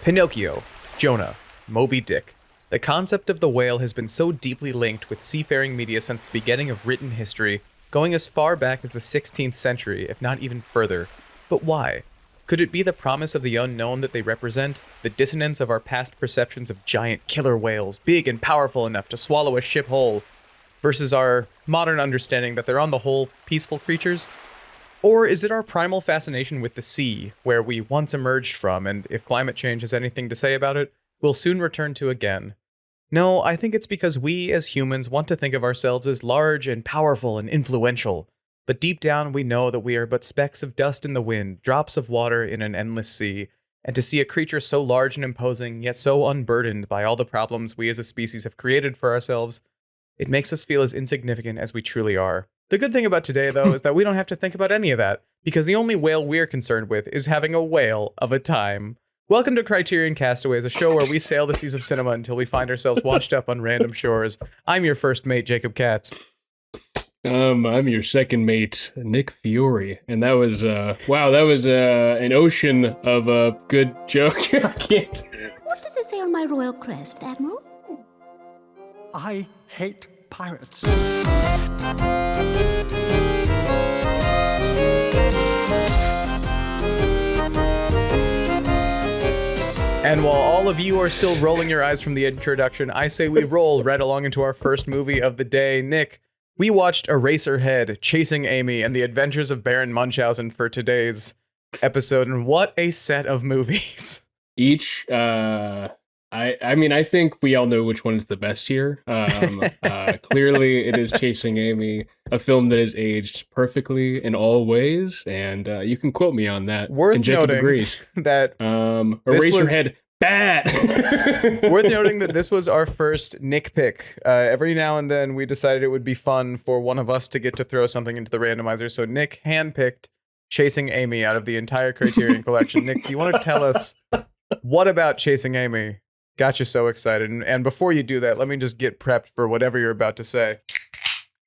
Pinocchio, Jonah, Moby Dick. The concept of the whale has been so deeply linked with seafaring media since the beginning of written history, going as far back as the 16th century, if not even further. But why? Could it be the promise of the unknown that they represent? The dissonance of our past perceptions of giant killer whales, big and powerful enough to swallow a ship whole, versus our modern understanding that they're on the whole peaceful creatures? Or is it our primal fascination with the sea, where we once emerged from, and if climate change has anything to say about it, we'll soon return to again? No, I think it's because we, as humans, want to think of ourselves as large and powerful and influential. But deep down, we know that we are but specks of dust in the wind, drops of water in an endless sea. And to see a creature so large and imposing, yet so unburdened by all the problems we as a species have created for ourselves, it makes us feel as insignificant as we truly are. The good thing about today, though, is that we don't have to think about any of that, because the only whale we're concerned with is having a whale of a time. Welcome to Criterion Castaways, a show where we sail the seas of cinema until we find ourselves washed up on random shores. I'm your first mate, Jacob Katz. I'm your second mate, Nick Fiore, and that was wow, that was an ocean of a good joke. I can't. What does it say on my royal crest, Admiral? I hate pirates. And while all of you are still rolling your eyes from the introduction, I say we roll right along into our first movie of the day. Nick, we watched Eraserhead, Chasing Amy, and the Adventures of Baron Munchausen for today's episode, and what a set of movies. Each, I mean, I think we all know which one is the best here. Clearly, it is Chasing Amy, a film that has aged perfectly in all ways, and you can quote me on that. Worth and Jacob noting agrees. that Eraserhead, bad. Worth noting that this was our first Nick pick. Every now and then, we decided it would be fun for one of us to get to throw something into the randomizer. So Nick handpicked Chasing Amy out of the entire Criterion Collection. Nick, do you want to tell us what about Chasing Amy got you so excited? And before you do that, let me just get prepped for whatever you're about to say.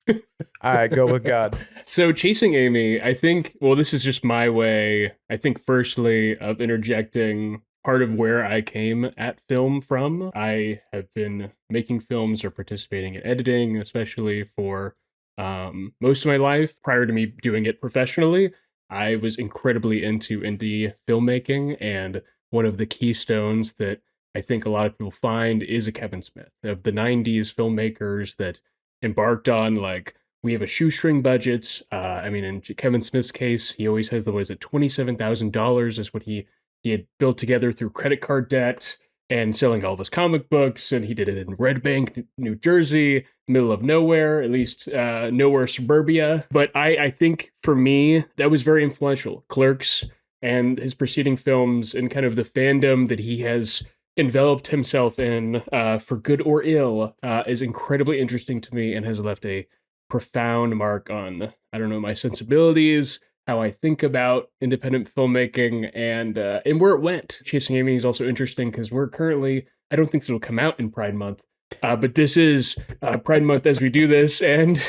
All right, go with God. So Chasing Amy, I think, well, this is just my way, I think, firstly, of interjecting part of where I came at film from. I have been making films or participating in editing, especially for most of my life. Prior to me doing it professionally, I was incredibly into indie filmmaking, and one of the keystones that I think a lot of people find is a Kevin Smith, of the 90s filmmakers that embarked on, like, we have a shoestring budget. I mean, in Kevin Smith's case, he always has what is it, $27,000 is what he had built together through credit card debt and selling all of his comic books. And he did it in Red Bank, New Jersey, middle of nowhere, at least nowhere suburbia. But I think for me, that was very influential. Clerks and his preceding films and kind of the fandom that he has enveloped himself in, for good or ill, is incredibly interesting to me and has left a profound mark on, I don't know, my sensibilities, how I think about independent filmmaking, and where it went. Chasing Amy is also interesting because we're currently, I don't think this will come out in Pride Month, but this is Pride Month as we do this, and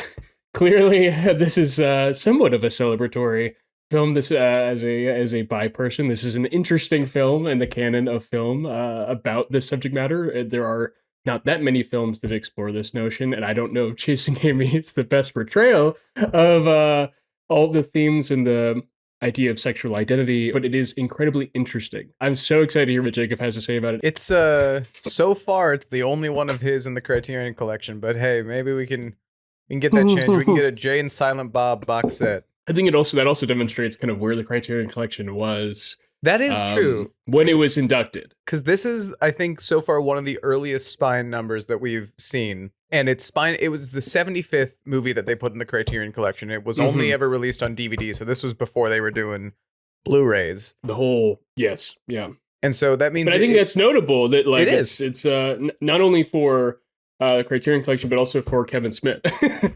clearly this is somewhat of a celebratory film. This as a bi person, this is an interesting film in the canon of film about this subject matter. There are not that many films that explore this notion, and I don't know if Chasing Amy is the best portrayal of all the themes and the idea of sexual identity, but it is incredibly interesting. I'm so excited to hear what Jacob has to say about it. It's so far it's the only one of his in the Criterion Collection, but hey, maybe we can get that changed. We can get a Jay and Silent Bob box set. I think that also demonstrates kind of where the Criterion Collection was. That is true. When it was inducted. Because this is, I think, so far one of the earliest Spine numbers that we've seen. And it was the 75th movie that they put in the Criterion Collection. It was only ever released on DVD, so this was before they were doing Blu-rays. The whole, yes, yeah. And so that means... But I think that's notable that, like, it's not only for the Criterion Collection, but also for Kevin Smith.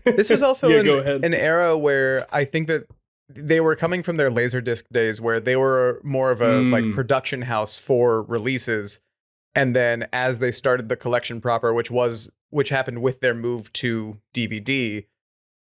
This was also an era where I think that they were coming from their Laserdisc days, where they were more of a like production house for releases, and then as they started the collection proper, which happened with their move to DVD,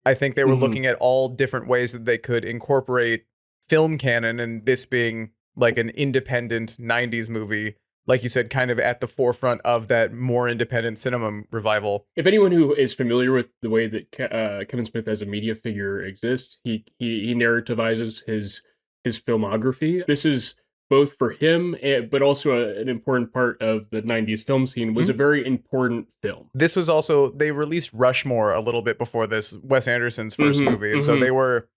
I think they were looking at all different ways that they could incorporate film canon, and this being like an independent 90s movie like you said, kind of at the forefront of that more independent cinema revival. If anyone who is familiar with the way that Kevin Smith as a media figure exists, he narrativizes his filmography. This is both for him, but also an important part of the 90s film scene, was a very important film. This was also, they released Rushmore a little bit before this, Wes Anderson's first movie. And so they were,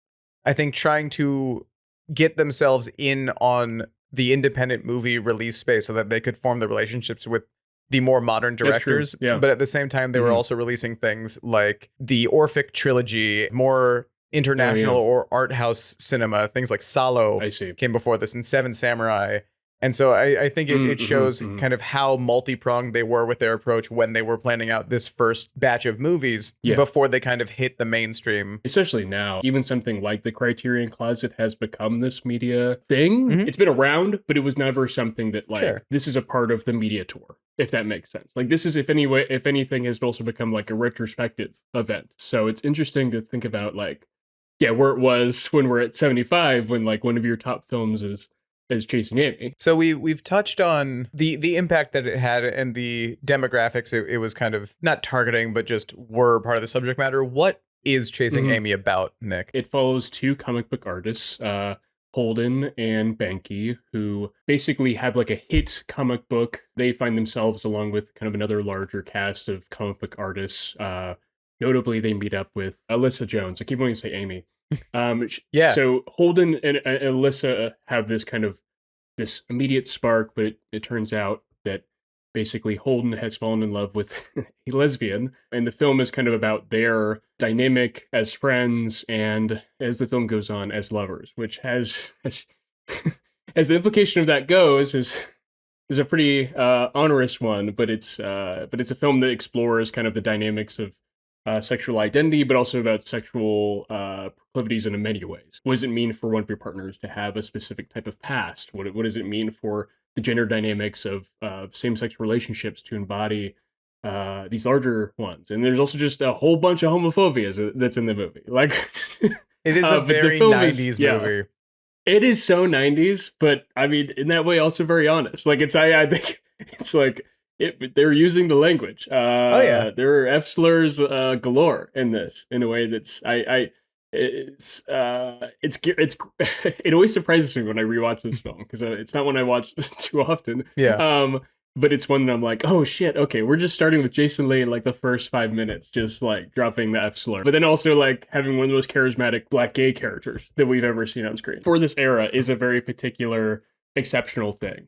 I think, trying to get themselves in on the independent movie release space so that they could form the relationships with the more modern directors. Yeah. But at the same time, they were also releasing things like the Orphic trilogy, more international or art house cinema, things like Salo came before this, and Seven Samurai. And so I think it shows kind of how multi-pronged they were with their approach when they were planning out this first batch of movies before they kind of hit the mainstream. Especially now, even something like the Criterion Closet has become this media thing. It's been around, but it was never something that this is a part of the media tour, if that makes sense. Like this is, if anything, has also become like a retrospective event. So it's interesting to think about like, where it was when we're at 75, when like one of your top films is Chasing Amy. So we've touched on the impact that it had and the demographics it was kind of not targeting, but just were part of the subject matter. What is Chasing Amy about, Nick? It follows two comic book artists, Holden and Banky, who basically have like a hit comic book. They find themselves along with kind of another larger cast of comic book artists. Notably, they meet up with Alyssa Jones. I keep wanting to say Amy. So Holden and Alyssa have this kind of this immediate spark, but it turns out that basically Holden has fallen in love with a lesbian, and the film is kind of about their dynamic as friends and, as the film goes on, as lovers, which has as the implication of that goes is a pretty onerous one, but it's a film that explores kind of the dynamics of sexual identity, but also about sexual proclivities in many ways. What does it mean for one of your partners to have a specific type of past? What does it mean for the gender dynamics of same-sex relationships to embody these larger ones? And there's also just a whole bunch of homophobia that's in the movie. Like, it is a very 90s movie. It is so 90s, but I mean, in that way, also very honest. Like, I think it's like, they're using the language. There are F slurs galore in this, in a way that's it always surprises me when I rewatch this film, because it's not one I watch too often. But it's one that I'm like, oh shit, okay, we're just starting with Jason Lee in like the first 5 minutes, just like dropping the F slur, but then also like having one of the most charismatic black gay characters that we've ever seen on screen for this era is a very particular, exceptional thing.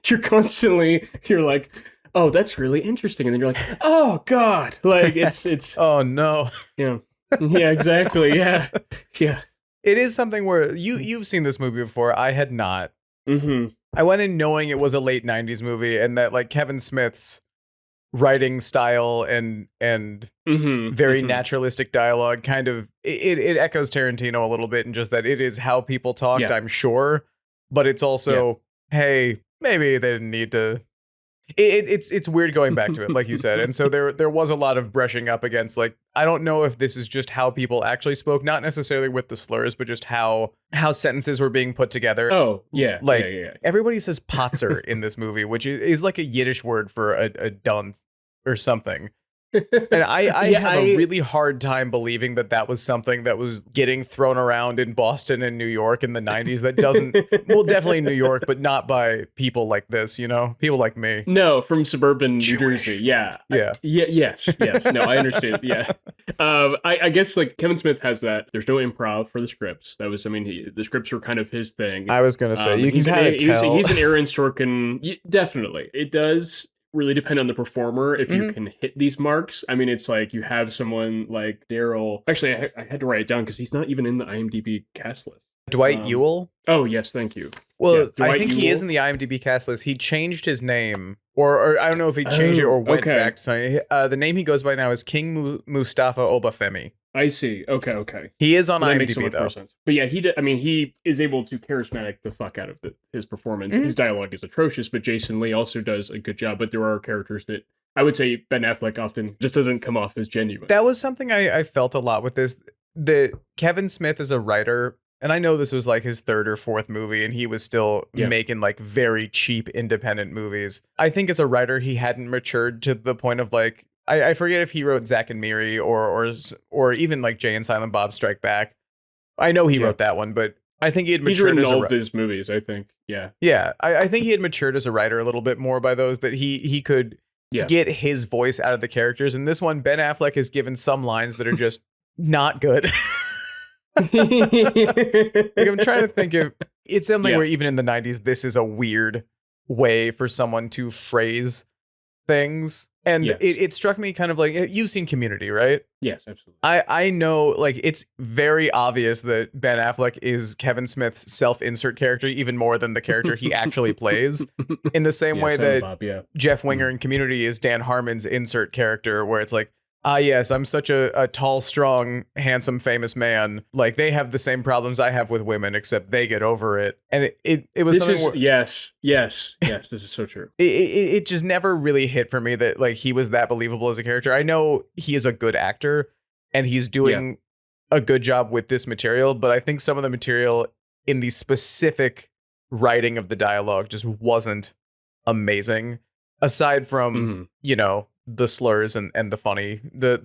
You're like, oh, that's really interesting. And then you're like, oh God, like it's oh no. Yeah, exactly. Yeah. It is something where you've seen this movie before. I had not. I went in knowing it was a late 90s movie, and that like Kevin Smith's writing style and very naturalistic dialogue kind of it echoes Tarantino a little bit, and just that it is how people talked, I'm sure, but it's also, hey, maybe they didn't need to. It's weird going back to it, like you said. And so there was a lot of brushing up against, like, I don't know if this is just how people actually spoke, not necessarily with the slurs, but just how sentences were being put together. Oh, yeah. Like, everybody says Potzer in this movie, which is like a Yiddish word for a dunce or something. And I have a really hard time believing that was something that was getting thrown around in Boston and New York in the 90s. That doesn't, well, definitely New York, but not by people like this, people like me. No, from suburban New Jersey. Yeah. Yes. No, I understand. Yeah. I guess like Kevin Smith has that. There's no improv for the scripts. That was, the scripts were kind of his thing. I was going to say, you can kind of tell. He's an Aaron Sorkin. Definitely. It does really depend on the performer if you can hit these marks. I mean, it's like you have someone like Daryl. Actually, I had to write it down because he's not even in the IMDb cast list. Dwight Ewell? Oh, yes, thank you. Well, I think he is in the IMDb cast list. He changed his name, or I don't know if he changed it or went back to something. The name he goes by now is King Mustafa Obafemi. I see. Okay. He is on IMDb, makes so much more sense. But yeah, he is able to charismatic the fuck out of his performance. His dialogue is atrocious, but Jason Lee also does a good job. But there are characters that I would say Ben Affleck often just doesn't come off as genuine. That was something I felt a lot with this. That Kevin Smith is a writer, and I know this was like his third or fourth movie, and he was still making like very cheap independent movies. I think as a writer, he hadn't matured to the point of like, I forget if he wrote Zack and Miri or even like Jay and Silent Bob Strike Back. I know he wrote that one, but I think he had matured as all of his movies, I think. Yeah. Yeah. I think he had matured as a writer a little bit more by those, that he could get his voice out of the characters. And this one, Ben Affleck has given some lines that are just not good. Like, I'm trying to think of, it's something where even in the 90s, this is a weird way for someone to phrase things. And it struck me kind of like, you've seen Community, right? Yes, absolutely. I know, like, it's very obvious that Ben Affleck is Kevin Smith's self-insert character even more than the character he actually plays. In the same way that Bob, Jeff Winger in Community is Dan Harmon's insert character, where it's like, yes, I'm such a tall, strong, handsome, famous man. Like, they have the same problems I have with women, except they get over it. And it was this something is, yes, this is so true. It just never really hit for me that like he was that believable as a character. I know he is a good actor and he's doing a good job with this material, but I think some of the material in the specific writing of the dialogue just wasn't amazing. Aside from, you know, the slurs and the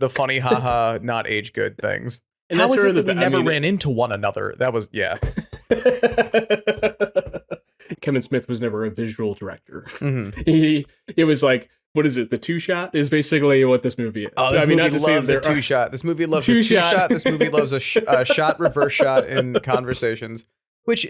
funny haha not age good things. And how is it that we never ran into one another? That was Kevin Smith was never a visual director. It was like, what is it? The two shot is basically what this movie is. Oh, this movie loves a two shot. This movie loves a two shot. This movie loves a shot reverse shot in conversations, which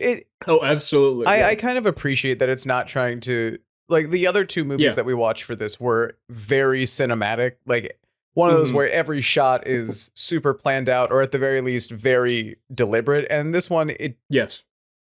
absolutely. I kind of appreciate that it's not trying to. Like, the other two movies that we watched for this were very cinematic. Like, one of those where every shot is super planned out, or at the very least, very deliberate. And this one,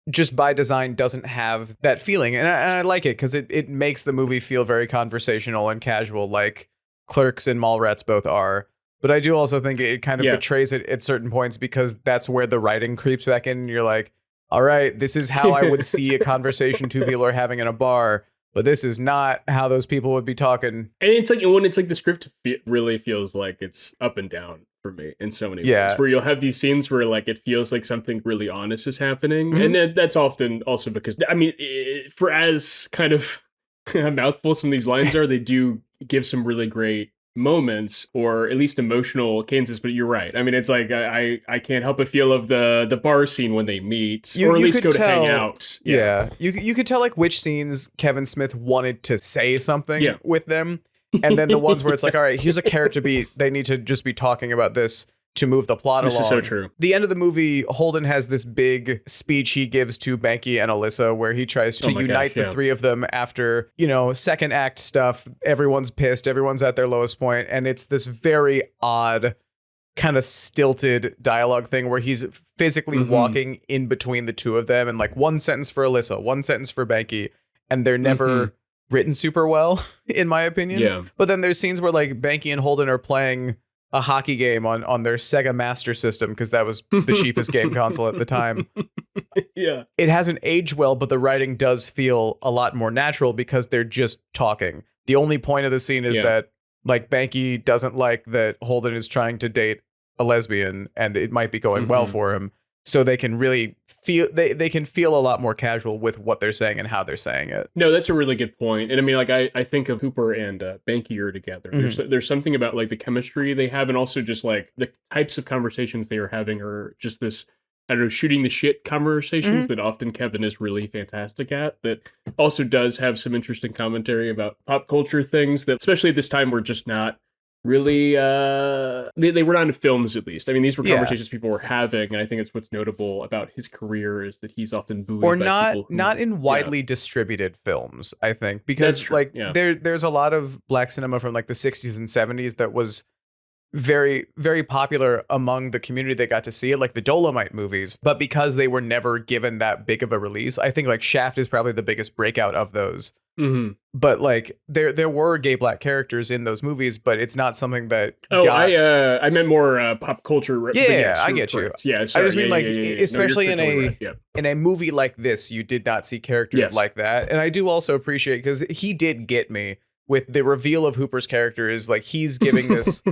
just by design doesn't have that feeling. And I like it because it makes the movie feel very conversational and casual, like Clerks and Mallrats both are. But I do also think it kind of betrays it at certain points, because that's where the writing creeps back in. And you're like, all right, this is how I would see a conversation two people are having in a bar. But this is not how those people would be talking. And it's like, when it's like the script really feels like it's up and down for me in so many ways, where you'll have these scenes where like it feels like something really honest is happening. And then that's often also because, I mean, for as kind of a mouthful some of these lines are, they do give some really great moments, or at least emotional cadences. But you're right. I mean, it's like I can't help but feel of the bar scene when they meet, or at least go to hang out. You could tell like which scenes Kevin Smith wanted to say something with them, and then the ones where it's like, all right, here's a character beat. They need to just be talking about this to move the plot along. This is so true. The end of the movie, Holden has this big speech he gives to Banky and Alyssa, where he tries to unite the three of them after, you know, second act stuff. Everyone's pissed. Everyone's at their lowest point. And it's this very odd, kind of stilted dialogue thing where he's physically walking in between the two of them, and like one sentence for Alyssa, one sentence for Banky, and they're never written super well, in my opinion. Yeah. But then there's scenes where like Banky and Holden are playing a hockey game on their Sega Master System, because that was the cheapest game console at the time. It hasn't aged well, but the writing does feel a lot more natural because they're just talking. The only point of the scene is that like Banky doesn't like that Holden is trying to date a lesbian, and it might be going well for him. So they can really feel they can feel a lot more casual with what they're saying and how they're saying it. No, that's a really good point. And I mean, like I think of Hooper and Banky are together. There's something about like the chemistry they have, and also just like the types of conversations they are having are just this, I don't know, shooting the shit conversations that often Kevin is really fantastic at. That also does have some interesting commentary about pop culture things that, especially at this time, we're just not really they were not in films, at least. I mean, these were conversations people were having, and I think it's what's notable about his career is that he's often buoyed or by not in widely distributed films, I think, because like there's a lot of black cinema from like the 60s and 70s that was very, very popular among the community that got to see it, like the Dolomite movies, but because they were never given that big of a release, I think like Shaft is probably the biggest breakout of those. But like there were gay black characters in those movies, but it's not something that I meant more pop culture. I get you. Yeah, sorry. I just mean especially in a movie like this, you did not see characters like that. And I do also appreciate, because he did get me with the reveal of Hooper's character is like he's giving this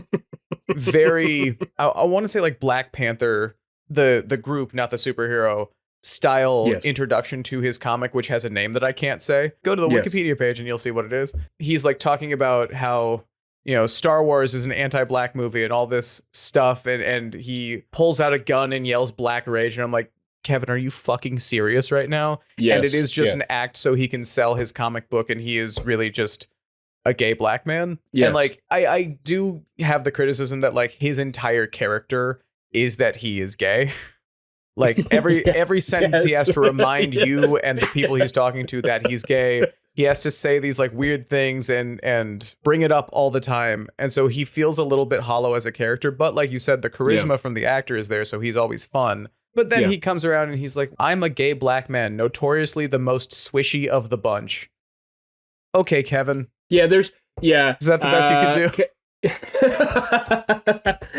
very I want to say like Black Panther the group, not the superhero, style Yes. introduction to his comic, which has a name that I can't say. Go to the Yes. Wikipedia page and you'll see what it is. He's like talking about how, you know, Star Wars is an anti-black movie and all this stuff, and he pulls out a gun and yells black rage, and I'm like, Kevin, are you fucking serious right now? Yes, And it is just yes. an act so he can sell his comic book, and he is really just a gay black man. Yes. And like I do have the criticism that like his entire character is that he is gay. Like every sentence he has to remind you and the people he's talking to that he's gay. He has to say these like weird things and bring it up all the time. And so he feels a little bit hollow as a character, but like you said, the charisma from the actor is there, so he's always fun. But then he comes around and he's like, I'm a gay black man, notoriously the most swishy of the bunch. Okay, Kevin. Yeah, is that the best you could do?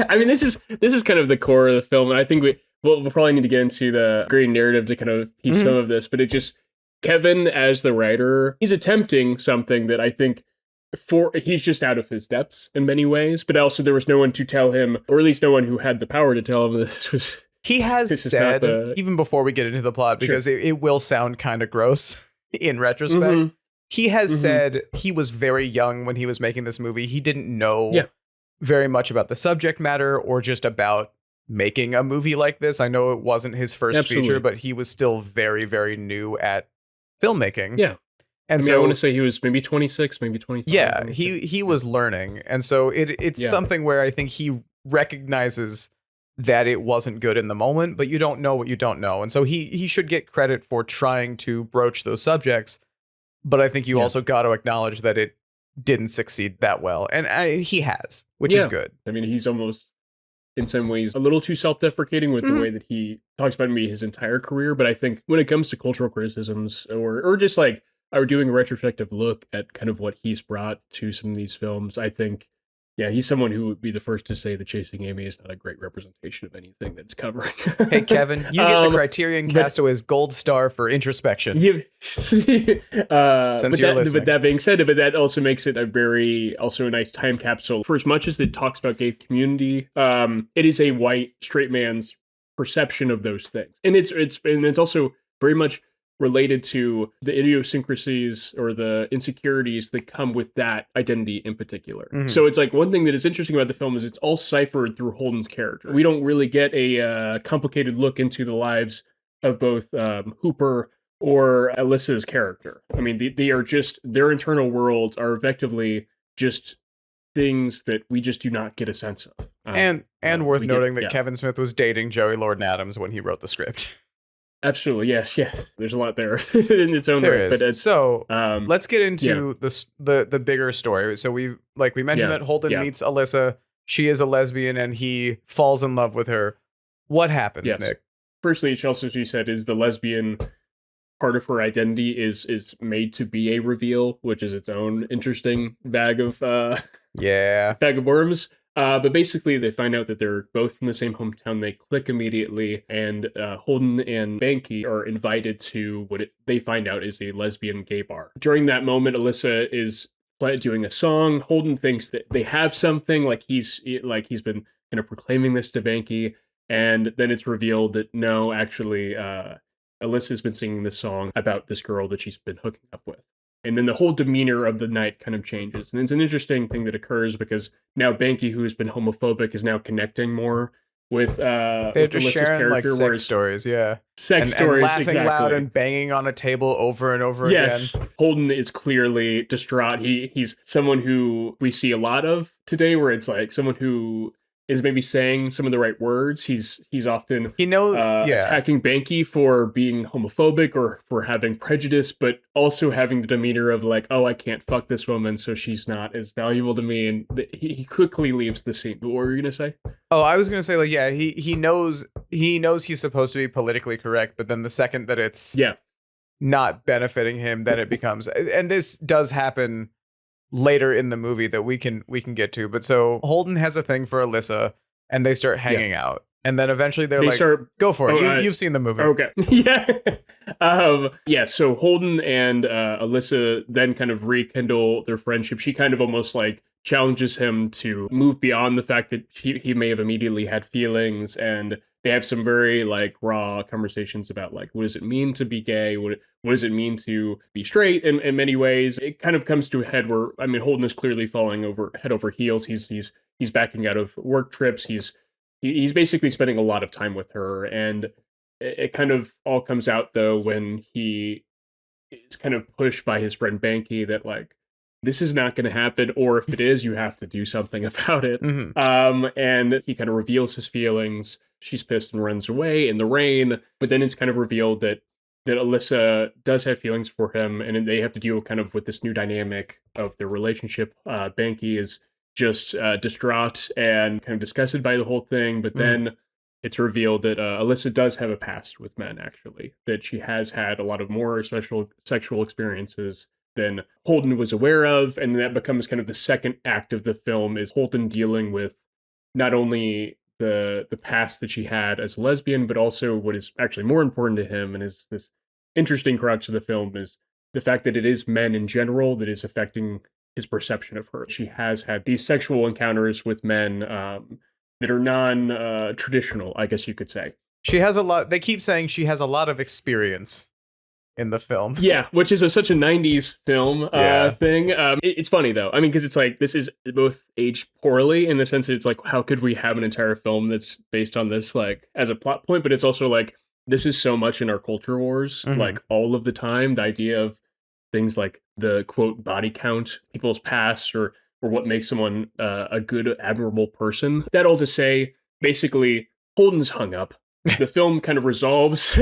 I mean, this is kind of the core of the film, and I think we'll probably need to get into the great narrative to kind of piece some of this, but it just, Kevin as the writer, he's attempting something that I think he's just out of his depths in many ways, but also there was no one to tell him, or at least no one who had the power to tell him this was. He has said, even before we get into the plot, because it will sound kind of gross in retrospect, he has said he was very young when he was making this movie. He didn't know very much about the subject matter or just about making a movie like this. I know it wasn't his first feature, but he was still very, very new at filmmaking. Yeah. And I so I want to say he was maybe 26, maybe 25. Yeah, he was learning. And so it's something where I think he recognizes that it wasn't good in the moment, but you don't know what you don't know. And so he should get credit for trying to broach those subjects. But I think you also got to acknowledge that it didn't succeed that well. And he has, which is good. I mean, he's almost, in some ways, a little too self-deprecating with the way that he talks about me his entire career. But I think when it comes to cultural criticisms or just like doing a retrospective look at kind of what he's brought to some of these films, I think, he's someone who would be the first to say that Chasing Amy is not a great representation of anything that's covering. Hey, Kevin, you get the Criterion Castaways gold star for introspection. Since you're listening. But that being said, but that also makes it also a nice time capsule. For as much as it talks about gay community, it is a white straight man's perception of those things, and it's also very much related to the idiosyncrasies or the insecurities that come with that identity in particular. So it's like one thing that is interesting about the film is it's all ciphered through Holden's character. We don't really get a complicated look into the lives of both Hooper or Alyssa's character. I mean, they are just, their internal worlds are effectively just things that we just do not get a sense of. And worth noting that Kevin Smith was dating Joey Lord-Adams when he wrote the script. Absolutely, yes. There's a lot there in its own way. But so let's get into the bigger story. So we mentioned that Holden meets Alyssa. She is a lesbian, and he falls in love with her. What happens, Nick? Firstly, Chelsea, as you said, is the lesbian part of her identity is made to be a reveal, which is its own interesting bag of worms. But basically, they find out that they're both from the same hometown. They click immediately, and Holden and Banky are invited to what they find out is a lesbian gay bar. During that moment, Alyssa is doing a song. Holden thinks that they have something, like he's been kind of proclaiming this to Banky, and then it's revealed that no, actually, Alyssa's been singing this song about this girl that she's been hooking up with. And then the whole demeanor of the night kind of changes. And it's an interesting thing that occurs because now Banky, who has been homophobic, is now connecting more with they're just Alyssa's sharing character. Like sex stories, Sex and stories, laughing loud and banging on a table over and over again. Holden is clearly distraught. He's someone who we see a lot of today, where it's like someone who is maybe saying some of the right words. He's often attacking Banky for being homophobic or for having prejudice, but also having the demeanor of like, oh, I can't fuck this woman, so she's not as valuable to me. And he quickly leaves the scene. What were you gonna say? Oh, I was gonna say he knows he's supposed to be politically correct, but then the second that it's not benefiting him, then it becomes, and this does happen later in the movie that we can get to. But so Holden has a thing for Alyssa, and they start hanging out, and then eventually they start, go for it. You've seen the movie. Okay. So Holden and Alyssa then kind of rekindle their friendship. She kind of almost like challenges him to move beyond the fact that he may have immediately had feelings and they have some very like raw conversations about like what does it mean to be gay, what does it mean to be straight in many ways. It kind of comes to a head where, I mean, Holden is clearly falling over head over heels. He's backing out of work trips. He's basically spending a lot of time with her, and it kind of all comes out though when he is kind of pushed by his friend Banky that like this is not going to happen, or if it is, you have to do something about it. And he kind of reveals his feelings. She's pissed and runs away in the rain, but then it's kind of revealed that Alyssa does have feelings for him, and they have to deal kind of with this new dynamic of their relationship. Banky is just distraught and kind of disgusted by the whole thing, but then it's revealed that Alyssa does have a past with men, actually, that she has had a lot of more special sexual experiences than Holden was aware of, and that becomes kind of the second act of the film, is Holden dealing with not only the past that she had as a lesbian, but also what is actually more important to him, and is this interesting crux of the film, is the fact that it is men in general that is affecting his perception of her. She has had these sexual encounters with men that are non-traditional, I guess you could say. She has a lot. They keep saying she has a lot of experience in the film. Yeah, which is such a 90s film thing. It's funny, though. I mean, because it's like, this is both aged poorly in the sense that it's like, how could we have an entire film that's based on this, like, as a plot point? But it's also like, this is so much in our culture wars, like, all of the time. The idea of things like the, quote, body count, people's past, or what makes someone a good, admirable person. That all to say, basically, Holden's hung up. The film kind of resolves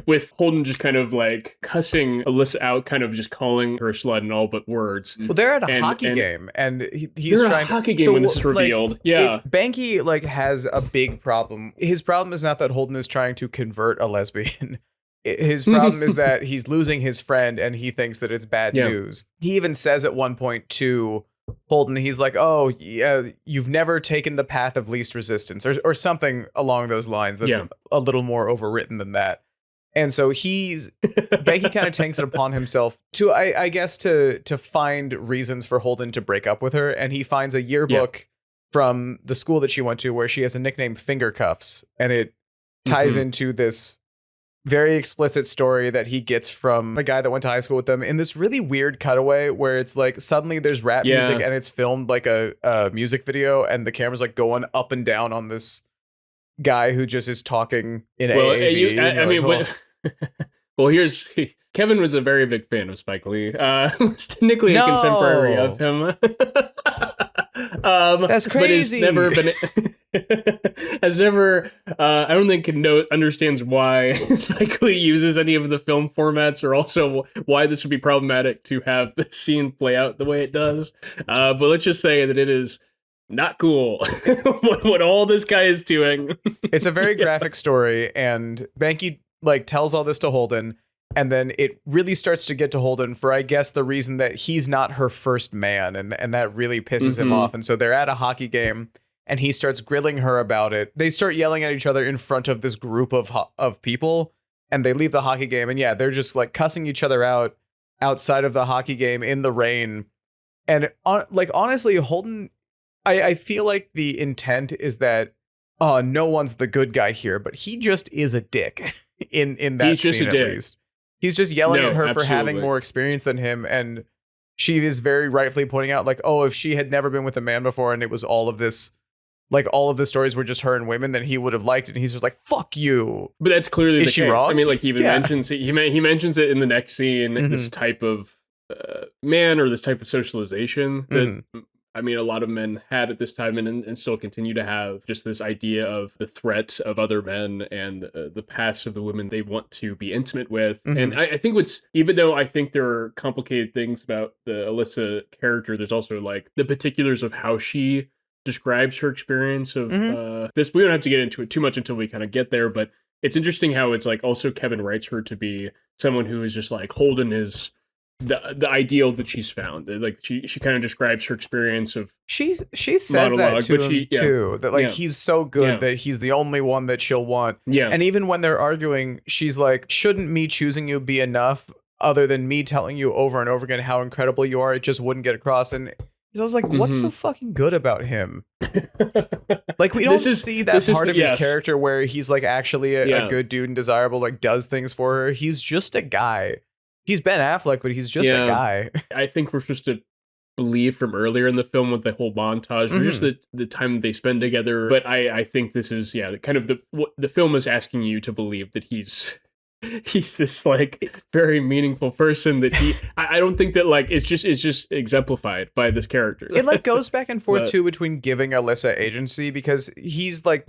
with Holden just kind of like cussing Alyssa out, kind of just calling her a slut in all but words. Well, they're at a hockey game, and he's they're trying at a hockey game when this is revealed. Like, Banky like has a big problem. His problem is not that Holden is trying to convert a lesbian. His problem is that he's losing his friend, and he thinks that it's bad news. He even says at one point to Holden, he's like, oh, yeah, you've never taken the path of least resistance, or something along those lines. That's a little more overwritten than that. And so Banky kind of takes it upon himself to, I guess, to find reasons for Holden to break up with her. And he finds a yearbook from the school that she went to where she has a nickname, Finger Cuffs. And it ties into this very explicit story that he gets from a guy that went to high school with them in this really weird cutaway where it's like suddenly there's rap music and it's filmed like a music video, and the camera's like going up and down on this guy who just is talking in AAV. Well, here's Kevin was a very big fan of Spike Lee. Was technically a contemporary of him. That's crazy. But has never I don't think understands why Spike Lee uses any of the film formats, or also why this would be problematic to have the scene play out the way it does. But let's just say that it is not cool what all this guy is doing. It's a very graphic story, and Banky like tells all this to Holden, and then it really starts to get to Holden for, I guess, the reason that he's not her first man, and that really pisses him off. And so they're at a hockey game, and he starts grilling her about it. They start yelling at each other in front of this group of people, and they leave the hockey game, and they're just like cussing each other out outside of the hockey game in the rain. And honestly, Holden, I feel like the intent is that no one's the good guy here, but he just is a dick in that scene at least. He's just yelling at her for having more experience than him, and she is very rightfully pointing out, like, oh, if she had never been with a man before and it was all of this, like all of the stories were just her and women, then he would have liked it. And he's just like, fuck you. But that's clearly the case. Wrong? I mean, like he even mentions it. He mentions it in the next scene. This type of man, or this type of socialization that I mean, a lot of men had at this time and still continue to have, just this idea of the threat of other men and the past of the women they want to be intimate with. And I think even though I think there are complicated things about the Alyssa character, there's also like the particulars of how she describes her experience of this. We don't have to get into it too much until we kind of get there, but it's interesting how it's like also Kevin writes her to be someone who is just like Holden is the ideal that she's found. Like she kind of describes her experience of she says that to him too, that like he's so good that he's the only one that she'll want. And even when they're arguing, she's like, shouldn't me choosing you be enough, other than me telling you over and over again how incredible you are? It just wouldn't get across. And Because I was like, what's so fucking good about him? Like, we don't see that part of his character where he's like actually a good dude and desirable, like does things for her. He's just a guy. He's Ben Affleck, but he's just a guy. I think we're supposed to believe from earlier in the film with the whole montage, or just the time they spend together. But I think this is, kind of what the film is asking you to believe, that he's this like very meaningful person that I don't think that like it's just exemplified by this character. It like goes back and forth too between giving Alyssa agency, because he's like,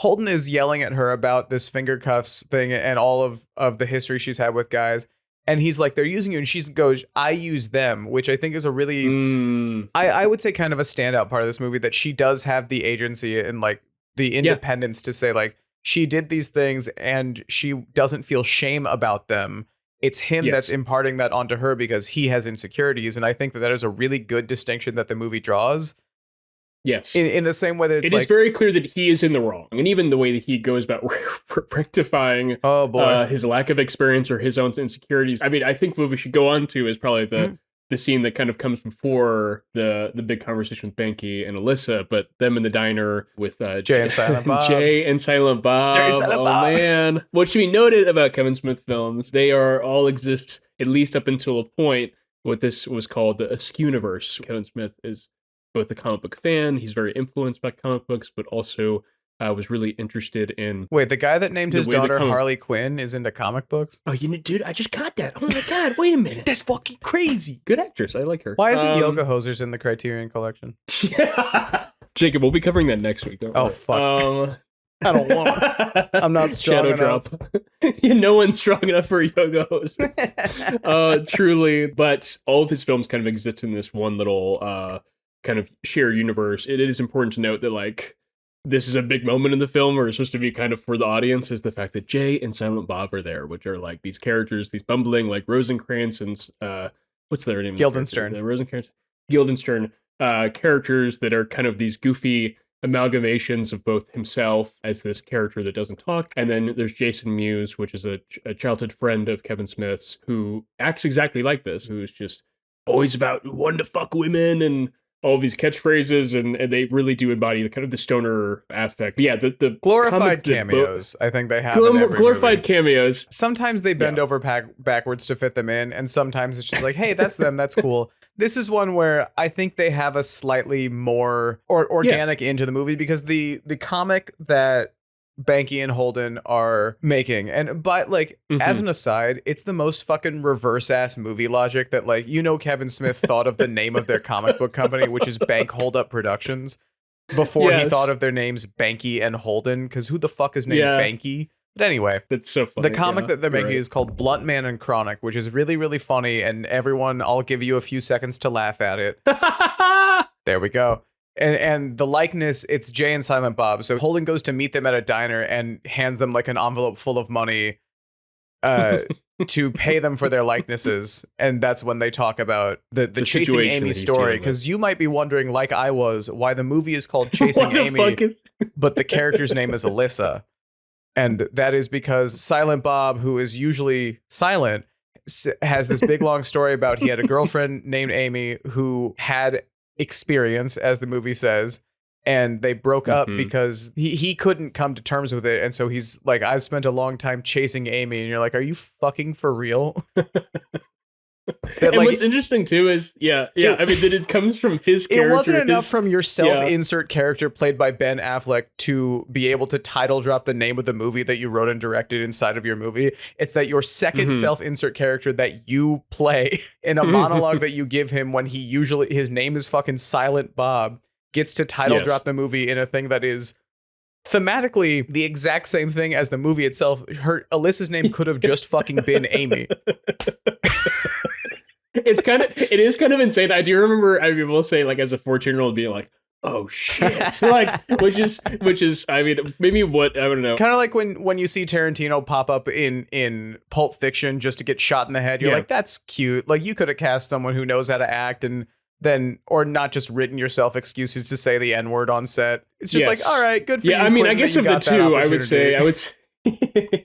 Holden is yelling at her about this finger cuffs thing and all of the history she's had with guys. And he's like, they're using you. And she goes, I use them, which I think is a really, I would say kind of a standout part of this movie, that she does have the agency and like the independence to say like, she did these things and she doesn't feel shame about them. It's him that's imparting that onto her because he has insecurities. And I think that is a really good distinction that the movie draws. Yes. In the same way that it is very clear that he is in the wrong. And even the way that he goes about rectifying his lack of experience or his own insecurities. I mean, I think what we should go on to is probably the scene that kind of comes before the big conversation with Banky and Alyssa, but them in the diner with Jay and Silent Bob. Jay and Silent Bob. Man. What should be noted about Kevin Smith films, they are all exist, at least up until a point, what this was called the Askew-niverse. Kevin Smith is both a comic book fan, he's very influenced by comic books, but also was really interested in... Wait, the guy that named his daughter Harley Quinn is into comic books? Oh, dude, I just got that. Oh my God, wait a minute. That's fucking crazy. Good actress, I like her. Why isn't Yoga Hosers in the Criterion Collection? Jacob, we'll be covering that next week, don't worry. Fuck. I don't want to. I'm not strong Shadow enough. Drop. No one's strong enough for Yoga Hosers. Truly, but all of his films kind of exist in this one little... kind of shared universe. It is important to note that like this is a big moment in the film, or it's supposed to be kind of for the audience, is the fact that Jay and Silent Bob are there, which are like these characters, these bumbling like Rosencrantz and what's their name? Guildenstern. The Rosencrantz, Guildenstern characters that are kind of these goofy amalgamations of both himself as this character that doesn't talk, and then there's Jason Mewes, which is a childhood friend of Kevin Smith's, who acts exactly like this, who's just always about wanting to fuck women and all of these catchphrases, and they really do embody the kind of the stoner affect. But yeah, the glorified cameos. I think they have glorified cameos. Sometimes they bend over backwards to fit them in, and sometimes it's just like, hey, that's them. That's cool. This is one where I think they have a slightly more organic into the movie, because the comic that Banky and Holden are making, and but like as an aside, it's the most fucking reverse ass movie logic that like, Kevin Smith thought of the name of their comic book company, which is Bank Hold Up Productions, before he thought of their names Banky and Holden, because who the fuck is named Banky? But anyway, that's so funny. The comic that they're making is called Blunt Man and Chronic, which is really, really funny, and everyone, I'll give you a few seconds to laugh at it. There we go. And the likeness, it's Jay and Silent Bob. So Holden goes to meet them at a diner and hands them like an envelope full of money to pay them for their likenesses. And that's when they talk about the Chasing Amy story. Because you might be wondering, like I was, why the movie is called Chasing Amy, but the character's name is Alyssa. And that is because Silent Bob, who is usually silent, has this big long story about he had a girlfriend named Amy who had experience, as the movie says, and they broke up because he couldn't come to terms with it, and so he's like, I've spent a long time chasing Amy, and you're like, are you fucking for real? And like, what's interesting too is I mean that it comes from his character. It wasn't enough from your self-insert character played by Ben Affleck to be able to title drop the name of the movie that you wrote and directed inside of your movie. It's that your second self-insert character that you play in a monologue that you give him when his name is fucking Silent Bob gets to title drop the movie in a thing that is thematically the exact same thing as the movie itself. Alyssa's name could have just fucking been Amy. It is kind of insane. I do remember, I will say, like, as a 14-year-old being like, oh shit. Like, which is, I mean, maybe what, I don't know. Kind of like when you see Tarantino pop up in Pulp Fiction just to get shot in the head. You're like, that's cute. Like, you could have cast someone who knows how to act and then, or not just written yourself excuses to say the N-word on set. It's just like, all right, good for you. Yeah, I mean, I guess of the two, I would say Given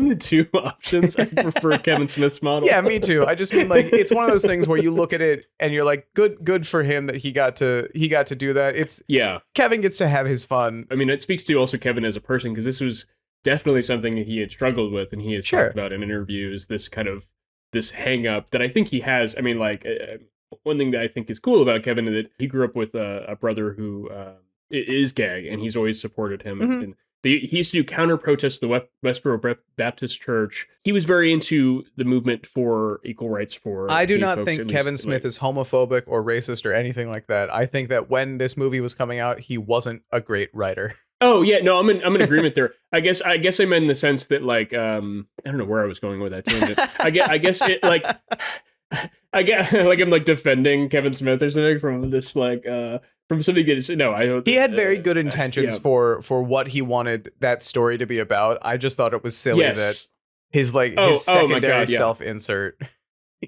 the two options, I prefer Kevin Smith's model. Yeah, me too. I just mean like it's one of those things where you look at it and you're like, good for him that he got to do that. It's Kevin gets to have his fun. I mean, it speaks to also Kevin as a person, because this was definitely something that he had struggled with, and he has talked about in interviews. This hang up that I think he has. I mean, like one thing that I think is cool about Kevin is that he grew up with a brother who is gay, and he's always supported him. Mm-hmm. And he used to do counter protests to the Westboro Baptist Church. He was very into the movement for equal rights for. I do gay not folks, think Kevin Smith is homophobic or racist or anything like that. I think that when this movie was coming out, he wasn't a great writer. Oh yeah, no, I'm in agreement there. I guess I meant in the sense that like I don't know where I was going with that tangent. I guess it like I get like I'm like defending Kevin Smith or something from this like from something that is no. I don't. He had very good intentions for what he wanted that story to be about. I just thought it was silly that his secondary self-insert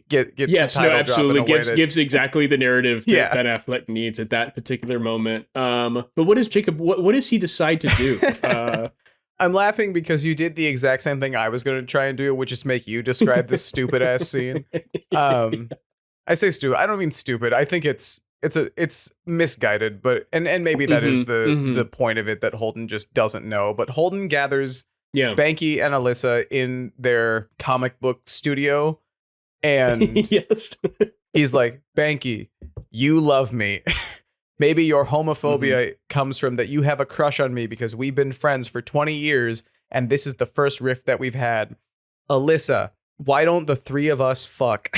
gets the title drop in a way gives exactly the narrative that Ben Affleck needs at that particular moment. But what is Jacob? What does he decide to do? I'm laughing because you did the exact same thing I was going to try and do, which is make you describe this stupid ass scene. I say stupid. I don't mean stupid. I think it's misguided, but and maybe that is the point of it, that Holden just doesn't know. But Holden gathers Banky and Alyssa in their comic book studio, and he's like, Banky, you love me. Maybe your homophobia comes from that you have a crush on me because we've been friends for 20 years and this is the first rift that we've had. Alyssa, why don't the three of us fuck?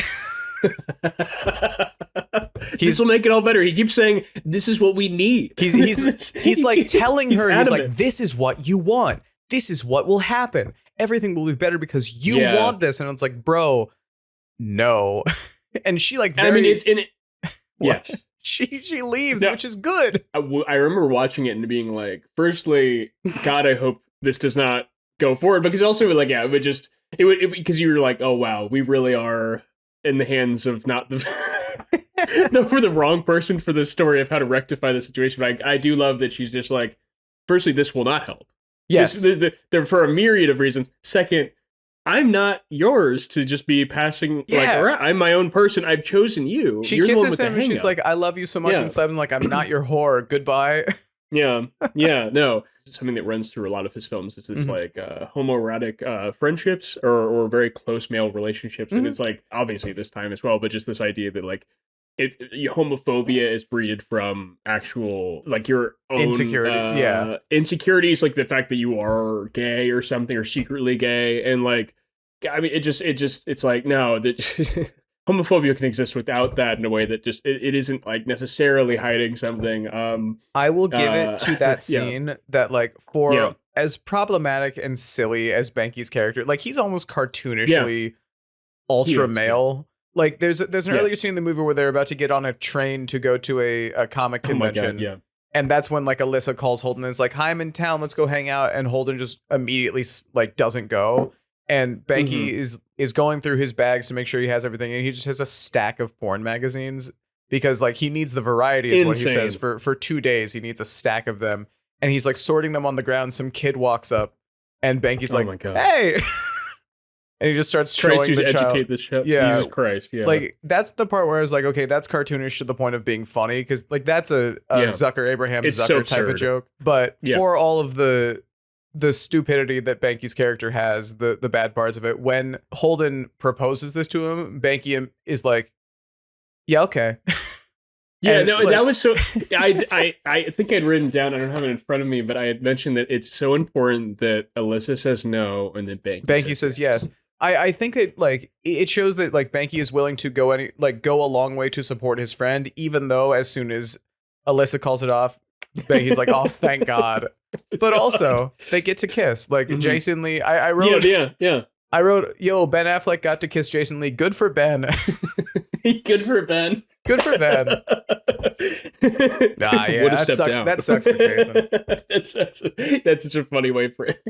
This will make it all better. He keeps saying, this is what we need. He's like telling her, he's like, this is what you want. This is what will happen. Everything will be better because you want this. And it's like, bro, no. And she like, I mean, it's in it. Yes. She leaves, which is good. I remember watching it and being like, firstly, God, I hope this does not go forward. Because also, like, it would because you were like, oh, wow, we really are in the hands of not the we're the wrong person for this story of how to rectify the situation. But I do love that she's just like, firstly, this will not help. Yes. They're for a myriad of reasons. Second, I'm not yours to just be passing. Like, all right, I'm my own person. I've chosen you. She kisses him and she's like, I love you so much. And I'm like, I'm not your whore. Goodbye. No. Something that runs through a lot of his films is this like homoerotic friendships or very close male relationships. And it's like, obviously this time as well, but just this idea that like, if homophobia is breeded from actual like your own insecurities, like the fact that you are gay or something or secretly gay, and like I mean it's like no, that homophobia can exist without that in a way that just it isn't like necessarily hiding something. I will give it to that scene that like for as problematic and silly as Banky's character, like he's almost cartoonishly ultra male. Like there's an earlier scene in the movie where they're about to get on a train to go to a comic convention. And that's when like Alyssa calls Holden and is like, hi, I'm in town, let's go hang out. And Holden just immediately like doesn't go. And Banky is going through his bags to make sure he has everything. And he just has a stack of porn magazines because like he needs the variety is what he says. For 2 days, he needs a stack of them. And he's like sorting them on the ground. Some kid walks up and Banky's like, hey. And he just starts showing the child. Educate the show. Yeah. Jesus Christ. Yeah. Like that's the part where I was like, okay, that's cartoonish to the point of being funny. Cause like that's a Zucker Abraham Zucker type of joke. But for all of the stupidity that Banky's character has, the bad parts of it, when Holden proposes this to him, Banky is like, yeah, okay. Yeah, and, no, like, that was so. I think I'd written down. I don't have it in front of me, but I had mentioned that it's so important that Alyssa says no and then Banky says yes. I think that like it shows that like Banky is willing to go a long way to support his friend, even though as soon as Alyssa calls it off, Banky's like, oh, thank God. But also they get to kiss. Like Jason Lee. I wrote. Yeah. I wrote, yo, Ben Affleck got to kiss Jason Lee. Good for Ben. Good for Ben. Good for Ben. That sucks for Jason. That's such a funny way for it.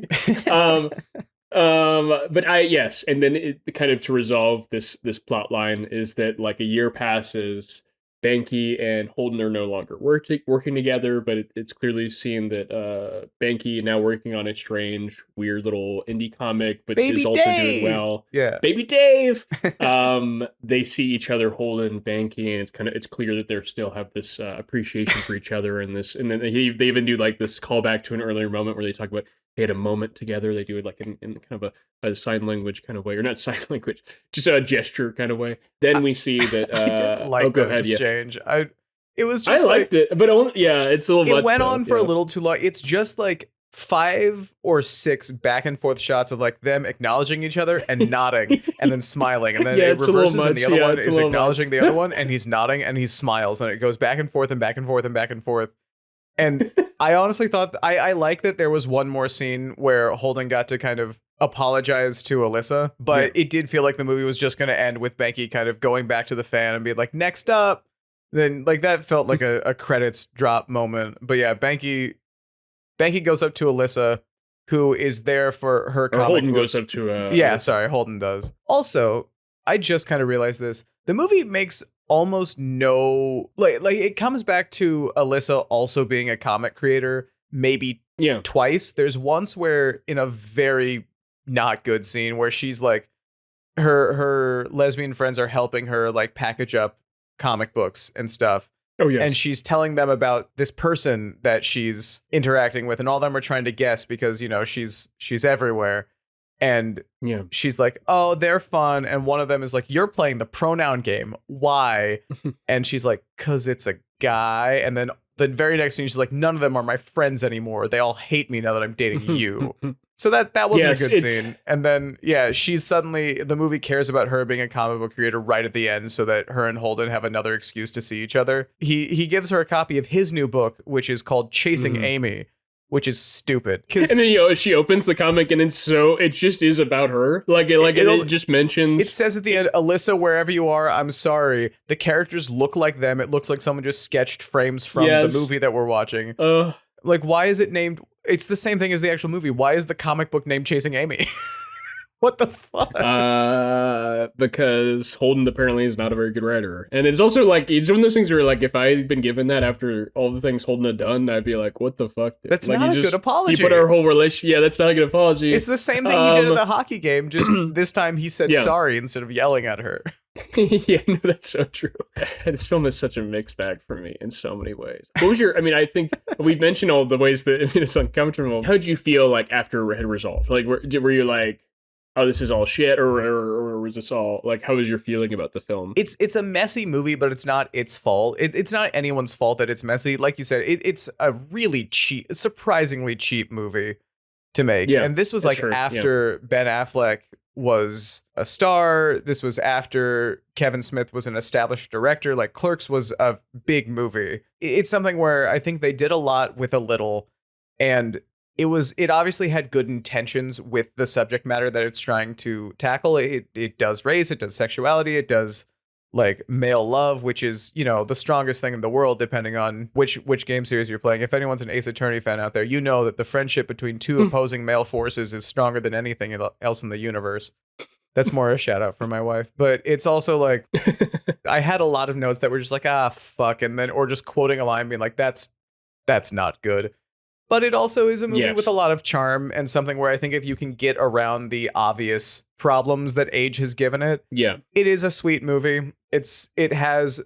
And then it kind of to resolve this plot line is that like a year passes Banky and Holden are no longer working together, but it's clearly seen that Banky now working on a strange, weird little indie comic, but Baby is also Dave! doing well. Yeah. Baby Dave. They see each other, Holden and Banky, and it's clear that they still have this appreciation for each other, and then they even do like this callback to an earlier moment where they talk about they had a moment together. They do it like in kind of a sign language kind of way, or not sign language, just a gesture kind of way. Then we see that I didn't like go that ahead, exchange. It was I just liked it, but it's a little much. It went though, on for a little too long. It's just like 5 or 6 back and forth shots of like them acknowledging each other and nodding and then smiling, and then it reverses and the other one is acknowledging the other one and he's nodding and he smiles, and it goes back and forth and back and forth and back and forth. And I honestly thought I like that there was one more scene where Holden got to kind of apologize to Alyssa, but it did feel like the movie was just going to end with Banky kind of going back to the fan and being like, next up. Then like that felt like a credits drop moment. But yeah, Banky goes up to Alyssa, who is there for her comic Holden book. goes up to Holden does. Also, I just kind of realized this. The movie makes almost no like it comes back to Alyssa also being a comic creator maybe twice. There's once where in a very not good scene where she's like her lesbian friends are helping her like package up comic books and stuff. Oh yeah. And she's telling them about this person that she's interacting with, and all of them are trying to guess because, you know, she's everywhere. And she's like, oh, they're fun. And one of them is like, you're playing the pronoun game. Why? And she's like, because it's a guy. And then the very next scene, she's like, none of them are my friends anymore. They all hate me now that I'm dating you. So that wasn't a good scene. And then, she's suddenly, the movie cares about her being a comic book creator right at the end so that her and Holden have another excuse to see each other. He gives her a copy of his new book, which is called Chasing Amy, which is stupid. And then she opens the comic and it just is about her. It just mentions. It says at the end, Alyssa, wherever you are, I'm sorry. The characters look like them. It looks like someone just sketched frames from the movie that we're watching. Like, why is it named? It's the same thing as the actual movie. Why is the comic book named Chasing Amy? What the fuck? Because Holden apparently is not a very good writer. And it's also like, it's one of those things where like, if I had been given that after all the things Holden had done, I'd be like, what the fuck? Dude? That's like, not a good apology. You put our whole relationship, that's not a good apology. It's the same thing he did at the hockey game, just this time he said sorry instead of yelling at her. Yeah, no, that's so true. This film is such a mixed bag for me in so many ways. What was I think we mentioned all the ways that it's uncomfortable. How did you feel like after it had resolved? Like, were you like, oh, this is all shit, or was this all like? How was your feeling about the film? It's a messy movie, but it's not its fault. It's not anyone's fault that it's messy. Like you said, it's a really cheap, surprisingly cheap movie to make. Yeah, and this was like after Ben Affleck was a star. This was after Kevin Smith was an established director. Like Clerks was a big movie. It's something where I think they did a lot with a little, and it obviously had good intentions with the subject matter that it's trying to tackle. It does race, it does sexuality, it does like male love, which is, you know, the strongest thing in the world, depending on which game series you're playing. If anyone's an Ace Attorney fan out there, you know that the friendship between two opposing male forces is stronger than anything else in the universe. That's more a shout out for my wife. But it's also like, I had a lot of notes that were just like, fuck. And then, or just quoting a line being like, that's not good. But it also is a movie with a lot of charm and something where I think if you can get around the obvious problems that age has given it, it is a sweet movie. It has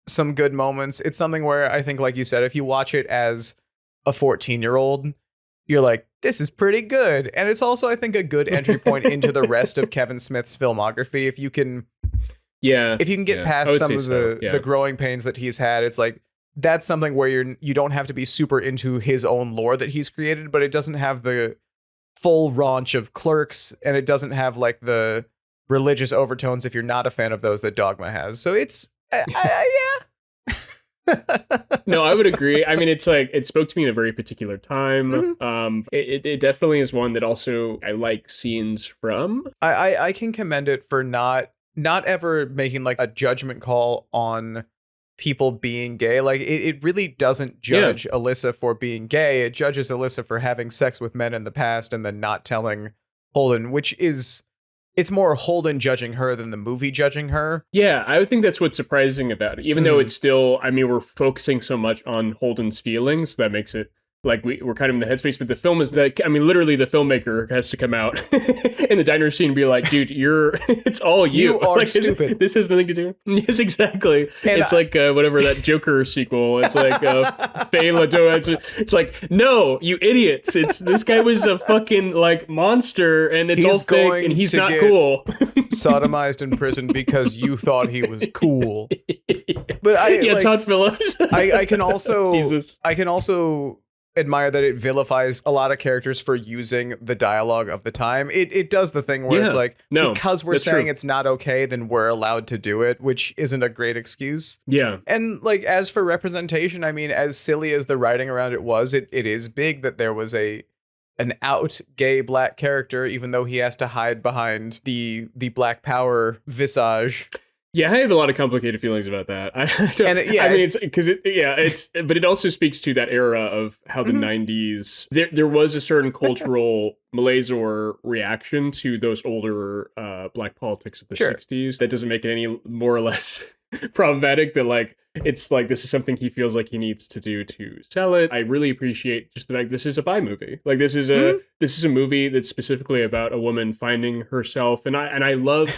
some good moments. It's something where I think, like you said, if you watch it as a 14-year-old, you're like, this is pretty good. And it's also, I think, a good entry point into the rest of Kevin Smith's filmography. If you can get past some of the growing pains that he's had, it's like, that's something where you don't have to be super into his own lore that he's created, but it doesn't have the full raunch of Clerks, and it doesn't have like the religious overtones if you're not a fan of those that Dogma has. So it's No, I would agree. I mean, it's like, it spoke to me in a very particular time. It definitely is one that also I like scenes from. I can commend it for not ever making like a judgment call on people being gay. Like it really doesn't judge Alyssa for being gay. It judges Alyssa for having sex with men in the past and then not telling Holden, which is it's more Holden judging her than the movie judging her. Yeah, I would think that's what's surprising about it. Even though it's still, I mean, we're focusing so much on Holden's feelings, that makes it like we're kind of in the headspace, but the film is that, I mean, literally the filmmaker has to come out in the diner scene and be like, dude, it's all you. You are like, stupid. This has nothing to do. Yes, exactly. And it's like whatever that Joker sequel. It's like Faye Ladoa. It's like, no, you idiots. This guy was a fucking like monster and it's all fake and he's not cool. Sodomized in prison because you thought he was cool. But Todd Phillips. I can also Jesus. I can also admire that it vilifies a lot of characters for using the dialogue of the time. It does the thing where it's like, because we're saying it's not okay, then we're allowed to do it, which isn't a great excuse. Yeah. And like, as for representation, I mean, as silly as the writing around it was, it is big that there was an out gay black character, even though he has to hide behind the Black Power visage. Yeah, I have a lot of complicated feelings about that. But it also speaks to that era of how the 90s, there was a certain cultural malaise or reaction to those older black politics of the 60s. That doesn't make it any more or less problematic that like, it's like, this is something he feels like he needs to do to sell it. I really appreciate just the fact this is a bi movie. Like this is a movie that's specifically about a woman finding herself. And I love...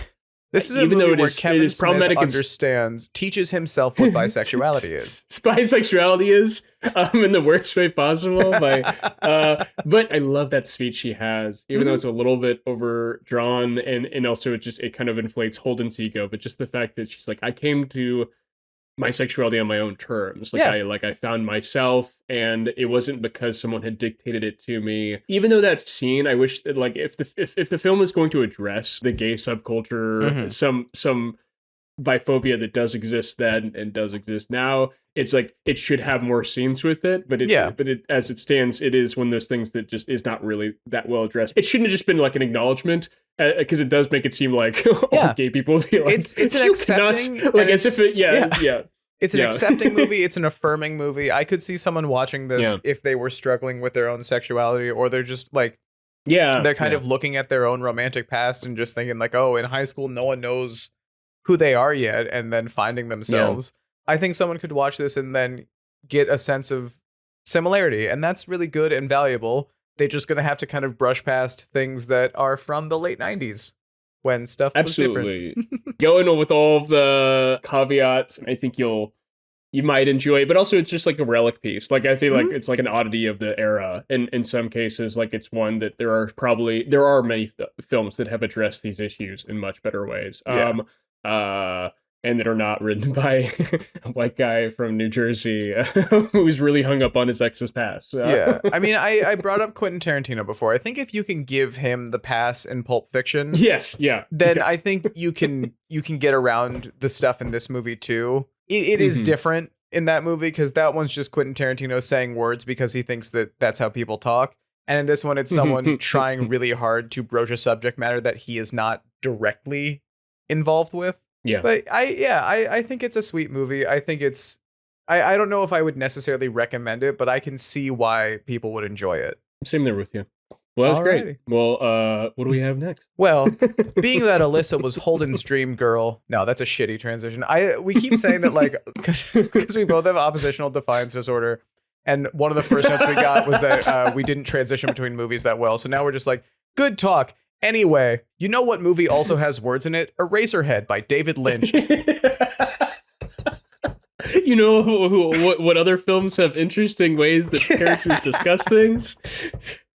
This is a movie where Kevin Smith teaches himself what bisexuality is. Bisexuality is in the worst way possible. But I love that speech she has, even though it's a little bit overdrawn and also it kind of inflates Holden's ego. But just the fact that she's like, I came to my sexuality on my own terms. I found myself, and it wasn't because someone had dictated it to me. Even though that scene, I wish that like if the film is going to address the gay subculture, some biphobia that does exist then and does exist now, it's like it should have more scenes with it. But it as it stands, it is one of those things that just is not really that well addressed. It shouldn't have just been like an acknowledgement. Because it does make it seem like all gay people feel like it's an accepting, like as if it, it's an accepting movie. It's an affirming movie. I could see someone watching this if they were struggling with their own sexuality, or they're just like, they're kind of looking at their own romantic past and just thinking like, oh, in high school, no one knows who they are yet, and then finding themselves. I think someone could watch this and then get a sense of similarity, and that's really good and valuable. They're just going to have to kind of brush past things that are from the late 90s when stuff was different. Going with all of the caveats, I think you might enjoy it, but also it's just like a relic piece. Like I feel like it's like an oddity of the era. And in some cases, like it's one that there are many films that have addressed these issues in much better ways. And that are not written by a white guy from New Jersey who's really hung up on his ex's past. Yeah. I mean, I brought up Quentin Tarantino before. I think if you can give him the pass in Pulp Fiction, then I think you can get around the stuff in this movie too. It is different in that movie because that one's just Quentin Tarantino saying words because he thinks that that's how people talk. And in this one, it's someone trying really hard to broach a subject matter that he is not directly involved with. Yeah. But I think it's a sweet movie. I think it's I don't know if I would necessarily recommend it, but I can see why people would enjoy it. Same there with you. Well, that was great. Well, what do we have next? Well, being that Alyssa was Holden's dream girl. No, that's a shitty transition. We keep saying that like because we both have oppositional defiance disorder, and one of the first notes we got was that we didn't transition between movies that well. So now we're just like, good talk. Anyway, you know what movie also has words in it? Eraserhead by David Lynch. You know what other films have interesting ways that characters discuss things?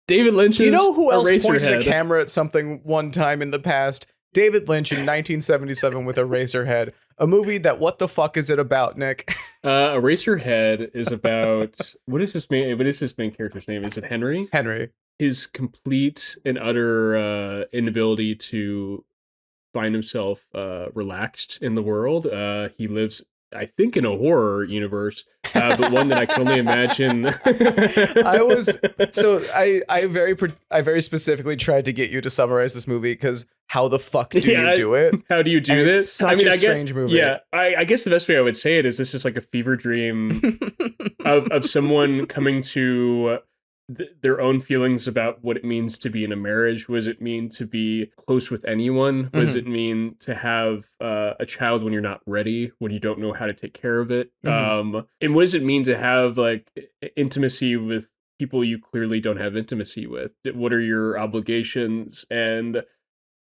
David Lynch's. You know who else Eraserhead. pointed a camera at something one time in the past? David Lynch in 1977 with Eraserhead, a movie that what the fuck is it about, Nick? Eraserhead is about what is his main character's name? Is it Henry? Henry. His complete and utter inability to find himself relaxed in the world. He lives, I think, in a horror universe, but one that I can only imagine. I very specifically tried to get you to summarize this movie because how the fuck do you do it? How do you do this? It's such a strange movie. Yeah, I guess the best way I would say it is this is like a fever dream of someone coming to their own feelings about what it means to be in a marriage. What does it mean to be close with anyone? What does it mean to have a child when you're not ready, when you don't know how to take care of it? And what does it mean to have like intimacy with people you clearly don't have intimacy with? What are your obligations, and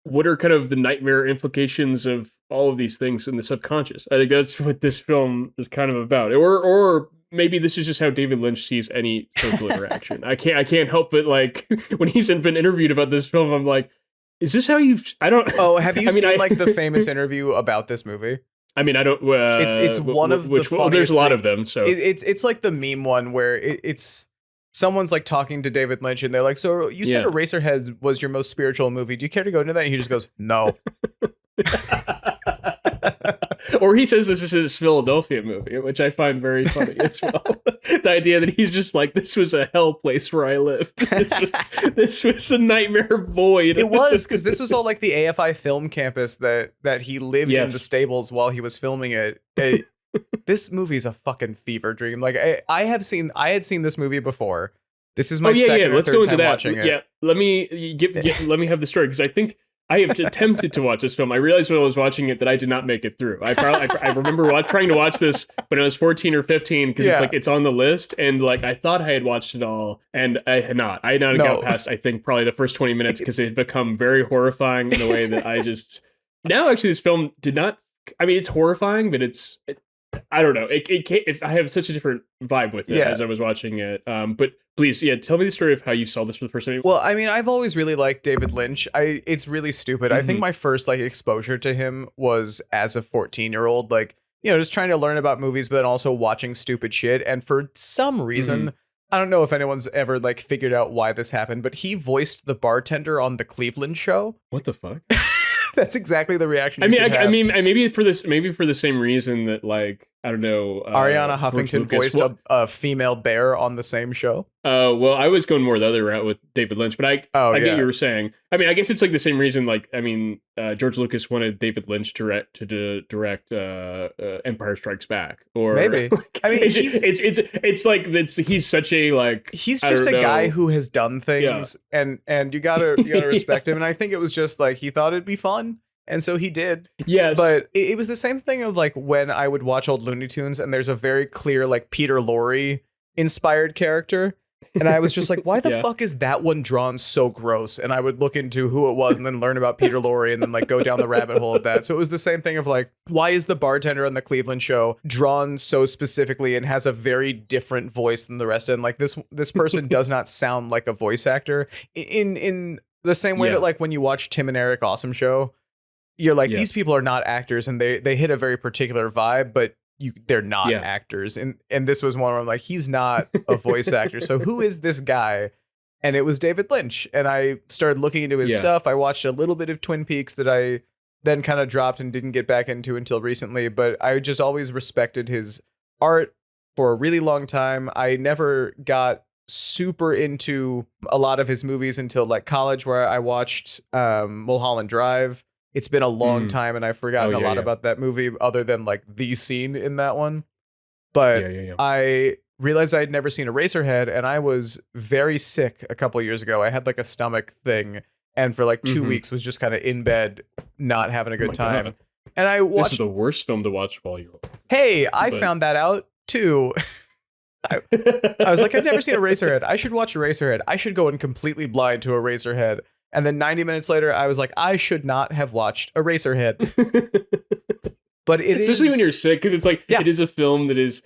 what are kind of the nightmare implications of all of these things in the subconscious? I think that's what this film is kind of about. Or maybe this is just how David Lynch sees any social interaction. I can't help but like when he's been interviewed about this film, I'm like, is this how you? I don't. Oh, have you seen like the famous interview about this movie? I mean, I don't. It's one of the funniest. There's a lot of them. So it's like the meme one where it's someone's like talking to David Lynch and they're like, so you said Eraserhead was your most spiritual movie. Do you care to go into that? And he just goes, no. Or he says this is his Philadelphia movie, which I find very funny as well. The idea that he's just like, this was a hell place where I lived. This was a nightmare void. It was, because this was all like the AFI film campus that he lived in the stables while he was filming it. This movie is a fucking fever dream. Like I had seen this movie before. This is my second or third time watching it. Yeah, let me let me have the story, because I think I have attempted to watch this film. I realized when I was watching it that I did not make it through. I remember trying to watch this when I was 14 or 15, because it's like it's on the list, and like I thought I had watched it all, and I had not. I had not got past, I think, probably the first 20 minutes, because they've become very horrifying in a way that I just now actually this film did not. I mean, it's horrifying, but I don't know. I have such a different vibe with it as I was watching it. But please, tell me the story of how you saw this for the first time. Well, I mean, I've always really liked David Lynch. It's really stupid. I think my first like exposure to him was as a 14-year-old, like, you know, just trying to learn about movies, but then also watching stupid shit. And for some reason, I don't know if anyone's ever like figured out why this happened, but he voiced the bartender on the Cleveland show. What the fuck? That's exactly the reaction. I mean, maybe for the same reason that, like, I don't know, Ariana Huffington voiced a female bear on the same show. Well, I was going more the other route with David Lynch, but I get what you were saying. I mean, I guess it's like the same reason. Like, I mean, George Lucas wanted David Lynch to direct Empire Strikes Back, or maybe. I mean, it's like he's such a like he's just a guy who has done things, and you gotta respect him. And I think it was just like he thought it'd be fun. And so he did. Yes. But it was the same thing of like when I would watch old Looney Tunes and there's a very clear like Peter Lorre inspired character. And I was just like, why the fuck is that one drawn so gross? And I would look into who it was and then learn about Peter Lorre and then like go down the rabbit hole of that. So it was the same thing of like, why is the bartender on the Cleveland show drawn so specifically and has a very different voice than the rest? And like this person does not sound like a voice actor in the same way that like when you watch Tim and Eric Awesome Show, you're like, these people are not actors, and they hit a very particular vibe, but they're not actors. And this was one where I'm like, he's not a voice actor. So who is this guy? And it was David Lynch. And I started looking into his stuff. I watched a little bit of Twin Peaks that I then kind of dropped and didn't get back into until recently. But I just always respected his art for a really long time. I never got super into a lot of his movies until like college, where I watched Mulholland Drive. It's been a long time, and I've forgotten a lot about that movie other than like the scene in that one. But I realized I'd never seen Eraserhead, and I was very sick a couple of years ago. I had like a stomach thing, and for like 2 weeks was just kind of in bed, not having a good time. God. And I watched. This is the worst film to watch while you're. Hey, I found that out too. I was like, I've never seen Eraserhead. I should watch Eraserhead. I should go in completely blind to Eraserhead. And then 90 minutes later, I was like, I should not have watched Eraserhead. But especially when you're sick, because it's like it is a film that is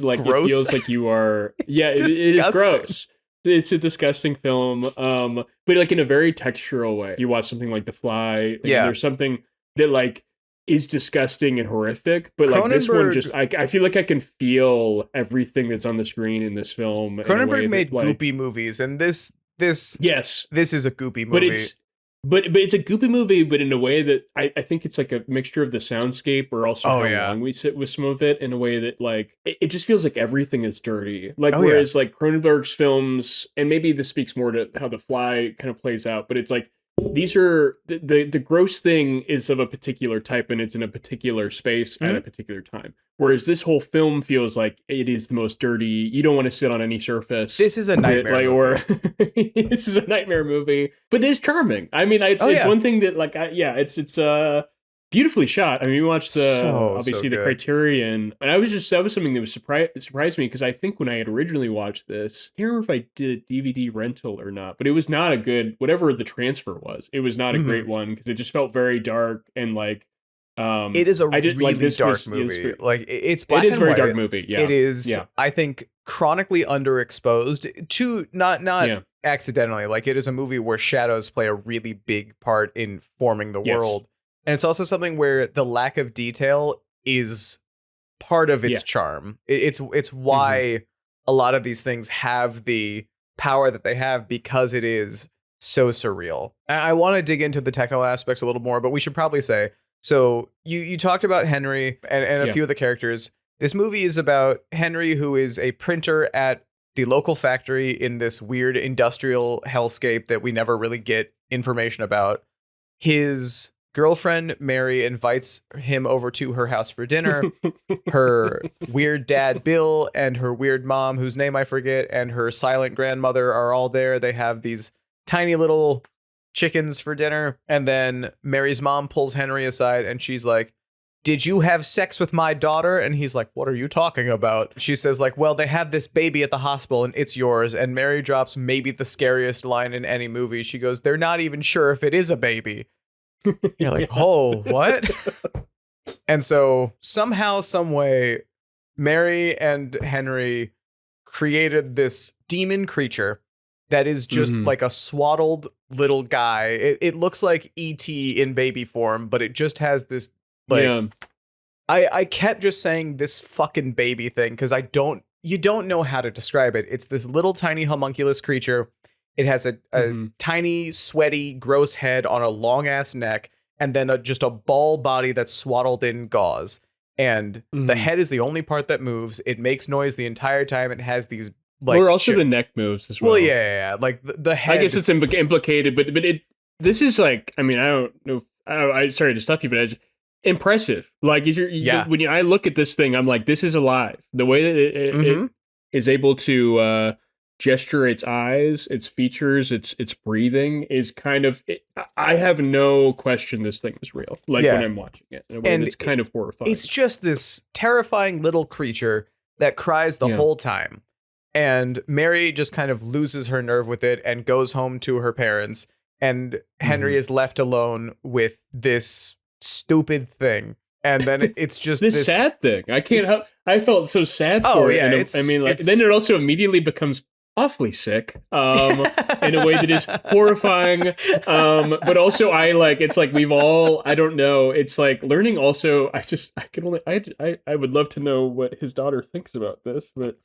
like gross. It feels like you are. Yeah, it is gross. It's a disgusting film. But like in a very textural way. You watch something like The Fly. And there's something that like is disgusting and horrific, but like this one just I feel like I can feel everything that's on the screen in this film. Cronenberg made goopy movies, and this is a goopy movie. But it's a goopy movie, but in a way that I think it's like a mixture of the soundscape or also how long we sit with some of it, in a way that like it just feels like everything is dirty. Like whereas like Cronenberg's films, and maybe this speaks more to how The Fly kind of plays out, but it's like these are the gross thing is of a particular type and it's in a particular space at a particular time. Whereas this whole film feels like it is the most dirty. You don't want to sit on any surface. This is a nightmare movie. This is a nightmare movie, but it's charming. I mean, it's one thing that like, it's beautifully shot. I mean, we watched obviously the Criterion, and that was something that was surprised me, because I think when I had originally watched this, I can't remember if I did a DVD rental or not, but it was not a good, whatever the transfer was, it was not a great one, because it just felt very dark and like, it is a really dark movie. Like it's black and white. It is a very dark movie. Yeah, it is. Yeah. I think chronically underexposed to not accidentally. Like it is a movie where shadows play a really big part in forming the world. And it's also something where the lack of detail is part of its charm. It's why a lot of these things have the power that they have, because it is so surreal. I want to dig into the technical aspects a little more, but we should probably say, so you talked about Henry and a few of the characters. This movie is about Henry, who is a printer at the local factory in this weird industrial hellscape that we never really get information about. His girlfriend Mary invites him over to her house for dinner. Her weird dad Bill and her weird mom, whose name I forget, and her silent grandmother are all there. They have these tiny little chickens for dinner. And then Mary's mom pulls Henry aside and she's like, "Did you have sex with my daughter?" And he's like, "What are you talking about?" She says like, "Well, they have this baby at the hospital and it's yours." And Mary drops maybe the scariest line in any movie. She goes, "They're not even sure if it is a baby." You're like, oh, what? And so somehow, some way, Mary and Henry created this demon creature that is just like a swaddled little guy. It looks like E.T. in baby form, but it just has this like. I kept just saying this fucking baby thing because you don't know how to describe it. It's this little tiny homunculus creature. It has a tiny, sweaty, gross head on a long ass neck, and then just a ball body that's swaddled in gauze. And the head is the only part that moves. It makes noise the entire time. It has these like. Or also the neck moves as well. Well, yeah. Like the head. I guess it's implicated, but this is like. I mean, I don't know. I sorry to stuff you, but it's impressive. Like when I look at this thing, I'm like, this is alive. The way that it is able to. Gesture its eyes, its features, its breathing is kind of. I have no question this thing is real. Like when I'm watching it, and it's kind of horrifying. It's just this terrifying little creature that cries the whole time, and Mary just kind of loses her nerve with it and goes home to her parents, and Henry is left alone with this stupid thing. And then it's just this sad thing. I can't help. I felt so sad for it. Yeah, then it also immediately becomes awfully sick in a way that is horrifying, but also it's like we've all, I don't know, it's like learning also. I would love to know what his daughter thinks about this, but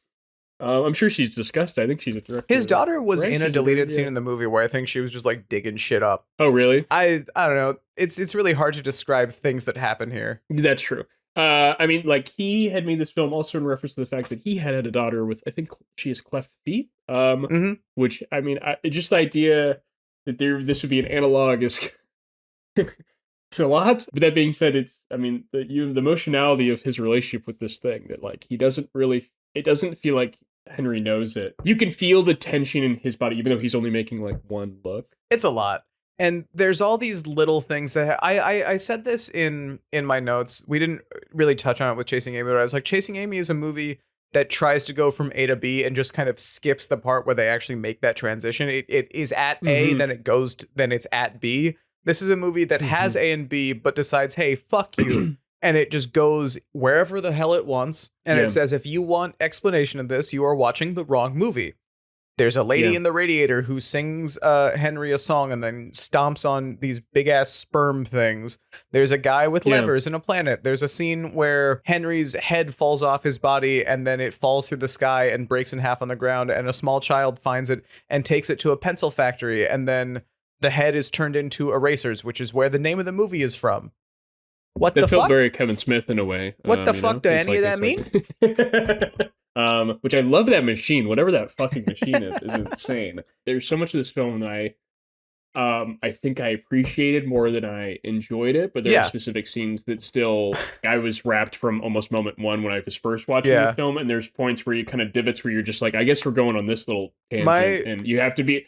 I'm sure she's disgusted. I think she's a director. His daughter was in a deleted scene in the movie where I think she was just like digging shit up. Oh really? I don't know, it's really hard to describe things that happen here. That's true. I mean, like, he had made this film also in reference to the fact that he had a daughter with, I think she has cleft feet, which, I mean, just the idea that this would be an analog is it's a lot. But that being said, it's, I mean, the emotionality of his relationship with this thing, that, like, it doesn't feel like Henry knows it. You can feel the tension in his body, even though he's only making, like, one look. It's a lot. And there's all these little things that I said this in my notes. We didn't really touch on it with Chasing Amy, but I was like, Chasing Amy is a movie that tries to go from A to B and just kind of skips the part where they actually make that transition. It is at A, then it's at B. This is a movie that has A and B, but decides, hey, fuck you. And it just goes wherever the hell it wants. And it says, if you want explanation of this, you are watching the wrong movie. There's a lady in the radiator who sings Henry a song and then stomps on these big ass sperm things. There's a guy with levers in a planet. There's a scene where Henry's head falls off his body and then it falls through the sky and breaks in half on the ground. And a small child finds it and takes it to a pencil factory. And then the head is turned into erasers, which is where the name of the movie is from. What the fuck? That felt very Kevin Smith in a way. What the fuck does any of that mean? Which I love that machine. Whatever that fucking machine is insane. There's so much of this film that I think I appreciated more than I enjoyed it, but there are Yeah. specific scenes that still I was wrapped from almost moment one when I was first watching the Yeah. film, and there's points where you kind of divots where you're just like, I guess we're going on this little tangent, My- and you have to be,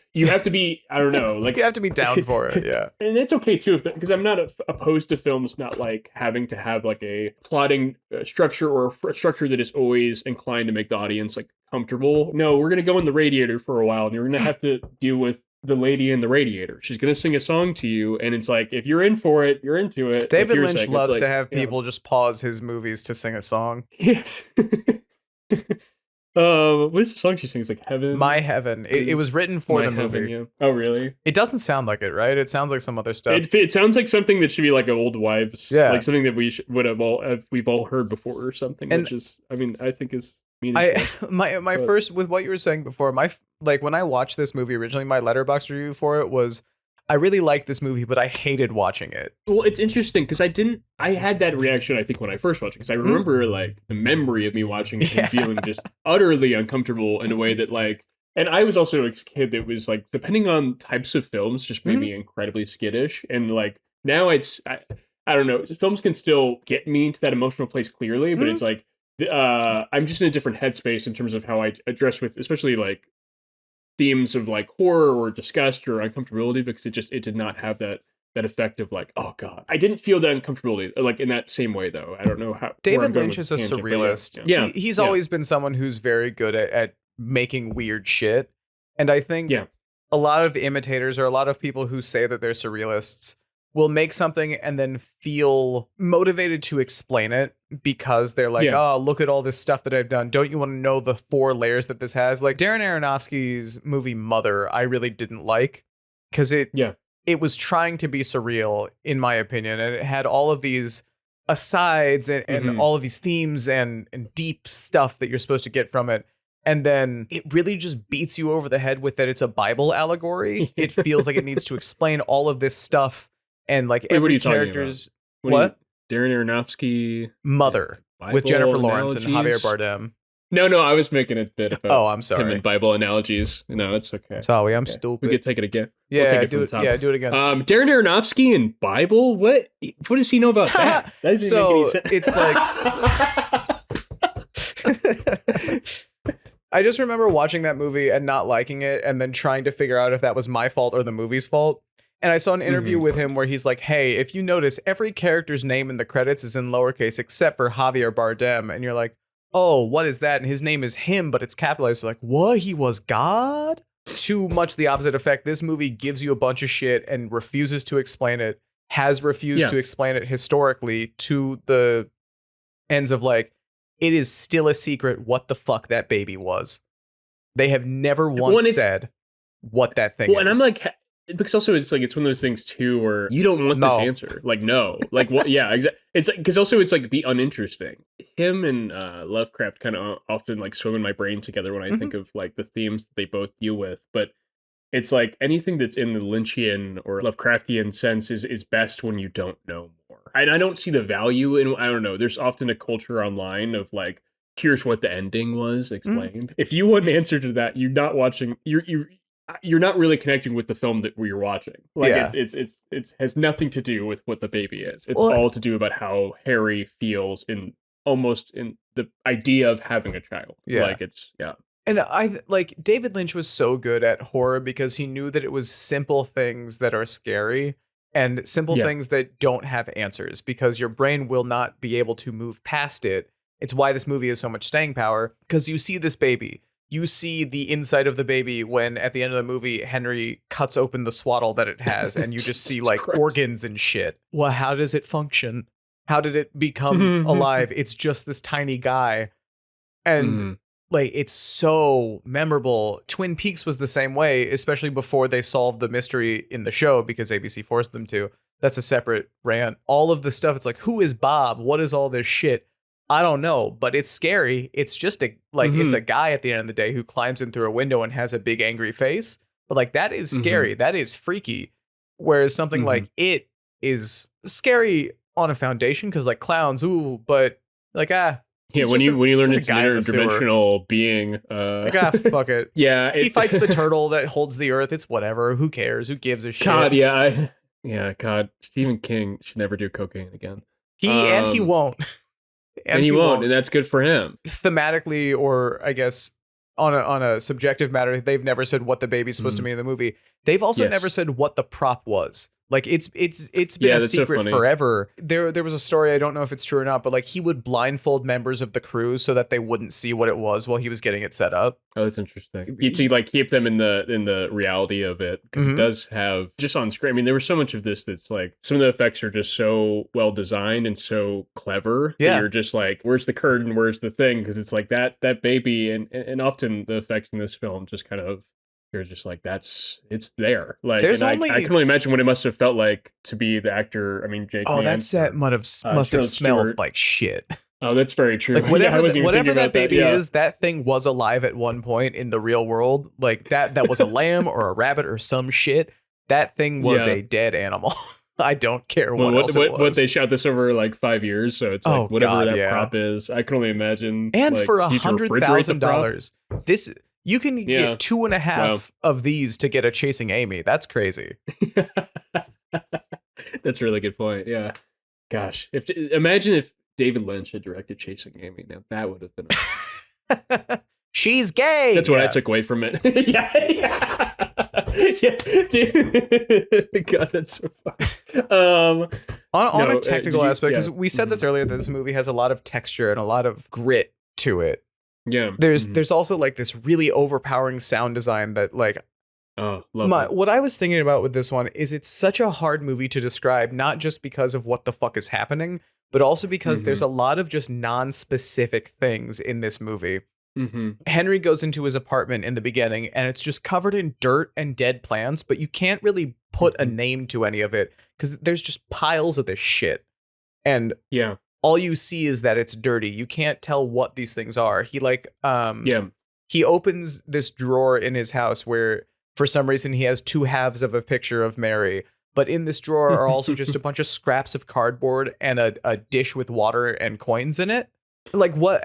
I don't know, like You have to be down for it, yeah. And it's okay too, because I'm not opposed to films not like having to have like a plotting structure or a structure that is always inclined to make the audience like comfortable. No, we're gonna go in the radiator for a while, and you're gonna have to deal with the lady in the radiator. She's gonna sing a song to you, and it's like if you're in for it, you're into it. David If you're Lynch sick, it's loves like, to have you know. people just pause his movies to sing a song. Yes. What is the song she sings? Like Heaven? My Heaven. It was written for My the Heaven, movie. yeah. Oh, really? It doesn't sound like it, right? It sounds like some other stuff. It sounds like something that should be like an old wives, Yeah. like something that we've all heard before or something, And which is, I mean, I think is meaningful. My first, with what you were saying before, like when I watched this movie originally, my Letterboxd review for it was, I really liked this movie, but I hated watching it. Well, it's interesting because I had that reaction, I think, when I first watched it, because I remember like the memory of me watching it and feeling just utterly uncomfortable in a way that like, and I was also a kid that was like, depending on types of films, just made me incredibly skittish. And like now I don't know, films can still get me into that emotional place clearly, but it's like, I'm just in a different headspace in terms of how I address with, especially like themes of like horror or disgust or uncomfortability, because it did not have that effect of like, oh god, I didn't feel that uncomfortability like in that same way though. I don't know how. David Lynch is a surrealist. Yeah. He's always been someone who's very good at making weird shit, and I think a lot of imitators or a lot of people who say that they're surrealists will make something and then feel motivated to explain it because they're like, oh, look at all this stuff that I've done. Don't you want to know the 4 layers that this has? Like Darren Aronofsky's movie Mother, I really didn't like because it was trying to be surreal, in my opinion. And it had all of these asides and all of these themes and deep stuff that you're supposed to get from it. And then it really just beats you over the head with that it's a Bible allegory. It feels like it needs to explain all of this stuff. And like every character's what? Darren Aronofsky Mother Bible with Jennifer Lawrence and analogies? Javier Bardem. No, I was making a bit about Oh, I'm sorry. him and Bible analogies. No, it's okay. Sorry, I'm Okay. stupid. We could take it again. Yeah, We'll take it do from it. the top. Yeah, do it again. Darren Aronofsky and Bible? What does he know about that? That doesn't So make any sense. it's like I just remember watching that movie and not liking it and then trying to figure out if that was my fault or the movie's fault. And I saw an interview with him where he's like, hey, if you notice, every character's name in the credits is in lowercase except for Javier Bardem. And you're like, oh, what is that? And his name is him, but it's capitalized. Like, what? He was God? Too much the opposite effect. This movie gives you a bunch of shit and refuses to explain it, has refused to explain it historically to the ends of like, it is still a secret what the fuck that baby was. They have never once said what that thing is. And I'm like, because also it's like, it's one of those things too where you don't want this answer. Like, no. Like, what? Yeah, exactly. It's like, because also it's like, be uninteresting. Him and Lovecraft kind of often like swim in my brain together when I think of like the themes that they both deal with. But it's like anything that's in the Lynchian or Lovecraftian sense is best when you don't know more. And I don't see the value in, I don't know, there's often a culture online of like, here's what the ending was explained. If you want an answer to that, you're not watching, you're not really connecting with the film that you're watching. Like it's has nothing to do with what the baby is. It's all to do about how Harry feels in the idea of having a child. Yeah. Like it's And like David Lynch was so good at horror because he knew that it was simple things that are scary and simple things that don't have answers because your brain will not be able to move past it. It's why this movie has so much staying power because you see this baby. You see the inside of the baby when at the end of the movie, Henry cuts open the swaddle that it has and you just see like organs and shit. Well, how does it function? How did it become alive? It's just this tiny guy. And like, it's so memorable. Twin Peaks was the same way, especially before they solved the mystery in the show because ABC forced them to. That's a separate rant. All of the stuff, it's like, who is Bob? What is all this shit? I don't know, but it's scary. It's just it's a guy at the end of the day who climbs in through a window and has a big angry face. But like, that is scary. That is freaky. Whereas something like it is scary on a foundation because like clowns, ooh, but like, Yeah, He's when just you learn just a it's an guy in the sewer. interdimensional being, Like, fuck it. yeah, He fights the turtle that holds the earth. It's whatever. Who cares? Who gives a shit? God, God, Stephen King should never do cocaine again. He won't. And he won't, and that's good for him. Thematically, or I guess on a subjective matter, they've never said what the baby's supposed to mean in the movie. They've also never said what the prop was. Like it's been a secret forever. There was a story, I don't know if it's true or not, but like he would blindfold members of the crew so that they wouldn't see what it was while he was getting it set up. Oh, that's interesting. To like keep them in the reality of it, because it does have just on screen. I mean, there was so much of this that's like some of the effects are just so well designed and so clever. Yeah, that you're just like, where's the curtain? Where's the thing? Because it's like that baby, and often the effects in this film just kind of. You're just like, it's there. Like, I can only imagine what it must have felt like to be the actor. I mean, Jake. Oh, that set must have smelled like shit. Oh, that's very true. Like whatever that baby is, that thing was alive at one point in the real world. Like that was a lamb or a rabbit or some shit. That thing was a dead animal. I don't care what else it was. What they shot this over like 5 years, so it's like whatever that prop is. I can only imagine. And like, for $100,000, this. You can get 2.5 of these to get a Chasing Amy. That's crazy. That's a really good point. Yeah. Gosh, imagine if David Lynch had directed Chasing Amy. Now that would have been. She's gay. That's what I took away from it. yeah, dude. God, that's so funny. On a technical aspect, because we said this earlier, that this movie has a lot of texture and a lot of grit to it. Yeah. There's also like this really overpowering sound design that like what I was thinking about with this one is it's such a hard movie to describe, not just because of what the fuck is happening, but also because there's a lot of just non-specific things in this movie. Henry goes into his apartment in the beginning and it's just covered in dirt and dead plants, but you can't really put a name to any of it because there's just piles of this shit. And all you see is that it's dirty. You can't tell what these things are. He he opens this drawer in his house where for some reason he has two halves of a picture of Mary, but in this drawer are also just a bunch of scraps of cardboard and a dish with water and coins in it. Like what?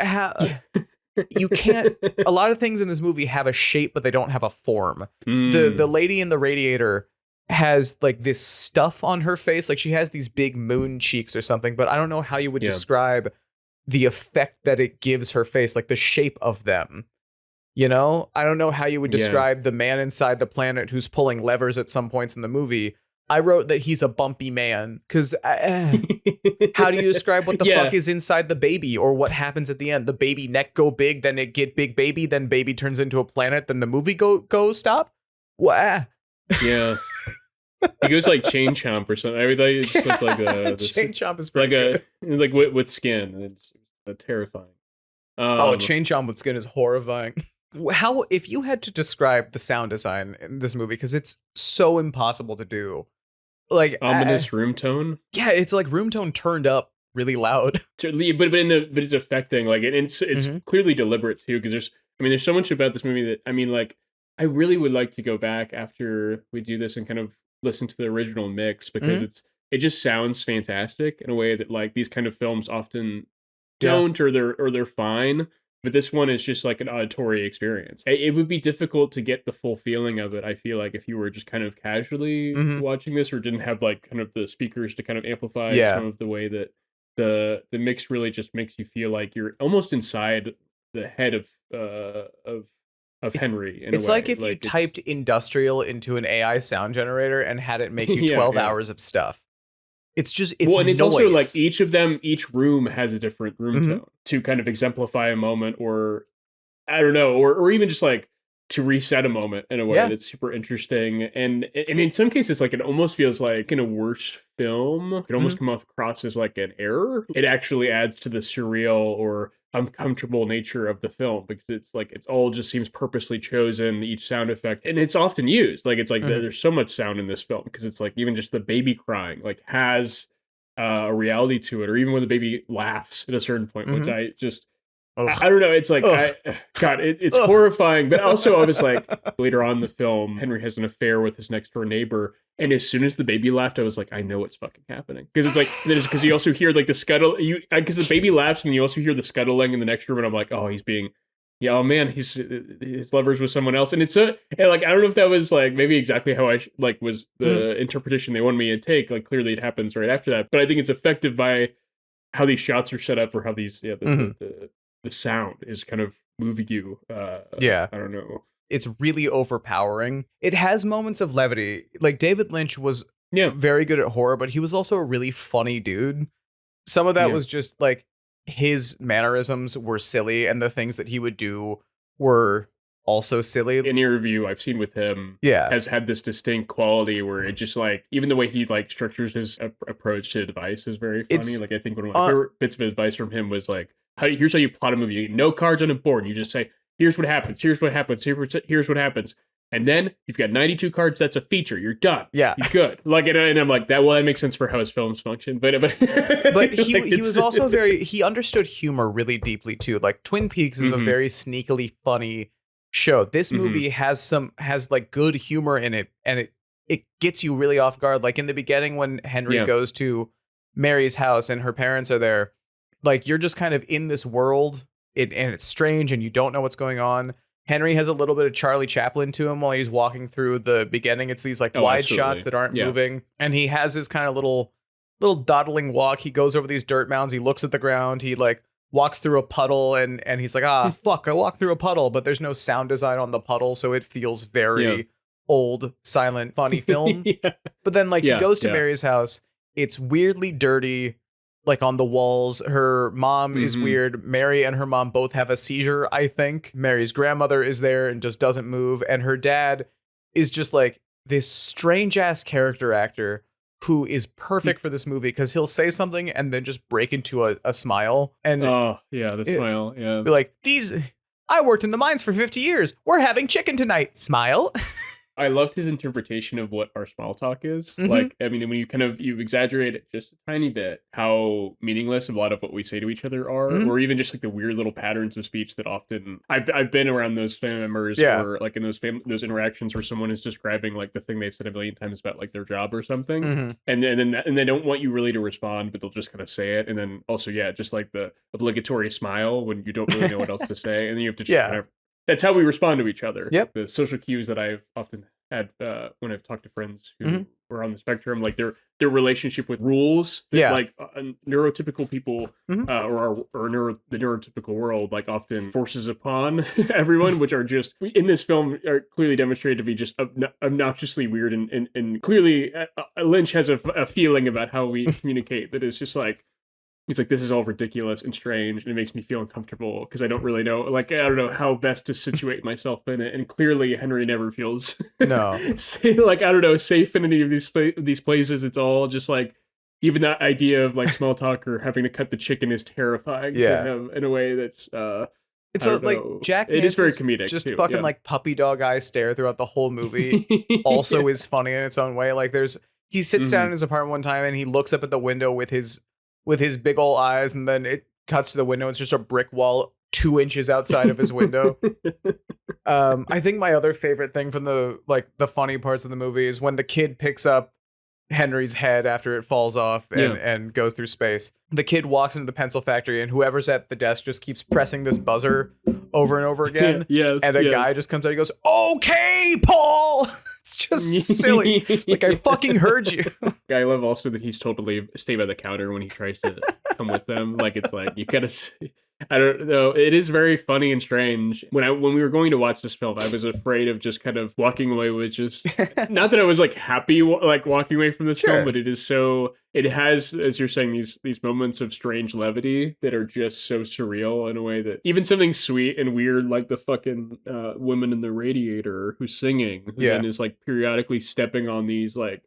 You can't. A lot of things in this movie have a shape, but they don't have a form. The lady in the radiator has like this stuff on her face, like she has these big moon cheeks or something, but I don't know how you would describe the effect that it gives her face, like the shape of them. You know, I don't know how you would describe the man inside the planet who's pulling levers at some points in the movie. I wrote that he's a bumpy man because how do you describe what the fuck is inside the baby or what happens at the end? The baby neck go big, then it get big baby, then baby turns into a planet, then the movie go stop. What? Yeah. He goes like Chain Chomp or something. I thought it's just like Chain Chomp is pretty good. Like with skin. It's terrifying. Chain Chomp with skin is horrifying. How, if you had to describe the sound design in this movie, because it's so impossible to do, like ominous room tone. Yeah, it's like room tone turned up really loud. But it's affecting like it's clearly deliberate too, because there's so much about this movie that I really would like to go back after we do this and kind of listen to the original mix, because it just sounds fantastic in a way that like these kind of films often don't, or they're fine. But this one is just like an auditory experience. It would be difficult to get the full feeling of it, I feel like, if you were just kind of casually watching this or didn't have like kind of the speakers to kind of amplify some of the way that the mix really just makes you feel like you're almost inside the head of Henry. It's like if you typed industrial into an AI sound generator and had it make you 12 hours of stuff. It's and it's also like each room has a different room tone to kind of exemplify a moment, or I don't know, or even just like to reset a moment in a way that's super interesting. And in some cases, like it almost feels like in a worse film, it almost come across as like an error. It actually adds to the surreal or uncomfortable nature of the film, because it's like it's all just seems purposely chosen, each sound effect, and it's often used. Like it's like there's so much sound in this film, because it's like even just the baby crying like has a reality to it, or even when the baby laughs at a certain point, which I just I don't know, it's like it's horrifying. But also I was like, later on in the film, Henry has an affair with his next door neighbor, And as soon as the baby laughed, I was like, I know what's fucking happening. Because it's like, because you also hear like the scuttle, because the baby laughs and you also hear the scuttling in the next room. And I'm like, oh, he's being, yeah, oh man, his lover's with someone else. And it's and like, I don't know if that was like maybe exactly how I was the interpretation they wanted me to take. Like clearly it happens right after that. But I think it's effective by how these shots are set up or how these, the sound is kind of moving you. I don't know. It's really overpowering. It has moments of levity. Like David Lynch was very good at horror, but he was also a really funny dude. Some of that was just like his mannerisms were silly and the things that he would do were also silly. Any review I've seen with him has had this distinct quality where it just like, even the way he like structures his approach to advice is very funny. Like I think one of my favorite bits of advice from him was like, here's how you plot a movie. No cards on a board. And you just say, here's what happens. Here's what happens. Here's what happens. And then you've got 92 cards. That's a feature. You're done. Yeah. You're good. Like, and I'm like, that makes sense for how his films function. But he was also he understood humor really deeply too. Like Twin Peaks is a very sneakily funny show. This movie has like good humor in it. And it gets you really off guard. Like in the beginning when Henry goes to Mary's house and her parents are there, like you're just kind of in this world. And it's strange and you don't know what's going on. Henry has a little bit of Charlie Chaplin to him while he's walking through the beginning. It's these like wide shots that aren't moving. And he has his kind of little dawdling walk. He goes over these dirt mounds. He looks at the ground. He like walks through a puddle and he's like, fuck, I walked through a puddle, but there's no sound design on the puddle. So it feels very old, silent, funny film. But then like he goes to Mary's house. It's weirdly dirty. Like on the walls, her mom is weird. Mary and her mom both have a seizure, I think. Mary's grandmother is there and just doesn't move. And her dad is just like this strange ass character actor who is perfect for this movie because he'll say something and then just break into a smile. And smile. Yeah. Be like, I worked in the mines for 50 years. We're having chicken tonight. Smile. I loved his interpretation of what our small talk is. Like, I mean, when you exaggerate it just a tiny bit, how meaningless a lot of what we say to each other are, or even just like the weird little patterns of speech that often I've been around those family members or like in those interactions where someone is describing like the thing they've said a million times about like their job or something, and they don't want you really to respond, but they'll just kind of say it, and then also just like the obligatory smile when you don't really know what else to say, and then you have to just kind of. That's how we respond to each other. Yep. The social cues that I've often had when I've talked to friends who are on the spectrum, like their relationship with rules, that, like neurotypical people the neurotypical world, like often forces upon everyone, which are just in this film are clearly demonstrated to be just obnoxiously weird and clearly Lynch has a feeling about how we communicate that is just like. He's like, this is all ridiculous and strange, and it makes me feel uncomfortable because I don't really know, like, I don't know how best to situate myself in it. And clearly, Henry never feels, like, I don't know, safe in any of these places. It's all just like, even that idea of like small talk or having to cut the chicken is terrifying to him in a way that's. It's like Jack. It is very comedic. Just too, fucking like puppy dog eye stare throughout the whole movie. Also, is funny in its own way. Like, he sits down in his apartment one time and he looks up at the window with his big ol' eyes, and then it cuts to the window. It's just a brick wall 2 inches outside of his window. I think my other favorite thing from the funny parts of the movie is when the kid picks up Henry's head after it falls off and goes through space. The kid walks into the pencil factory, and whoever's at the desk just keeps pressing this buzzer over and over again. And a guy just comes out and goes, "Okay, Paul." It's just silly. Like, I fucking heard you. I love also that he's told to stay by the counter when he tries to come with them. Like, it's like, you've got to... I don't know. It is very funny and strange. When we were going to watch this film, I was afraid of just kind of walking away with just... Not that I was, like, happy, like, walking away from this film, but it is so... It has, as you're saying, these moments of strange levity that are just so surreal in a way that even something sweet and weird like the fucking woman in the radiator who's singing and is like periodically stepping on these like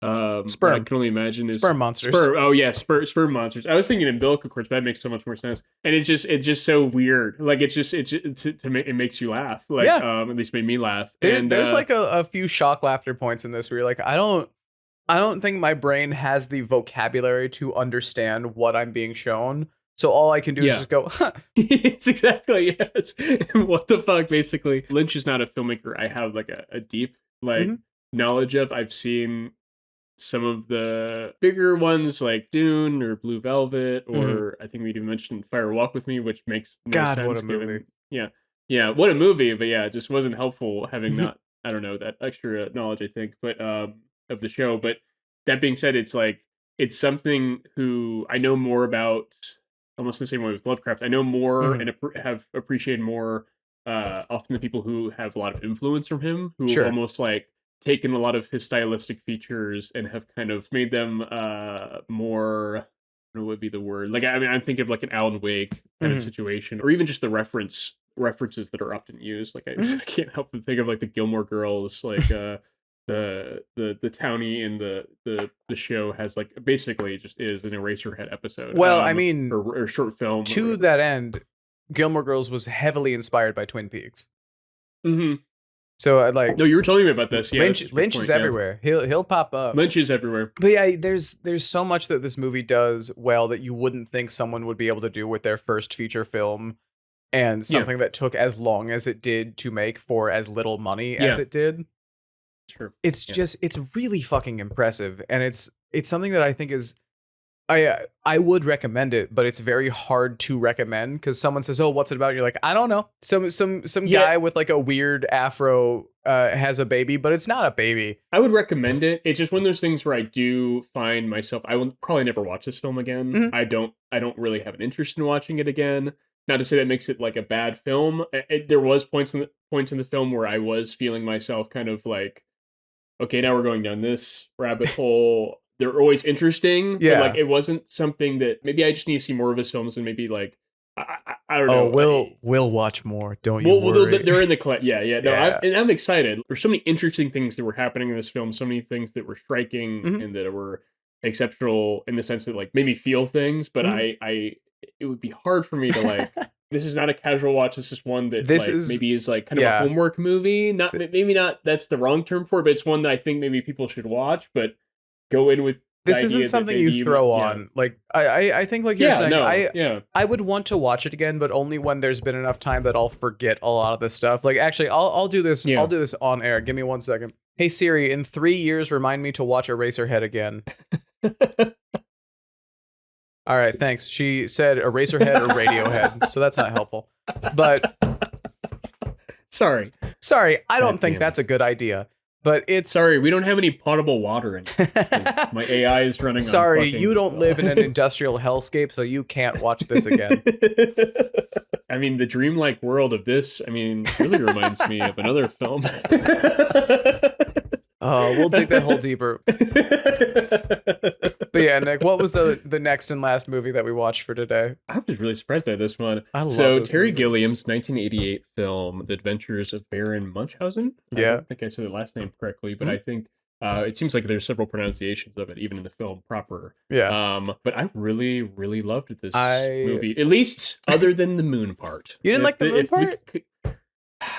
sperm. I can only imagine is sperm monsters. Sperm monsters. I was thinking umbilical cords, but that makes so much more sense. And it's just so weird. Like it makes you laugh. Like at least made me laugh. There's like a few shock laughter points in this where you're like, I don't think my brain has the vocabulary to understand what I'm being shown. So all I can do is just go, huh. It's exactly, yes. What the fuck, basically. Lynch is not a filmmaker I have like a deep, like, knowledge of. I've seen some of the bigger ones like Dune or Blue Velvet, or I think we even mentioned Fire Walk with Me, which makes no God, sense what a movie. given what a movie. But yeah, it just wasn't helpful having not I don't know that extra knowledge I think, but of the show. But that being said, it's like it's something who I know more about, almost the same way with Lovecraft. I know more and have appreciated more often the people who have a lot of influence from him, who have almost like taken a lot of his stylistic features and have kind of made them more, I don't know what would be the word. Like, I mean, I'm thinking of like an Alan Wake kind of situation, or even just the references that are often used. Like, I can't help but think of like the Gilmore Girls, like the townie in the show has like basically just is an Eraserhead episode. Well, I mean, or short film. To that end, Gilmore Girls was heavily inspired by Twin Peaks. So like, no, you were telling me about this. Yeah, Lynch is everywhere. He'll pop up. Lynch is everywhere. But yeah, there's so much that this movie does well that you wouldn't think someone would be able to do with their first feature film, and something that took as long as it did to make for as little money as it did. Sure. It's just it's really fucking impressive, and it's something that I think is I would recommend it, but it's very hard to recommend because someone says, "Oh, what's it about?" And you're like, "I don't know." Some guy with like a weird afro has a baby, but it's not a baby. I would recommend it. It's just one of those things where I do find myself. I will probably never watch this film again. I don't really have an interest in watching it again. Not to say that makes it like a bad film. There was points in the film where I was feeling myself kind of like, okay, now we're going down this rabbit hole. They're always interesting, but like it wasn't something that maybe I just need to see more of his films and maybe like I don't know. We'll watch more. Don't you worry. They're in the I'm excited. There's so many interesting things that were happening in this film. So many things that were striking and that were exceptional in the sense that like made me feel things. But it would be hard for me to like. This is not a casual watch. This is one that maybe is like kind of a homework movie. Maybe not. That's the wrong term for it, but it's one that I think maybe people should watch. But go in with this isn't something you throw on. Like I think like you're saying, I would want to watch it again, but only when there's been enough time that I'll forget a lot of this stuff. Like actually, I'll do this. I'll do this on air. Give me 1 second. Hey Siri, in 3 years, remind me to watch Eraserhead again. All right, thanks. She said Eraserhead or Radiohead, so that's not helpful. But sorry, I don't think that's a good idea. But it's sorry, we don't have any potable water in it. My AI is running. Sorry, you don't live in an industrial hellscape, so you can't watch this again. I mean, the dreamlike world of this, I mean, really reminds me of another film. Oh, we'll dig that hole deeper. But yeah, Nick, what was the next and last movie that we watched for today? I was really surprised by this one. I love so this Terry movie. Gilliam's 1988 film, The Adventures of Baron Munchausen. I don't think I said the last name correctly, but I think it seems like there's several pronunciations of it, even in the film proper. Yeah. But I really, really loved this movie, at least other than the moon part. You didn't like the moon part?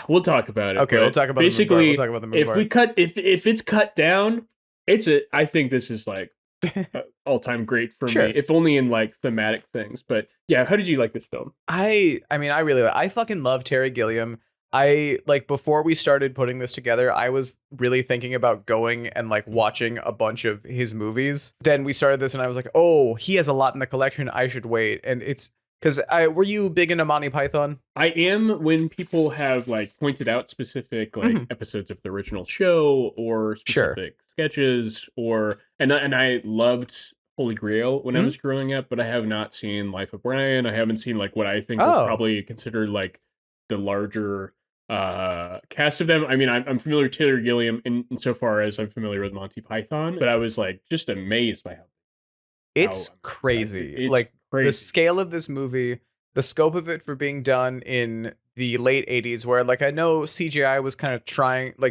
We'll talk about it. Okay, we'll talk about the moon part. We'll talk about the moon part. If it's cut down, I think this is like all-time great for me, if only in like thematic things. But yeah, how did you like this film? I fucking love Terry Gilliam. I like before we started putting this together, I was really thinking about going and like watching a bunch of his movies. Then we started this and I was like, oh, he has a lot in the collection. I should wait. And it's because were you big into Monty Python? I am, when people have like pointed out specific like episodes of the original show or specific sketches and I loved Holy Grail when I was growing up, but I have not seen Life of Brian. I haven't seen like what I think would probably consider like the larger cast of them. I mean, I'm familiar with Taylor Gilliam insofar as I'm familiar with Monty Python, but I was like just amazed by how it's crazy. It's like crazy. The scale of this movie, the scope of it for being done in the late 80s, where like I know CGI was kind of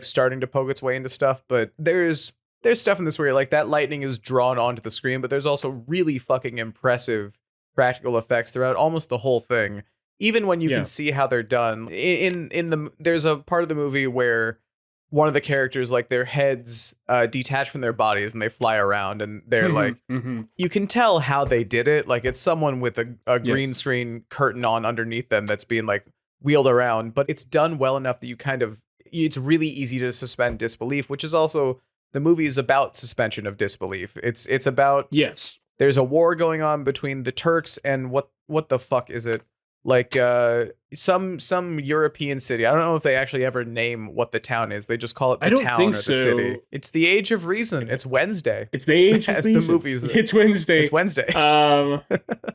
starting to poke its way into stuff, but there's stuff in this where like that lightning is drawn onto the screen, but there's also really fucking impressive practical effects throughout almost the whole thing. Even when you can see how they're done. There's a part of the movie where one of the characters, like their heads detach from their bodies and they fly around and they're you can tell how they did it. Like it's someone with a green screen curtain on underneath them that's being like wheeled around, but it's done well enough that you kind of, it's really easy to suspend disbelief, which is also the movie is about suspension of disbelief. It's about Yes. there's a war going on between the Turks and what the fuck is it? Like some European city. I don't know if they actually ever name what the town is. They just call it the town think or the so. city. It's the Age of Reason. It's Wednesday. It's the age of As reason. the movies. It's Wednesday. It's Wednesday.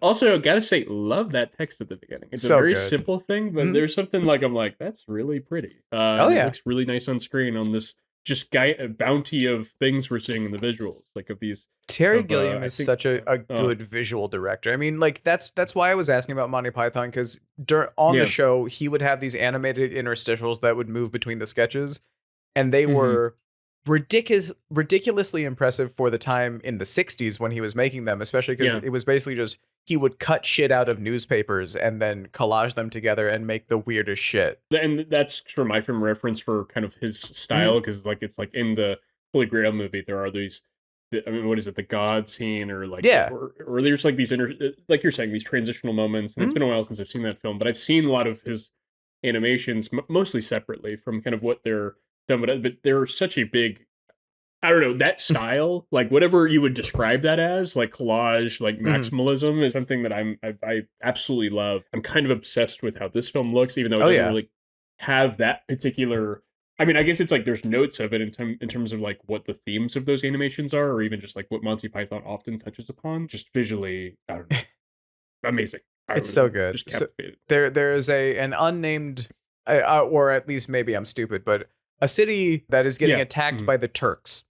Also, gotta say, love that text at the beginning. It's So a very good. simple thing, but Mhm. there's something like I'm like, that's really pretty. Oh, It yeah. looks really nice on screen on this just bounty of things we're seeing in the visuals, like of these. Terry of, Gilliam I is think- such a good visual director. I mean, like that's why I was asking about Monty Python, because on Yeah. the show he would have these animated interstitials that would move between the sketches, and they Mhm. were ridiculously impressive for the time in the 60s when he was making them, especially because Yeah. it was basically just he would cut shit out of newspapers and then collage them together and make the weirdest shit. And that's sort of my frame of reference for kind of his style, because it's like in the Holy Grail movie, there are these. I mean, what is it? The God scene, or like, Yeah. or there's like these like you're saying, these transitional moments. And it's been a while since I've seen that film, but I've seen a lot of his animations, mostly separately from kind of what they're done. But they're such a big, I don't know, that style, like whatever you would describe that as, like collage, like maximalism, is something that I absolutely love. I'm kind of obsessed with how this film looks, even though it doesn't really have that particular. I mean, I guess it's like there's notes of it in terms of like what the themes of those animations are, or even just like what Monty Python often touches upon. Just visually, I don't know, amazing. It's so good. Just So captivated. there is an unnamed, or at least maybe I'm stupid, but a city that is getting attacked by the Turks.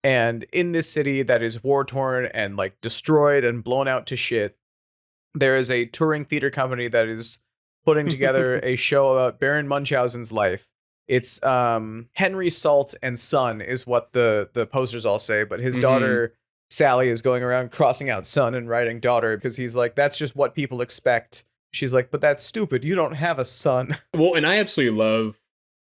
And in this city that is war torn and like destroyed and blown out to shit, there is a touring theater company that is putting together a show about Baron Munchausen's life. It's Henry Salt and Son is what the posters all say, but his daughter Sally is going around crossing out son and writing daughter because he's like, that's just what people expect. She's like, but that's stupid. You don't have a son. Well, and I absolutely love,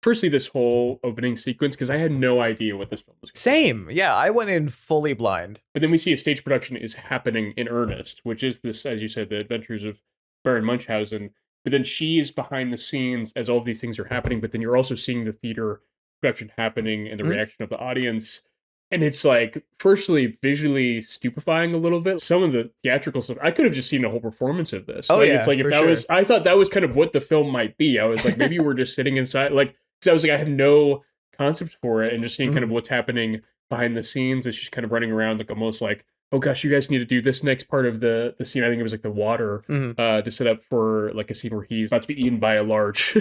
firstly, this whole opening sequence, because I had no idea what this film was. Same. Yeah, I went in fully blind. But then we see a stage production is happening in earnest, which is this, as you said, the adventures of Baron Munchausen. But then she is behind the scenes as all of these things are happening, but then you're also seeing the theater production happening and the reaction of the audience. And it's like, firstly, visually stupefying a little bit. Some of the theatrical stuff, I could have just seen a whole performance of this. Oh, like, yeah, it's like if for that sure. was, I thought that was kind of what the film might be. I was like, maybe we're just sitting inside, like, because I was like, I have no concept for it, and just seeing kind of what's happening behind the scenes as she's kind of running around, like almost like, oh gosh, you guys need to do this next part of the scene. I think it was like the water to set up for like a scene where he's about to be eaten by a large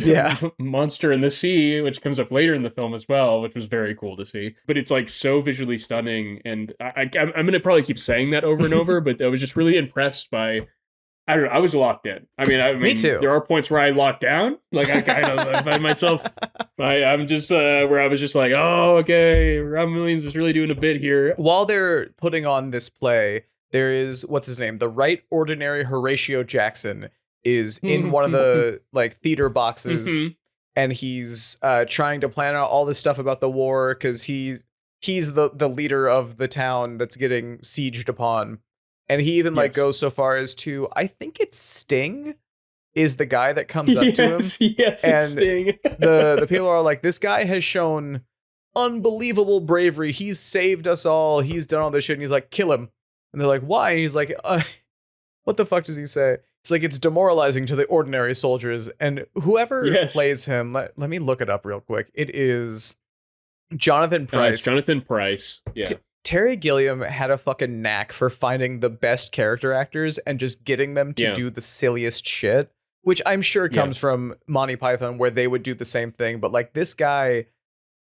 monster in the sea, which comes up later in the film as well, which was very cool to see. But it's like so visually stunning, and I'm going to probably keep saying that over and over, but I was just really impressed by. I don't know. I was locked in. I mean, Me too. There are points where I locked down. Like I kind of find myself. I'm just where I was just like, oh, okay, Robin Williams is really doing a bit here. While they're putting on this play, there is, what's his name? The Right Ordinary Horatio Jackson is in one of the like theater boxes, and he's trying to plan out all this stuff about the war because he's the leader of the town that's getting sieged upon. And he even like goes so far as to, I think it's Sting is the guy that comes up to him. Yes, and it's Sting. the people are like, this guy has shown unbelievable bravery. He's saved us all. He's done all this shit. And he's like, kill him. And they're like, why? And he's like, what the fuck does he say? It's like, it's demoralizing to the ordinary soldiers. And whoever plays him, let me look it up real quick. It is Jonathan Pryce. It's Jonathan Pryce. Yeah. Terry Gilliam had a fucking knack for finding the best character actors and just getting them to do the silliest shit, which I'm sure comes from Monty Python, where they would do the same thing. But like this guy,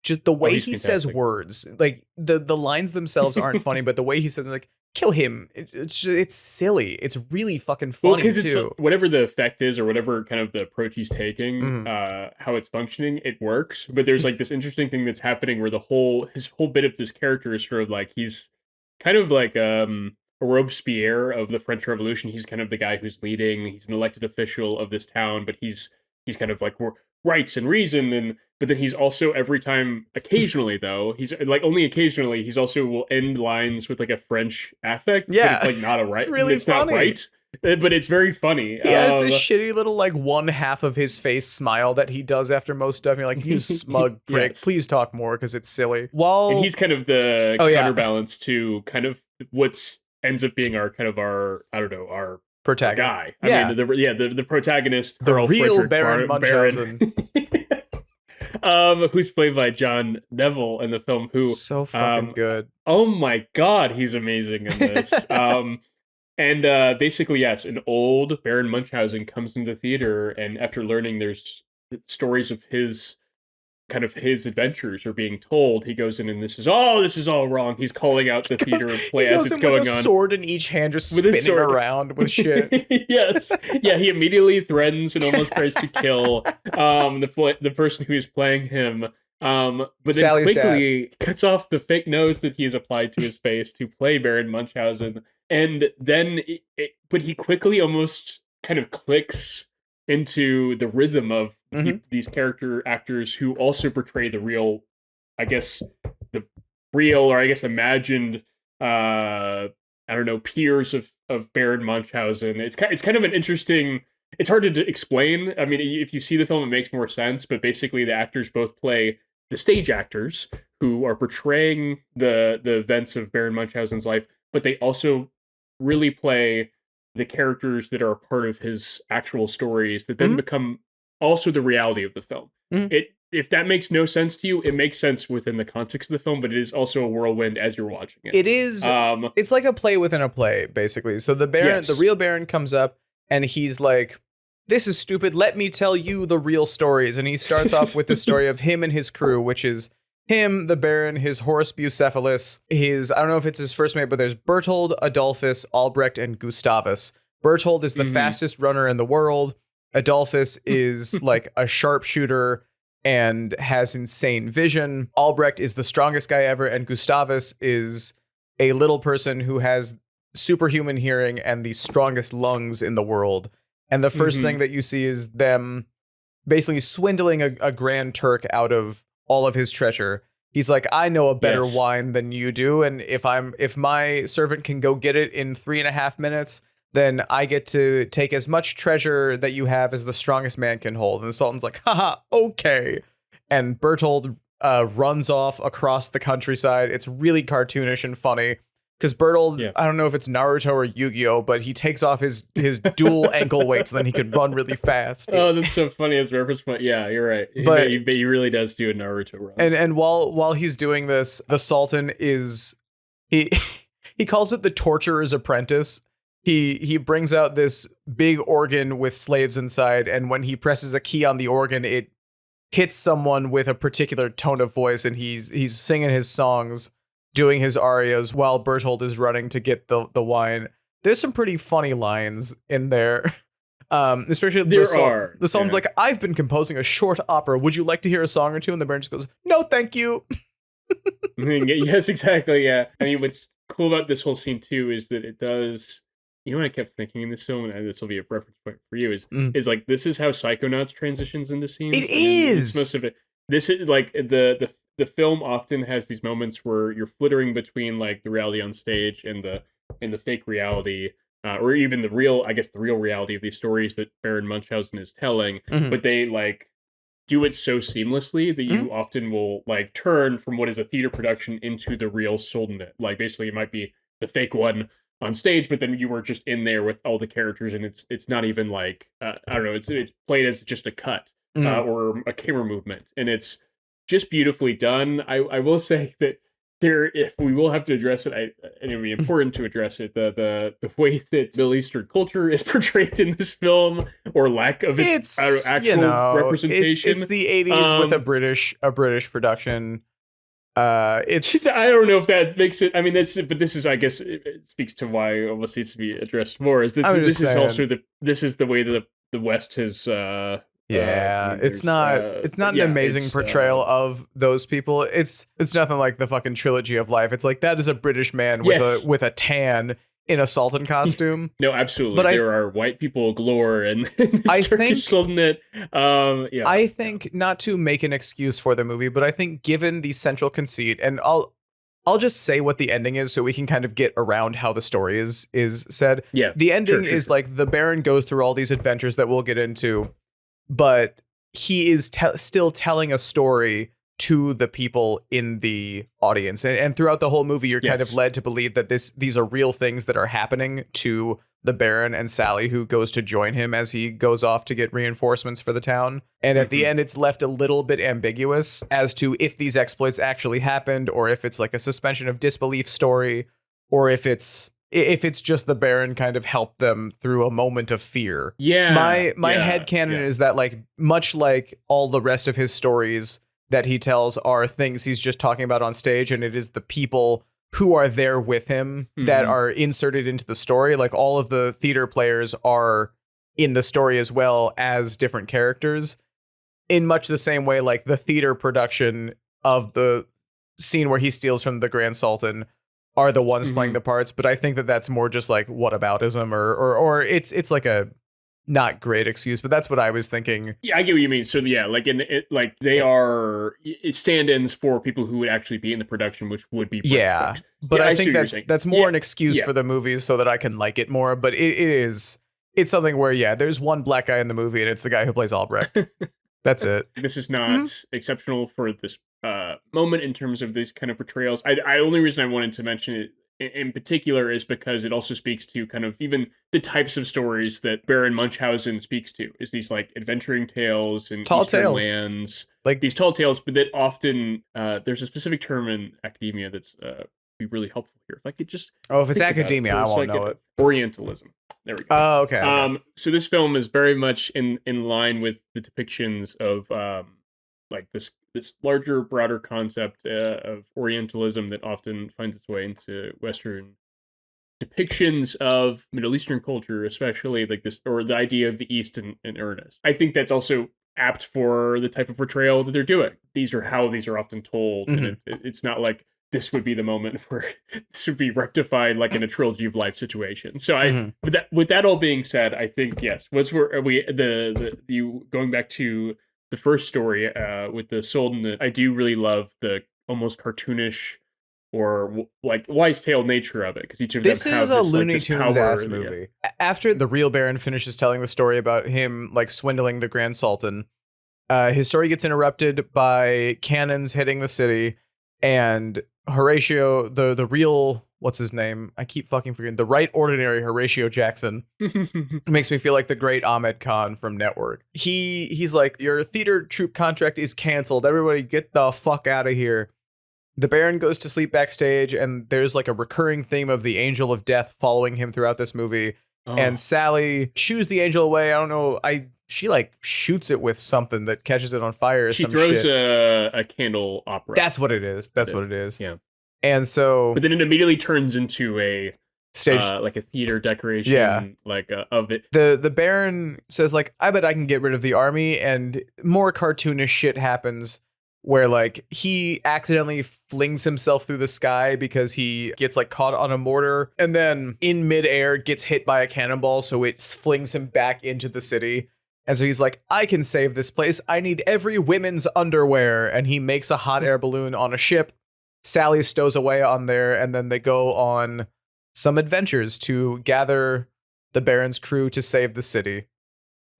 just the way he says words, like the lines themselves aren't funny, but the way he said them, like, kill him. It's silly. It's really fucking funny too. It's whatever the effect is, or whatever kind of the approach he's taking, how it's functioning, it works. But there's like this interesting thing that's happening where his whole bit of this character is sort of like he's kind of like a Robespierre of the French Revolution. He's kind of the guy who's leading. He's an elected official of this town, but he's kind of like rights and reason, but then he's also occasionally though, he's like only occasionally, he's also will end lines with like a French affect. Yeah, but it's like not a right. It's really it's funny. not right. but it's very funny. He has this shitty little like one half of his face smile that he does after most stuff. And you're like, you smug prick, Yes. please talk more because it's silly. While And he's kind of the Oh, yeah. counterbalance to kind of what's ends up being our I don't know, our protagonist, guy. I mean, the protagonist, the Earl real Frederick Baron Munchausen. Who's played by John Neville in the film, who So fucking good. oh my god, he's amazing in this. And basically, yes, an old Baron Munchausen comes into the theater, and after learning there's stories of his adventures are being told, he goes in and this is all wrong. He's calling out the theater play as it's going with a on. Sword in each hand, just With his spinning sword. around with shit. Yes, yeah. He immediately threatens and almost tries to kill the person who is playing him. But then Sally's quickly cuts off the fake nose that he has applied to his face to play Baron Munchausen, and then but he quickly almost kind of clicks into the rhythm of these character actors who also portray the real, I guess, imagined, I don't know, peers of Baron Munchausen. It's kind of an interesting. It's hard to explain. I mean, if you see the film, it makes more sense. But basically, the actors both play the stage actors who are portraying the events of Baron Munchausen's life, but they also really play the characters that are a part of his actual stories that then become also the reality of the film. If that makes no sense to you, it makes sense within the context of the film, but it is also a whirlwind as you're watching it. It is. It's like a play within a play, basically. So the Baron, the real Baron, comes up and he's like, "This is stupid. Let me tell you the real stories." And he starts off with the story of him and his crew, which is him, the Baron, his horse Bucephalus, I don't know if it's his first mate, but there's Berthold, Adolphus, Albrecht, and Gustavus. Berthold is the fastest runner in the world. Adolphus is like a sharpshooter and has insane vision. Albrecht is the strongest guy ever, and Gustavus is a little person who has superhuman hearing and the strongest lungs in the world. And the first thing that you see is them basically swindling a Grand Turk out of all of his treasure. He's like, "I know a better wine than you do, and if my servant can go get it in 3.5 minutes, then I get to take as much treasure that you have as the strongest man can hold." And the Sultan's like, "Haha, okay." And Berthold runs off across the countryside. It's really cartoonish and funny. Because Berthold, I don't know if it's Naruto or Yu-Gi-Oh, but he takes off his dual ankle weights so then he could run really fast. Oh, that's so funny as a reference point. Yeah, you're right. But he really does do a Naruto run. And while he's doing this, the Sultan is he calls it the Torturer's Apprentice. He brings out this big organ with slaves inside, and when he presses a key on the organ, it hits someone with a particular tone of voice, and he's singing his songs, doing his arias while Berthold is running to get the wine. There's some pretty funny lines in there. Especially the song's like, "I've been composing a short opera. Would you like to hear a song or two?" And the Baron just goes, "No, thank you." Yes, exactly. Yeah. I mean, what's cool about this whole scene too is that it does. You know what I kept thinking in this film, and this will be a reference point for you, is like, this is how Psychonauts transitions into scenes. It is. Most of it. This is like the film often has these moments where you're flittering between like the reality on stage and the fake reality, or even the real reality of these stories that Baron Munchausen is telling. But they like do it so seamlessly that you often will like turn from what is a theater production into the real Sultanate. Like basically, it might be the fake one on stage, but then you were just in there with all the characters, and it's not even like I don't know, it's played as just a cut or a camera movement, and it's just beautifully done. I will say that if we will have to address it, and it would be important to address it, the way that Middle Eastern culture is portrayed in this film, or lack of its actual representation. It's the 80s with a British production. It's I don't know if that makes it. I mean, this is, I guess, it speaks to why it almost needs to be addressed more. Is this is also this is the way that the West has. It's not an amazing portrayal of those people. It's nothing like the fucking Trilogy of Life. It's like, that is a British man with a tan in a Sultan costume. No, absolutely. But there are white people galore and Turkish Sultanate. I think, not to make an excuse for the movie, but I think given the central conceit, and I'll I'll just say what the ending is so we can kind of get around how the story is said. Yeah. The ending Sure. is like the Baron goes through all these adventures that we'll get into, but he is still telling a story to the people in the audience. And throughout the whole movie, you're kind of led to believe that these are real things that are happening to the Baron and Sally, who goes to join him as he goes off to get reinforcements for the town. And at the end, it's left a little bit ambiguous as to if these exploits actually happened, or if it's like a suspension of disbelief story, or if it's just the Baron kind of helped them through a moment of fear. Yeah. My headcanon is that, like, much like all the rest of his stories that he tells are things he's just talking about on stage, and it is the people who are there with him that are inserted into the story. Like, all of the theater players are in the story as well as different characters, in much the same way like the theater production of the scene where he steals from the Grand Sultan are the ones playing the parts. But I think that that's more just like whataboutism, or it's like a not great excuse, but that's what I was thinking. Yeah, I get what you mean. So yeah, like they are stand-ins for people who would actually be in the production, which would be folks. But I think that's more an excuse for the movies so that I can like it more. But it's something where there's one black guy in the movie and it's the guy who plays Albrecht. That's it. This is not exceptional for this moment in terms of these kind of portrayals. I only reason I wanted to mention it in particular is because it also speaks to kind of even the types of stories that Baron Munchausen speaks to, is these like adventuring tales and tall Eastern tales, lands, like these tall tales, but that often there's a specific term in academia that's be really helpful here. If I could just if it's academia, I won't know it. Orientalism. There we go. Oh, okay. So this film is very much in line with the depictions of like this larger, broader concept of Orientalism that often finds its way into Western depictions of Middle Eastern culture, especially like this, or the idea of the East in earnest. I think that's also apt for the type of portrayal that they're doing. These are how these are often told, and it's not like this would be the moment where this would be rectified like in a trilogy of life situation. So with that all being said, I think yes. You going back to the first story with the Sultan, I do really love the almost cartoonish or like wise tale nature of it, because each of them have a this, Looney like, Tunes ass movie. After the real Baron finishes telling the story about him like swindling the Grand Sultan, his story gets interrupted by cannons hitting the city, and Horatio, the real, what's his name? I keep fucking forgetting. The right ordinary Horatio Jackson makes me feel like the great Ahmed Khan from Network. He's like, your theater troupe contract is canceled. Everybody get the fuck out of here. The Baron goes to sleep backstage, and there's like a recurring theme of the Angel of Death following him throughout this movie. And Sally shoos the angel away. I don't know. She like shoots it with something that catches it on fire. She throws a candle opera. That's what it is. That's what it is. Yeah. And so, but then it immediately turns into a stage, like a theater decoration. Yeah. Like of it. The Baron says like, I bet I can get rid of the army, and more cartoonish shit happens where like he accidentally flings himself through the sky because he gets like caught on a mortar, and then in midair gets hit by a cannonball, so it flings him back into the city. And so he's like, I can save this place. I need every women's underwear. And he makes a hot air balloon on a ship. Sally stows away on there, and then they go on some adventures to gather the Baron's crew to save the city.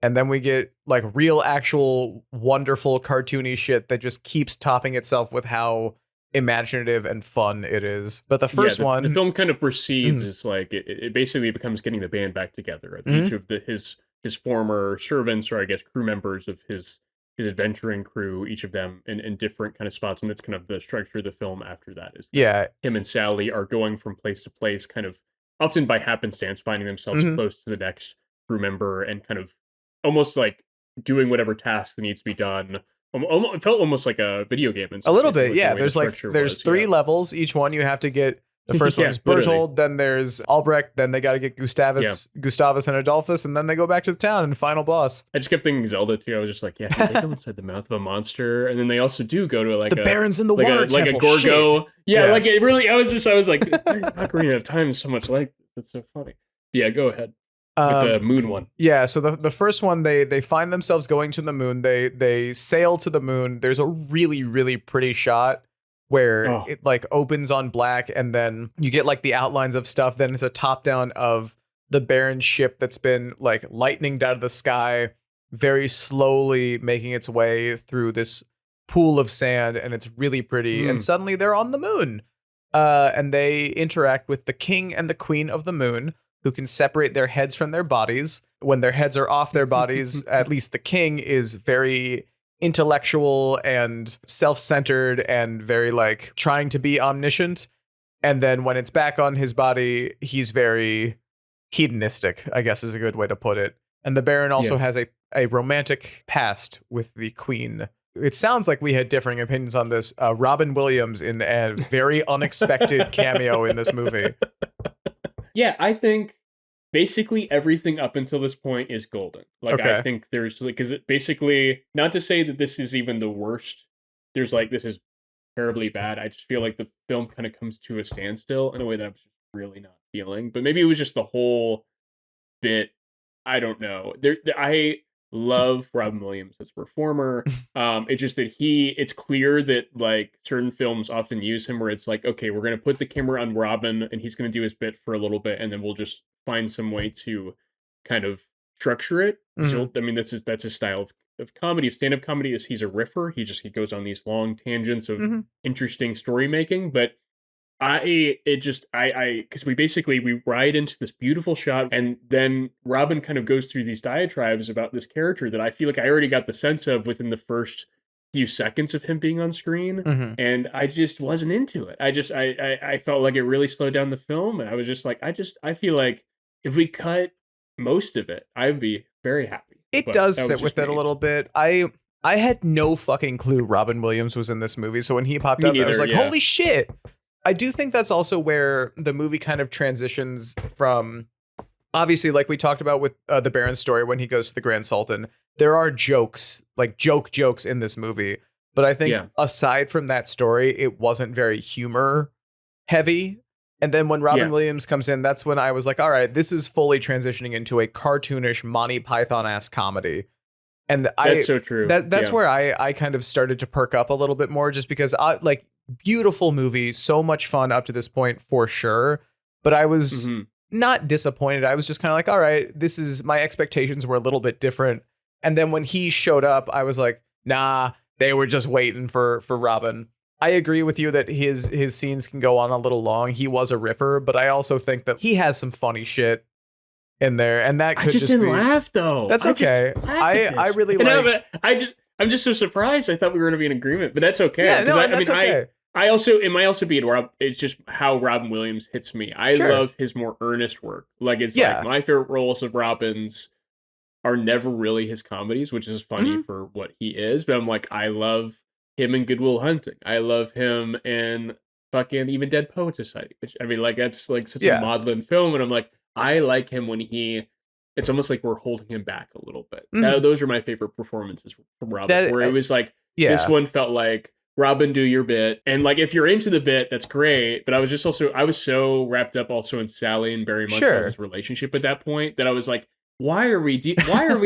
And then we get like real, actual, wonderful, cartoony shit that just keeps topping itself with how imaginative and fun it is. But the first one, the film kind of proceeds as like it basically becomes getting the band back together. Each of his former servants, or I guess crew members of his adventuring crew, each of them in different kind of spots, and that's kind of the structure of the film. After that is him and Sally are going from place to place, kind of often by happenstance, finding themselves close to the next crew member and kind of almost like doing whatever task that needs to be done. It felt almost like a video game. A little bit, yeah. There's three levels. Each one you have to get. The first one is Bertold, then there's Albrecht, then they got to get Gustavus and Adolphus, and then they go back to the town and final boss. I just kept thinking Zelda too. I was just like, they go inside the mouth of a monster, and then they also do go to like the Baron's in the water temple, like a Gorgo. Yeah, like it really. I was like, Ocarina of Time is so much like this. It's so funny. Yeah, go ahead. With the moon one. Yeah, so the first one, they find themselves going to the moon. They sail to the moon. There's a really, really pretty shot where Oh. it like opens on black and then you get like the outlines of stuff. Then it's a top down of the Baron's ship that's been like lightninged out of the sky, very slowly making its way through this pool of sand, and it's really pretty. And suddenly they're on the moon. And they interact with the king and the queen of the moon, who can separate their heads from their bodies. When their heads are off their bodies, at least the king is very intellectual and self-centered and very like trying to be omniscient. And then when it's back on his body, he's very hedonistic, I guess is a good way to put it. And the Baron also has a romantic past with the queen. It sounds like we had differing opinions on this. Robin Williams in a very unexpected cameo in this movie. Yeah, I think basically everything up until this point is golden. Like, Okay. I think there's, like, because it basically, not to say that this is even the worst, there's like, this is terribly bad. I just feel like the film kind of comes to a standstill in a way that I'm just really not feeling. But maybe it was just the whole bit. I don't know. I love Robin Williams as a performer. It's just that it's clear that like certain films often use him where it's like, okay, we're going to put the camera on Robin and he's going to do his bit for a little bit, and then we'll just find some way to kind of structure it. So, I mean, that's his style of comedy. Of stand-up comedy is he's a riffer. He goes on these long tangents of interesting story making. But because we ride into this beautiful shot, and then Robin kind of goes through these diatribes about this character that I feel like I already got the sense of within the first few seconds of him being on screen, and I just wasn't into it. I felt like it really slowed down the film, and I was just like, I feel like if we cut most of it, I'd be very happy. It But does that was sit just with it a me. little bit. I had no fucking clue Robin Williams was in this movie, so when he popped Me up, I was neither, like, yeah. holy shit. I do think that's also where the movie kind of transitions from, obviously, like we talked about with the Baron's story when he goes to the Grand Sultan, there are jokes, like jokes in this movie. But I think aside from that story, it wasn't very humor heavy. And then when Robin Williams comes in, that's when I was like, all right, this is fully transitioning into a cartoonish Monty Python-ass comedy. And That's so true. That's where I kind of started to perk up a little bit more, just because like beautiful movie, so much fun up to this point for sure. But I was not disappointed. I was just kind of like, all right, my expectations were a little bit different. And then when he showed up, I was like, nah, they were just waiting for Robin. I agree with you that his scenes can go on a little long. He was a riffer, but I also think that he has some funny shit in there, and that could I just didn't laugh though. That's okay. I really liked. I'm just so surprised. I thought we were going to be in agreement, but that's okay. Yeah, no, that's I mean, okay. it might also be it's just how Robin Williams hits me. I love his more earnest work. Like it's like my favorite roles of Robin's are never really his comedies, which is funny for what he is. But I'm like, I love him in Good Will Hunting. I love him in fucking even Dead Poet Society. Which I mean, like that's like such a maudlin film, and I'm like, I like him when it's almost like we're holding him back a little bit. Those are my favorite performances from Robin, where it was like, this one felt like, Robin, do your bit. And like, if you're into the bit, that's great. But I was so wrapped up also in Sally and Barry Munchausen's relationship at that point that I was like, why are we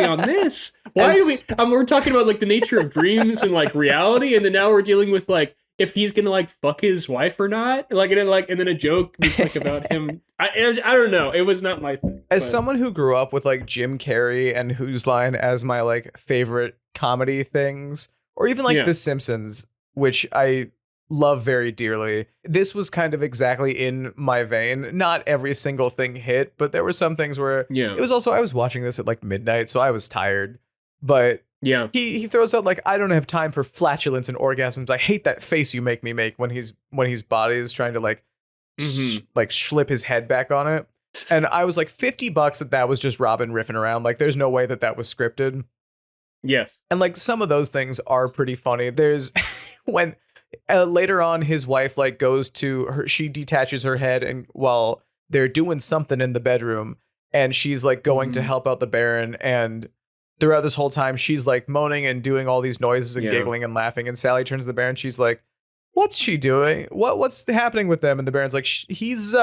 on this? We're talking about like the nature of dreams and like reality. And then now we're dealing with like, if he's gonna like fuck his wife or not, like, and then a joke that's like about him. I don't know. It was not my thing. As someone who grew up with like Jim Carrey and Whose Line as my like favorite comedy things, or even like The Simpsons, which I love very dearly, this was kind of exactly in my vein. Not every single thing hit, but there were some things where it was also, I was watching this at like midnight, so I was tired, but he throws out like, I don't have time for flatulence and orgasms. I hate that face you make me make when his body is trying to like like slip his head back on it. And I was like, $50 that was just Robin riffing around. Like there's no way that was scripted. Yes. And like some of those things are pretty funny. There's when later on his wife like goes to her, she detaches her head, and while they're doing something in the bedroom, and she's like going to help out the Baron, and throughout this whole time she's like moaning and doing all these noises and giggling and laughing, and Sally turns to the Baron, she's like, what's she doing? What's happening with them? And the Baron's like, he's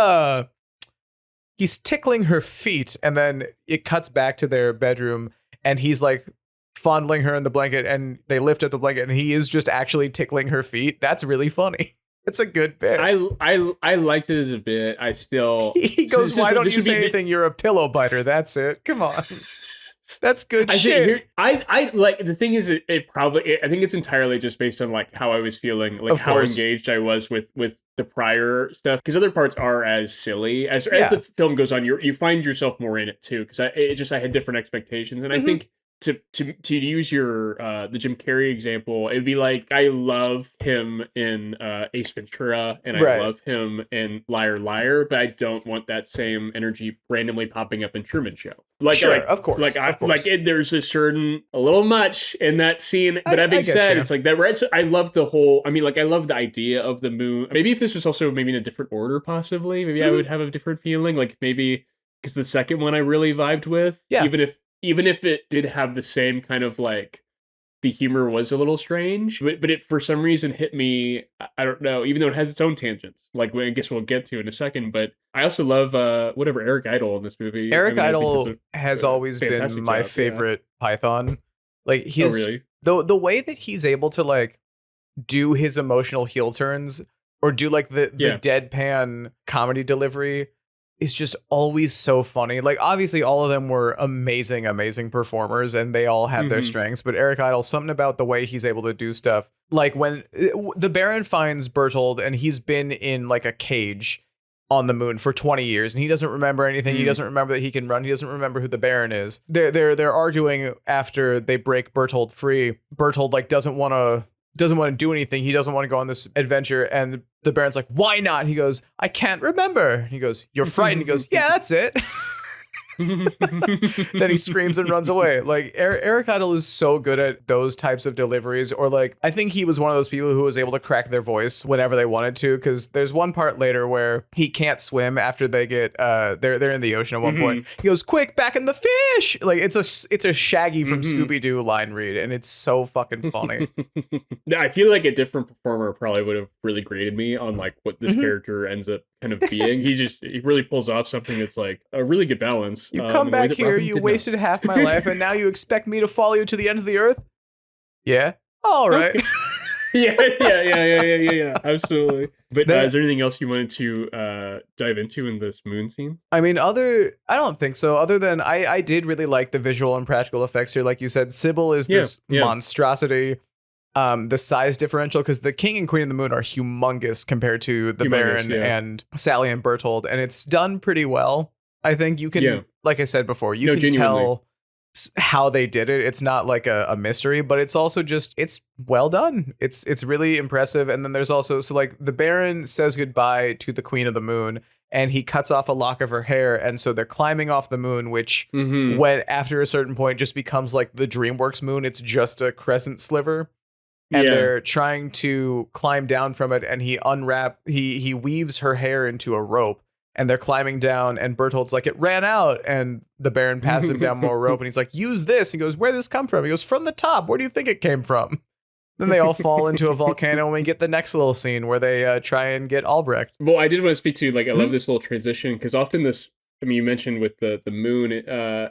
tickling her feet. And then it cuts back to their bedroom, and he's like fondling her in the blanket, and they lift up the blanket, and he is just actually tickling her feet. That's really funny. It's a good bit. I liked it as a bit. I still He goes, "Why don't you say anything? You're a pillow biter." That's it. Come on. That's good shit. I like the thing is it probably I think it's entirely just based on like how I was feeling, like how engaged I was with the prior stuff, because other parts are as silly as the film goes on. You find yourself more in it too, because I had different expectations, and I think to use your the Jim Carrey example, it'd be like I love him in Ace Ventura and I love him in Liar Liar, but I don't want that same energy randomly popping up in Truman Show. Of course. There's a little much in that scene. But that being said, it's like that. I love the whole. I mean, like I love the idea of the moon. Maybe if this was also maybe in a different order, possibly, maybe I would have a different feeling. Like maybe because the second one I really vibed with, even if it did have the same kind of like the humor was a little strange, but it for some reason hit me. I don't know, even though it has its own tangents, like I guess we'll get to in a second. But I also love Eric Idle in this movie. Idle has always been my favorite Python. Like he's the way that he's able to like do his emotional heel turns or do like the deadpan comedy delivery is just always so funny. Like obviously all of them were amazing performers and they all had their strengths, but Eric Idle, something about the way he's able to do stuff. Like when the Baron finds Bertold and he's been in like a cage on the moon for 20 years and he doesn't remember anything. He doesn't remember that he can run. He doesn't remember who the Baron is. They're arguing after they break Bertold free. Bertold like doesn't want to do anything. He doesn't want to go on this adventure. And the Baron's like, "Why not?" He goes, "I can't remember." He goes, "You're frightened." He goes, "Yeah, that's it." Then he screams and runs away. Like Eric Idle is so good at those types of deliveries. Or like, I think he was one of those people who was able to crack their voice whenever they wanted to. Because there's one part later where he can't swim after they get they're in the ocean at one point. He goes, "Quick, back in the fish!" Like it's a Shaggy from Scooby-Doo line read, and it's so fucking funny. Yeah, I feel like a different performer probably would have really graded me on like what this character ends up kind of being. He really pulls off something that's like a really good balance. You come back here, you wasted half my life, and now you expect me to follow you to the ends of the earth? Yeah. All right. Okay. Yeah. Absolutely. But is there anything else you wanted to dive into in this moon scene? I mean, I don't think so. Other than I did really like the visual and practical effects here. Like you said, Sybil is this monstrosity. The size differential, because the King and Queen of the Moon are humongous compared to the Baron and Sally and Bertold, and it's done pretty well. I think you can, like I said before, you can tell how they did it. It's not like a mystery, but it's also just, it's well done. It's really impressive. And then there's also, so like the Baron says goodbye to the Queen of the Moon and he cuts off a lock of her hair. And so they're climbing off the moon, which when after a certain point just becomes like the DreamWorks moon. It's just a crescent sliver. And they're trying to climb down from it. And he weaves her hair into a rope. And they're climbing down, and Bertold's like, "It ran out." And the Baron passes him down more rope, and he's like, "Use this." He goes, "Where did this come from?" He goes, "From the top. Where do you think it came from?" Then they all fall into a volcano, and we get the next little scene where they try and get Albrecht. Well, I did want to speak to, like, I love this little transition, because often this, I mean, you mentioned with the moon,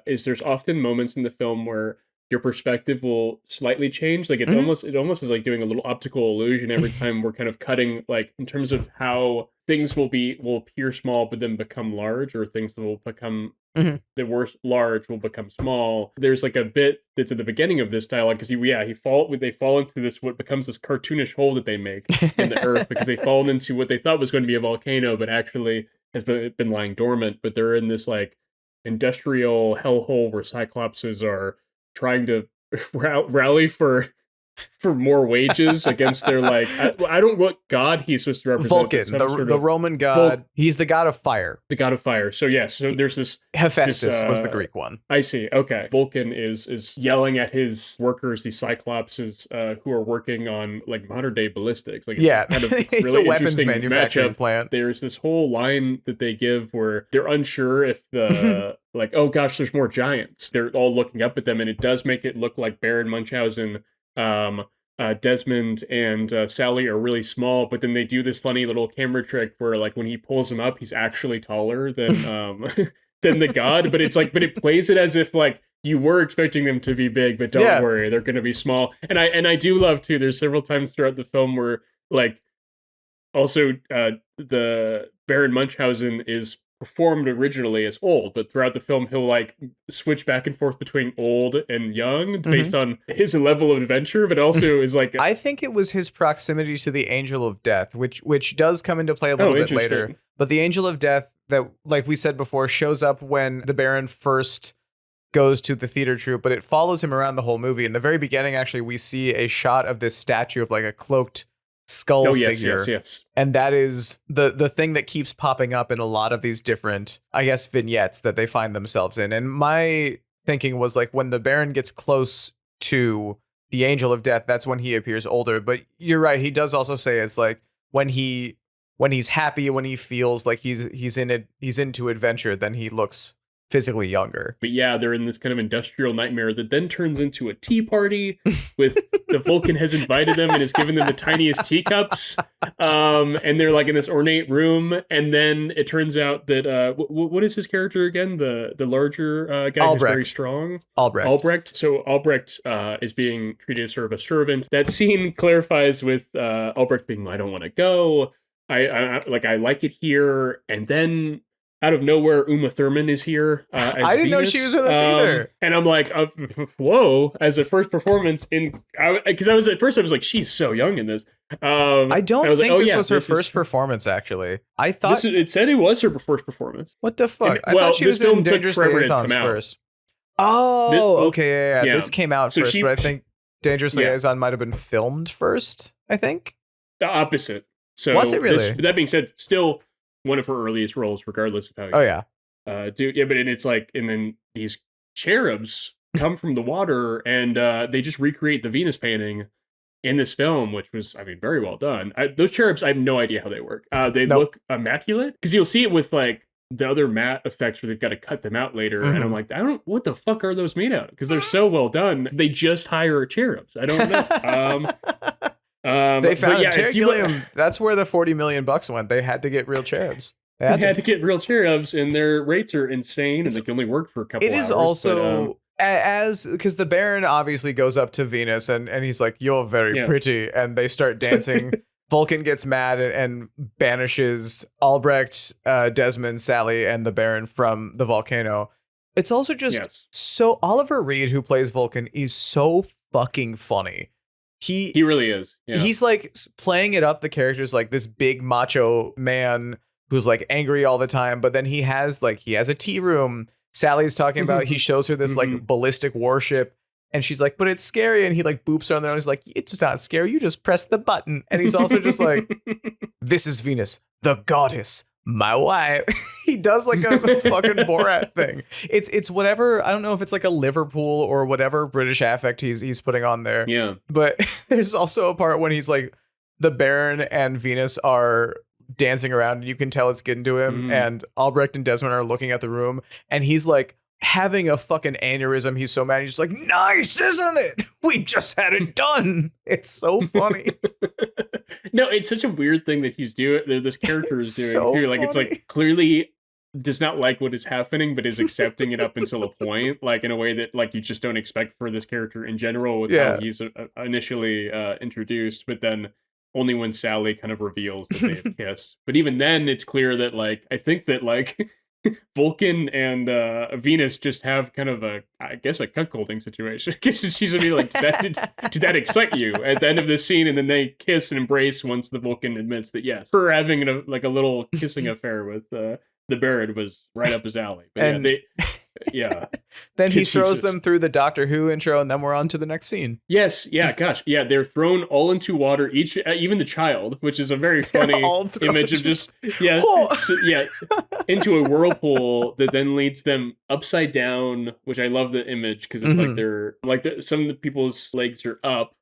is there's often moments in the film where your perspective will slightly change. Like it almost is like doing a little optical illusion every time we're kind of cutting, like in terms of how things will appear small, but then become large, or things that will become that were large will become small. There's like a bit that's at the beginning of this dialogue, because they fall into this, what becomes this cartoonish hole that they make in the earth, because they fall into what they thought was going to be a volcano, but actually has been lying dormant. But they're in this like industrial hellhole where Cyclopses are trying to rally for more wages against their, like, I don't know what god he's supposed to represent. Vulcan, the Roman god. He's the god of fire. The god of fire. So so there's this Hephaestus was the Greek one. I see. Okay. Vulcan is yelling at his workers, these Cyclopses, who are working on like modern day ballistics. Like it's kind of it's really a weapons manufacturing plant. There's this whole line that they give where they're unsure if the like, oh gosh, there's more giants. They're all looking up at them, and it does make it look like Baron Munchausen, Desmond and Sally are really small, but then they do this funny little camera trick where, like, when he pulls them up, he's actually taller than than the god. But it's like, but it plays it as if like you were expecting them to be big, but don't worry, they're going to be small. And I do love too. There's several times throughout the film where like Also, the Baron Munchausen is performed originally as old, but throughout the film he'll like switch back and forth between old and young based on his level of adventure, but also is like I think it was his proximity to the Angel of Death, which does come into play a little bit later. But the Angel of Death that, like we said before, shows up when the Baron first goes to the theater troupe, but it follows him around the whole movie. In the very beginning, actually, we see a shot of this statue of like a cloaked skull figure. Yes. And that is the thing that keeps popping up in a lot of these different, I guess, vignettes that they find themselves in. And my thinking was like when the Baron gets close to the Angel of Death, that's when he appears older. But you're right, he does also say it's like when he's happy, when he feels like he's into adventure, then he looks physically younger. But yeah, they're in this kind of industrial nightmare that then turns into a tea party with the Vulcan has invited them and has given them the tiniest teacups. And they're like in this ornate room. And then it turns out that, what is his character again? The larger guy Albrecht. who's very strong? Albrecht. So Albrecht is being treated as sort of a servant. That scene clarifies with Albrecht being, I don't want to go. I like it here. And then out of nowhere, Uma Thurman is here. As I didn't know Venus. she was in this either. And I'm like, whoa! As a first performance because I was like, she's so young in this. I don't think this was her first performance. Actually, I thought it said it was her first performance. What the fuck? I thought she was in Dangerous Liaisons first. Oh, okay, yeah. This came out first, but I think Dangerous Liaison might have been filmed first. I think the opposite. So was it really? That being said, still one of her earliest roles, regardless of how. But it's like, and then these cherubs come from the water, and they just recreate the Venus painting in this film, which was, very well done. Those cherubs, I have no idea how they work. They look immaculate because you'll see it with like the other matte effects where they've got to cut them out later, and I'm like, what the fuck are those made out? Because they're so well done. They just hire cherubs. I don't know. They found Gilliam. That's where the $40 million went. They had to get real cherubs. They had to get real cherubs, and their rates are insane, and they can only work for a couple hours. It is also because the Baron obviously goes up to Venus, and he's like, "You're very pretty," and they start dancing. Vulcan gets mad and banishes Albrecht, Desmond, Sally, and the Baron from the volcano. It's also just so Oliver Reed, who plays Vulcan, is so fucking funny. He really is. Yeah. He's like playing it up. The character's like this big macho man who's like angry all the time, but then he has a tea room. Sally's talking about, he shows her this like ballistic warship, and she's like, but it's scary, and he like boops her on there, and he's like, it's not scary, you just press the button. And he's also just like, this is Venus, the goddess, my wife. He does like a fucking Borat thing. It's whatever, I don't know if it's like a Liverpool or whatever British affect he's putting on there. Yeah. But there's also a part when he's like, the Baron and Venus are dancing around, and you can tell it's getting to him, and Albrecht and Desmond are looking at the room, and he's like having a fucking aneurysm. He's so mad. He's just like, nice, isn't it? We just had it done. It's so funny. No, it's such a weird thing that he's doing. This character is doing so too. Like, it's like clearly does not like what is happening, but is accepting it up until a point, like in a way that like you just don't expect for this character in general with how he's initially introduced, but then only when Sally kind of reveals that they have kissed. But even then, it's clear that like I think that like Vulcan and Venus just have kind of a cuckolding situation. Because she's gonna be like, did that excite you at the end of this scene? And then they kiss and embrace once the Vulcan admits that yes, her having a little kissing affair with the Baron was right up his alley. But and then he throws them through the Doctor Who intro, and then we're on to the next scene. Yes, they're thrown all into water, each even the child, which is a very funny image of just into a whirlpool that then leads them upside down, which I love the image because it's like they're like some of the people's legs are up,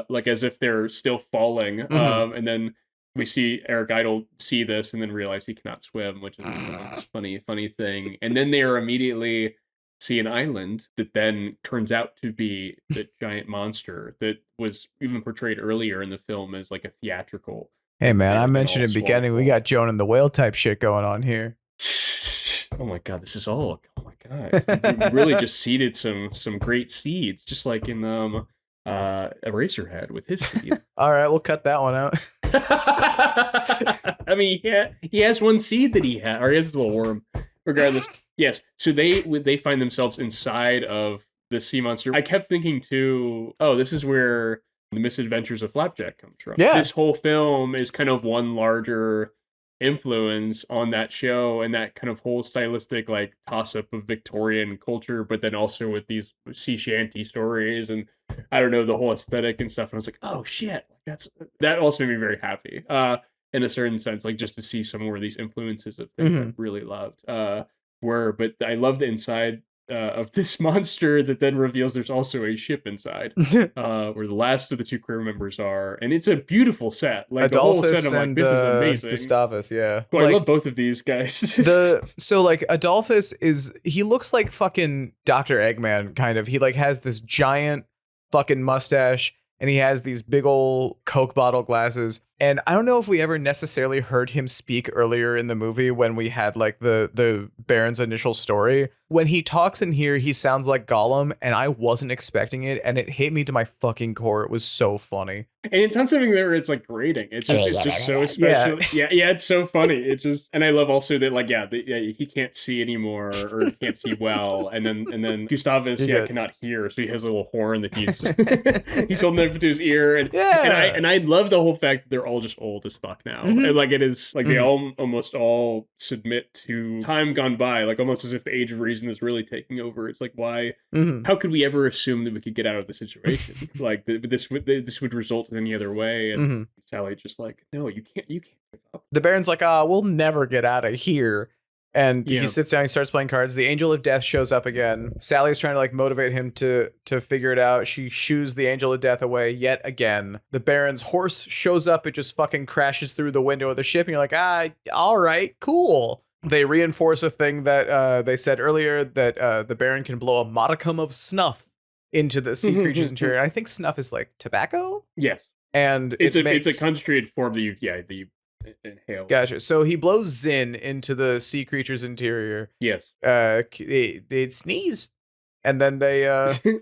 like as if they're still falling, and then we see Eric Idle see this and then realize he cannot swim, which is a funny thing. And then they are immediately see an island that then turns out to be the giant monster that was even portrayed earlier in the film as like a theatrical. Hey man, I mentioned in the beginning, we got Joan and the Whale type shit going on here. Oh my god, this is all. Oh my god, we really just seeded some great seeds, just like in Eraserhead with his seed. All right, we'll cut that one out. I mean, yeah, he has one seed that he had, or he has his little worm. Regardless, yes. So they find themselves inside of the sea monster. I kept thinking too, oh, this is where the misadventures of Flapjack comes from. Yeah. This whole film is kind of one larger influence on that show and that kind of whole stylistic like toss-up of Victorian culture, but then also with these sea shanty stories and I don't know, the whole aesthetic and stuff. And I was like, oh shit, that also made me very happy. In a certain sense, like just to see some more of these influences of things I really loved. But I love the inside of this monster that then reveals there's also a ship inside, where the last of the two crew members are, and it's a beautiful set. Like the whole set, I'm like, this is amazing. Gustavus, yeah. Well, like, I love both of these guys. So like Adolphus he looks like fucking Dr. Eggman, kind of. He like has this giant fucking mustache and he has these big old Coke bottle glasses. And I don't know if we ever necessarily heard him speak earlier in the movie when we had like the Baron's initial story. When he talks in here, he sounds like Gollum, and I wasn't expecting it, and it hit me to my fucking core. It was so funny. And it's not something there it's like grating. It's just so special. Yeah, it's so funny. It's just, and I love also that like he can't see anymore or he can't see well, and then Gustavus cannot hear, so he has a little horn that he's holding up to his ear, and I love the whole fact that they're all just old as fuck now, and like it is like they all almost all submit to time gone by, like almost as if the age of reason is really taking over. It's like why? How could we ever assume that we could get out of the situation? Like this would result in any other way, and Sally just like, no, you can't give up. The Baron's like, we'll never get out of here. And he sits down, he starts playing cards. The Angel of Death shows up again. Sally's trying to like motivate him to figure it out. She shoos the Angel of Death away yet again. The Baron's horse shows up. It just fucking crashes through the window of the ship. And you're like, all right, cool. They reinforce a thing that they said earlier, that the Baron can blow a modicum of snuff into the sea creature's interior. I think snuff is like tobacco. Yes. And it's a concentrated form that you inhale. Gotcha. So he blows Zin into the sea creature's interior. Yes. They sneeze, and then they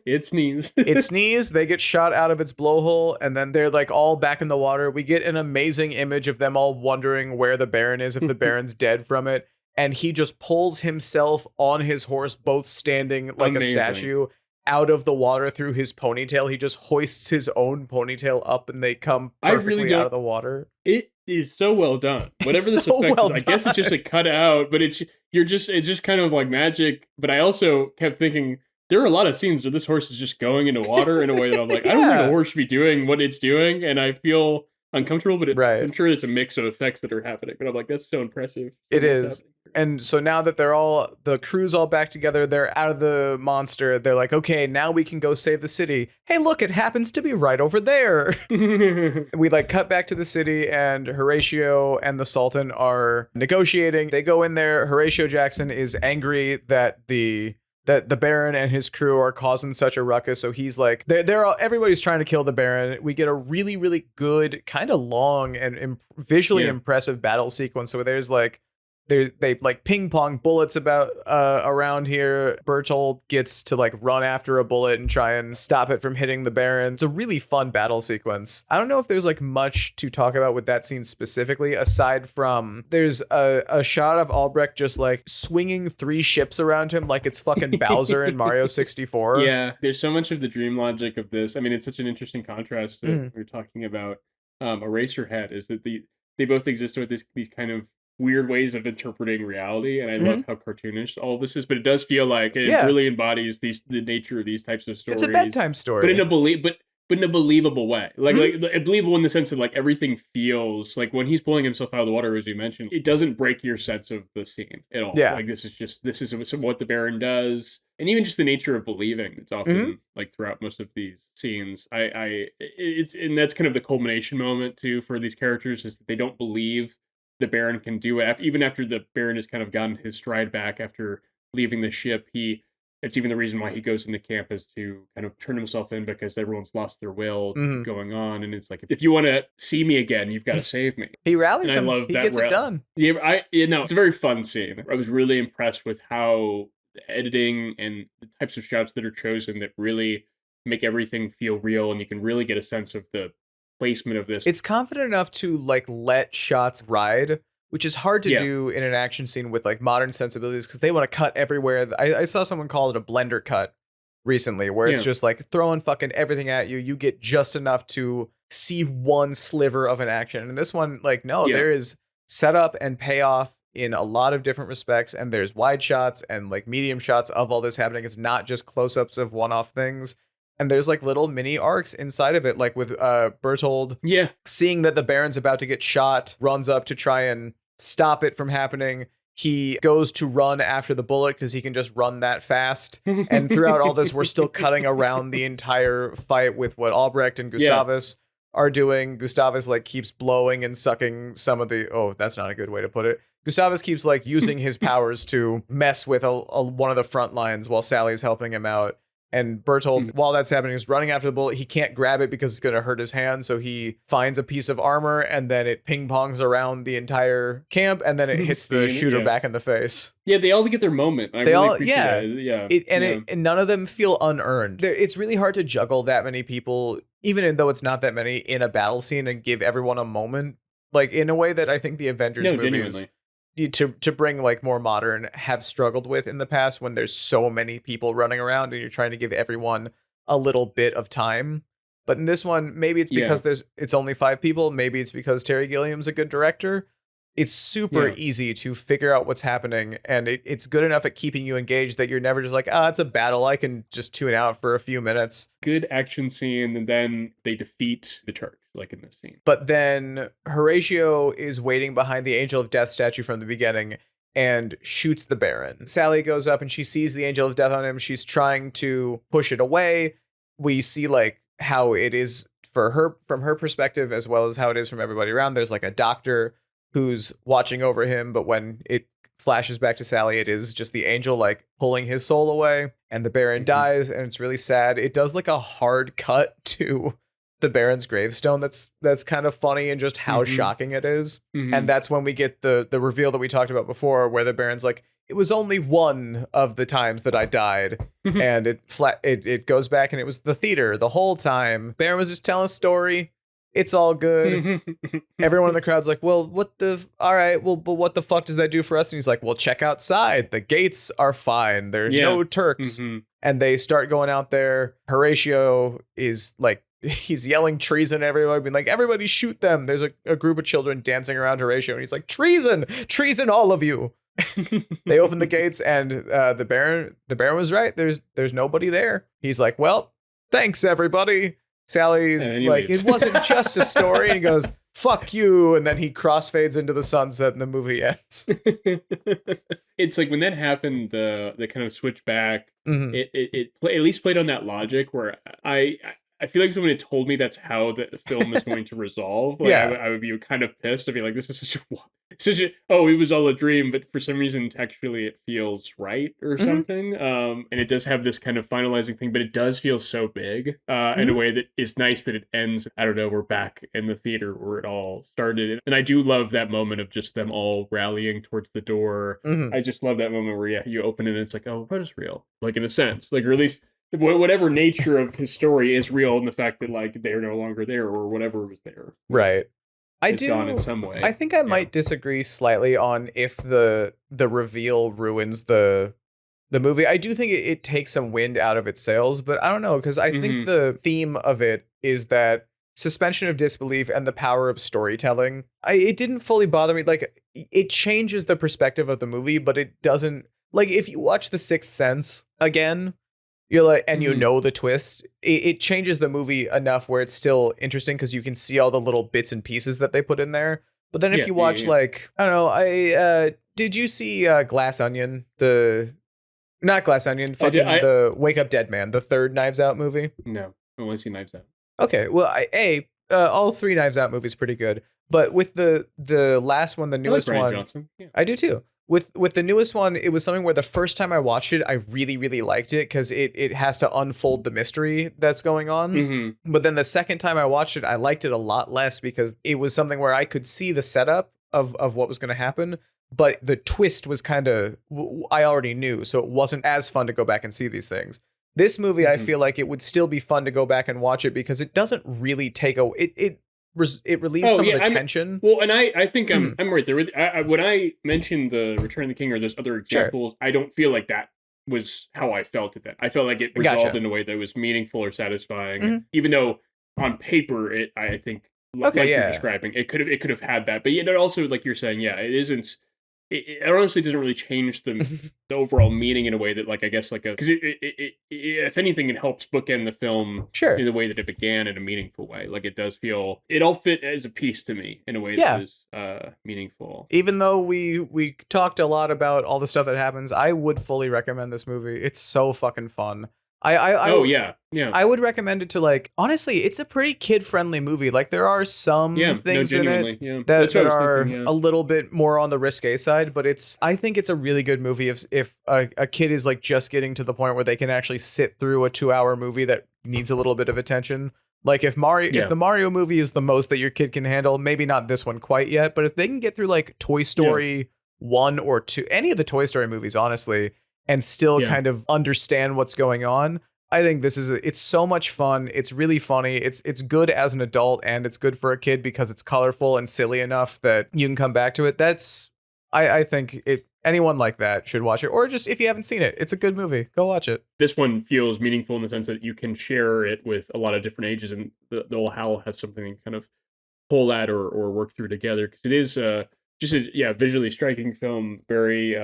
it sneeze. It sneeze. They get shot out of its blowhole, and then they're like all back in the water. We get an amazing image of them all wondering where the Baron is, if the Baron's dead from it, and he just pulls himself on his horse, both standing like a statue, out of the water through his ponytail. He just hoists his own ponytail up, and they come perfectly out of the water. It is so well done. Whatever this effect is, I guess it's just a cut out, but it's just kind of like magic. But I also kept thinking there are a lot of scenes where this horse is just going into water in a way that I'm like, I don't think a horse should be doing what it's doing, and I feel uncomfortable, but I'm sure it's a mix of effects that are happening. But I'm like, that's so impressive. It is. And so now that the crew's all back together, they're out of the monster. They're like, okay, now we can go save the city. Hey, look, it happens to be right over there. We like cut back to the city, and Horatio and the Sultan are negotiating. They go in there. Horatio Jackson is angry that the Baron and his crew are causing such a ruckus. So he's like, everybody's trying to kill the Baron. We get a really, really good, kind of long and visually impressive battle sequence. So there's like, they like ping pong bullets about around here. Bertold gets to like run after a bullet and try and stop it from hitting the Baron. It's a really fun battle sequence. I don't know if there's like much to talk about with that scene specifically, aside from there's a shot of Albrecht just like swinging 3 ships around him like it's fucking Bowser in Mario 64. Yeah, there's so much of the dream logic of this. I mean, it's such an interesting contrast to we were talking about Eraserhead, is that they both exist with these kind of weird ways of interpreting reality, and I love how cartoonish all of this is, but it does feel like it really embodies the nature of these types of stories. It's a bedtime story, but in a believable way, like believable in the sense that like everything feels like when he's pulling himself out of the water, as we mentioned, it doesn't break your sense of the scene at all. Like this is what the Baron does, and even just the nature of believing. It's often like throughout most of these scenes, and that's kind of the culmination moment too for these characters, is that they don't believe the Baron can do it. Even after the Baron has kind of gotten his stride back after leaving the ship, it's even the reason why he goes into camp, is to kind of turn himself in because everyone's lost their will to keep going on. And it's like, if you want to see me again, you've got to save me. He rallies him. He gets it done. Yeah, it's a very fun scene. I was really impressed with how the editing and the types of shots that are chosen that really make everything feel real, and you can really get a sense of the placement of this. It's confident enough to like let shots ride, which is hard to do in an action scene with like modern sensibilities because they want to cut everywhere. I saw someone call it a blender cut recently, where it's just like throwing fucking everything at you. You get just enough to see one sliver of an action. And this one, like, no, there is setup and payoff in a lot of different respects, and there's wide shots and like medium shots of all this happening. It's not just close-ups of one-off things. And there's like little mini arcs inside of it, like with Bertold seeing that the Baron's about to get shot, runs up to try and stop it from happening. He goes to run after the bullet because he can just run that fast. And throughout all this, we're still cutting around the entire fight with what Albrecht and Gustavus are doing. Gustavus like keeps blowing and sucking some of the, oh, that's not a good way to put it. Gustavus keeps like using his powers to mess with one of the front lines while Sally's helping him out. And Bertold, while that's happening, is running after the bullet. He can't grab it because it's going to hurt his hand. So he finds a piece of armor and then it ping pongs around the entire camp and then it hits the shooter back in the face. Yeah, they all get their moment. I really appreciate that. And none of them feel unearned. It's really hard to juggle that many people, even though it's not that many, in a battle scene and give everyone a moment. Like in a way that I think the Avengers movies to bring like more modern have struggled with in the past, when there's so many people running around and you're trying to give everyone a little bit of time. But in this one, maybe it's because it's only 5 people. Maybe it's because Terry Gilliam's a good director. It's super easy to figure out what's happening, and it's good enough at keeping you engaged that you're never just like, it's a battle, I can just tune out for a few minutes. Good action scene, and then they defeat the church, like in this scene. But then Horatio is waiting behind the Angel of Death statue from the beginning and shoots the Baron. Sally goes up and she sees the Angel of Death on him. She's trying to push it away. We see like how it is for her from her perspective, as well as how it is from everybody around. There's like a doctor who's watching over him, but when it flashes back to Sally, it is just the angel like pulling his soul away, and the Baron dies, and it's really sad. It does like a hard cut to the Baron's gravestone that's kind of funny and just how shocking it is. And that's when we get the reveal that we talked about before, where the Baron's like, it was only one of the times that I died. And it goes back and it was the theater the whole time. Baron was just telling a story. It's all good. Everyone in the crowd's like, well, all right, well, but what the fuck does that do for us? And he's like, well, check outside. The gates are fine. There are no Turks. And they start going out there. Horatio is like, he's yelling treason everywhere, being like, everybody shoot them. There's a group of children dancing around Horatio, and he's like, treason, all of you. They open the gates, and the Baron was right. There's nobody there. He's like, well, thanks, everybody. Sally's like, it wasn't just a story. And he goes, fuck you. And then he crossfades into the sunset and the movie ends. It's like when that happened, the kind of switch back, it at least played on that logic where I feel like if someone had told me that's how the film is going to resolve, like I would be kind of pissed. I'd be like, this is such a, it was all a dream, but for some reason, textually, it feels right or something. And it does have this kind of finalizing thing, but it does feel so big in a way that is nice that it ends. I don't know, we're back in the theater where it all started. And I do love that moment of just them all rallying towards the door. I just love that moment where you open it and it's like, oh, what is real? Like in a sense, like, or at least whatever nature of his story is real, in the fact that like they're no longer there or whatever was there, right? Gone in some way. I think I might disagree slightly on if the reveal ruins the movie. I do think it takes some wind out of its sails, but I don't know, because I think the theme of it is that suspension of disbelief and the power of storytelling. It didn't fully bother me. Like, it changes the perspective of the movie, but it doesn't. Like, if you watch The Sixth Sense again, you're like, and you know the twist, it changes the movie enough where it's still interesting because you can see all the little bits and pieces that they put in there. But then if you watch like, I don't know, did you see Glass Onion? Not Glass Onion, the Wake Up Dead Man, the third Knives Out movie? No, I want to see Knives Out. Okay, well, all 3 Knives Out movies pretty good. But with the last one, the newest one, Johnson. Yeah. I do too. With the newest one, it was something where the first time I watched it, I really, really liked it because it has to unfold the mystery that's going on. But then the second time I watched it, I liked it a lot less because it was something where I could see the setup of what was going to happen. But the twist was kind of, I already knew. So it wasn't as fun to go back and see these things. This movie, I feel like it would still be fun to go back and watch it because it doesn't really take it it relieves some of the tension. Well, and I think I'm right there with when I mentioned the Return of the King or those other examples, I don't feel like that was how I felt at that. I felt like it resolved in a way that was meaningful or satisfying, even though on paper I think like you're describing, it could have had that, but yet it also, like you're saying, it isn't. It honestly doesn't really change the overall meaning in a way that, like, I guess, like, because it if anything, it helps bookend the film in the way that it began in a meaningful way. Like, it does feel, it all fit as a piece to me in a way that is meaningful. Even though we talked a lot about all the stuff that happens, I would fully recommend this movie. It's so fucking fun. I would recommend it to, like, honestly, it's a pretty kid-friendly movie. Like, there are some things in it that are a little bit more on the risque side, but I think it's a really good movie if a kid is, like, just getting to the point where they can actually sit through a 2-hour movie that needs a little bit of attention. Like, if the Mario movie is the most that your kid can handle, maybe not this one quite yet, but if they can get through, like, Toy Story 1 or 2, any of the Toy Story movies, honestly, and still kind of understand what's going on, I think it's so much fun. It's really funny. It's good as an adult, and it's good for a kid because it's colorful and silly enough that you can come back to it. I think anyone like that should watch it, or just if you haven't seen it, it's a good movie. Go watch it. This one feels meaningful in the sense that you can share it with a lot of different ages, and they'll have something to kind of pull at or work through together, because it is just a visually striking film, very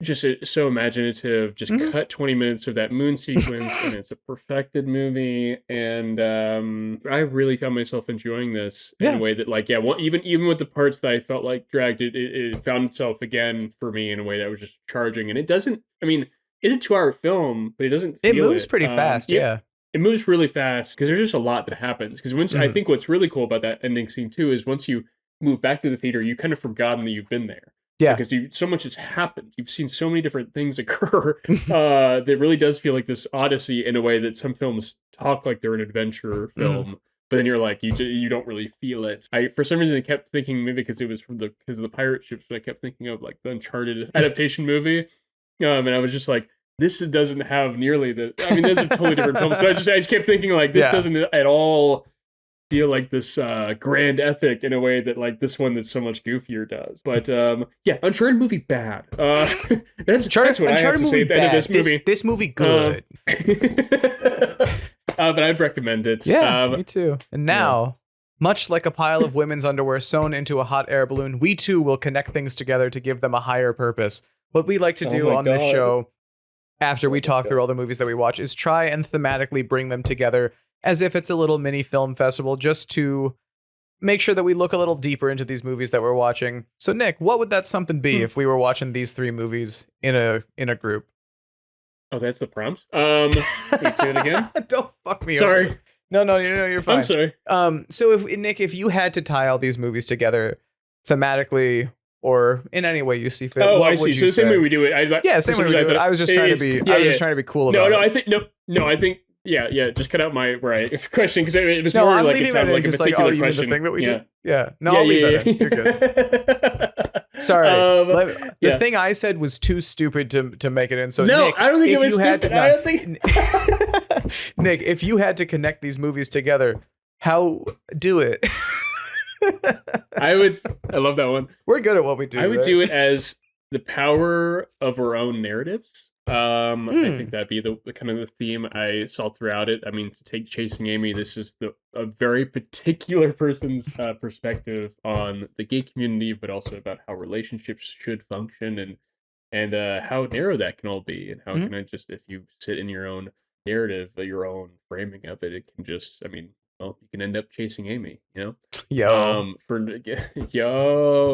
just so imaginative. Just cut 20 minutes of that moon sequence and it's a perfected movie, and I really found myself enjoying this in a way that, like, even with the parts that I felt like dragged, it found itself again for me in a way that was just charging. And it doesn't, I mean, it's a 2-hour film, but it doesn't feel it moves pretty fast. It moves really fast because there's just a lot that happens. Because once I think what's really cool about that ending scene too is once you move back to the theater, you kind of forgotten that you've been there. Yeah, because so much has happened. You've seen so many different things occur that really does feel like this odyssey in a way that some films talk like they're an adventure film, but then you're like, you don't really feel it. For some reason I kept thinking, maybe because it was because of the pirate ships, but I kept thinking of like the Uncharted adaptation movie, and I was just like, this doesn't have nearly the. I mean, those are totally different films, but I just kept thinking like this doesn't at all feel like this grand epic in a way that, like, this one that's so much goofier does. But Uncharted movie bad. That's what I have to say at the end of this movie. This movie good. But I'd recommend it. Yeah, me too. And now, much like a pile of women's underwear sewn into a hot air balloon, we too will connect things together to give them a higher purpose. What we like to do on this show, after we talk through all the movies that we watch, is try and thematically bring them together as if it's a little mini film festival, just to make sure that we look a little deeper into these movies that we're watching. So, Nick, what would that something be if we were watching these 3 movies in a group? Oh, that's the prompt? Can you say it again? Don't fuck me Sorry. over. No, you're fine. I'm sorry. So, if you had to tie all these movies together thematically or in any way you see fit, what I see. Would you say? Same way we do it. Same way we do it. I was just trying to be. I was just trying to be cool about it. I think. Yeah. Just cut out my question because it was more I'm like it sounded like a particular question. You mean the thing that we did? Yeah. No, I'll leave that in. You're good. Sorry. The thing I said was too stupid to make it in. So no, Nick, I don't think it was stupid. I don't think. Nick, if you had to connect these movies together, how do it? I love that one. We're good at what we do. I would do it as the power of our own narratives. I think that'd be the kind of the theme I saw throughout it. I mean, to take Chasing Amy, this is a very particular person's perspective on the gay community, but also about how relationships should function and how narrow that can all be, and how can I just, if you sit in your own narrative, your own framing of it, it can just, I mean, well, you can end up chasing Amy, you know? Yo,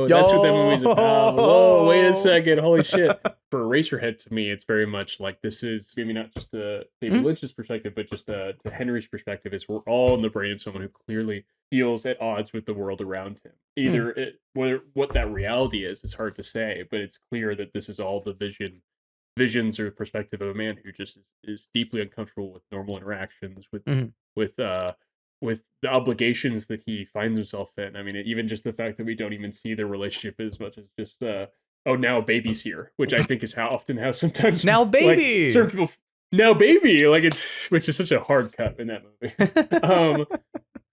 that's what that movie's about. Whoa, wait a second. Holy shit. For Eraserhead, to me, it's very much like this is maybe not just David Lynch's perspective, but just to Henry's perspective, is we're all in the brain of someone who clearly feels at odds with the world around him. Either what that reality is hard to say, but it's clear that this is all the visions or perspective of a man who just is deeply uncomfortable with normal interactions, with the obligations that he finds himself in. I mean, even just the fact that we don't even see their relationship as much as just, now baby's here, which I think is how sometimes now baby, like, certain people now baby, like which is such a hard cut in that movie.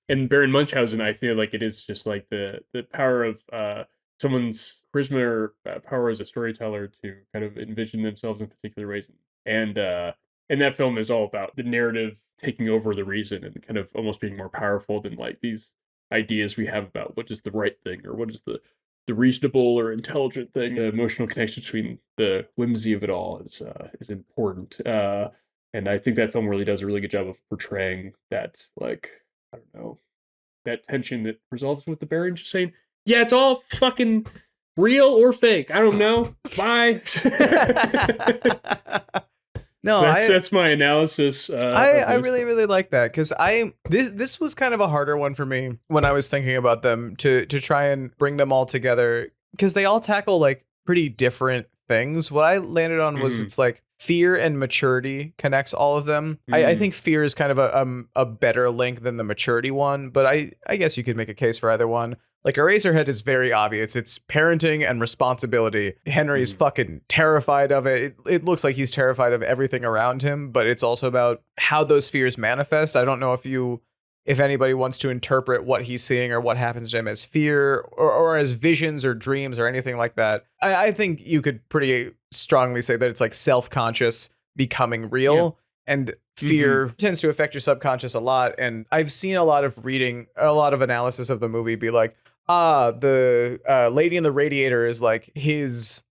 And Baron Munchausen, I feel like it is just like the power of someone's charisma or power as a storyteller to kind of envision themselves in particular ways. And that film is all about the narrative taking over the reason and kind of almost being more powerful than like these ideas we have about what is the right thing or what is the reasonable or intelligent thing. The emotional connection between the whimsy of it all is important. And I think that film really does a really good job of portraying that, like, I don't know, that tension that resolves with the Baron just saying, yeah, it's all fucking real or fake. I don't know. Bye. No, so that's my analysis. I really, really like that because this was kind of a harder one for me when I was thinking about them to try and bring them all together because they all tackle like pretty different things. What I landed on was it's like fear and maturity connects all of them. I think fear is kind of a better link than the maturity one, but I guess you could make a case for either one. Like Eraserhead is very obvious. It's parenting and responsibility. Henry's fucking terrified of it. It looks like he's terrified of everything around him, but it's also about how those fears manifest. I don't know if anybody wants to interpret what he's seeing or what happens to him as fear or as visions or dreams or anything like that. I think you could pretty strongly say that it's like self-conscious becoming real. And fear tends to affect your subconscious a lot. And I've seen a lot of analysis of the movie be like, the lady in the radiator is like his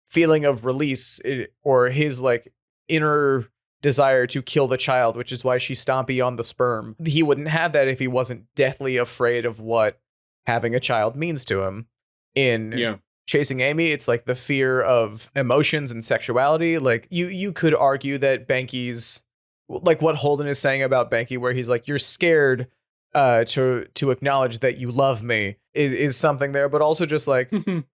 feeling of release or his like inner desire to kill the child, which is why she's stompy on the sperm. He wouldn't have that if he wasn't deathly afraid of what having a child means to him. In Chasing Amy, it's like the fear of emotions and sexuality. Like you could argue that Banky's like what Holden is saying about Banky, where he's like, you're scared to acknowledge that you love me is something there, but also just like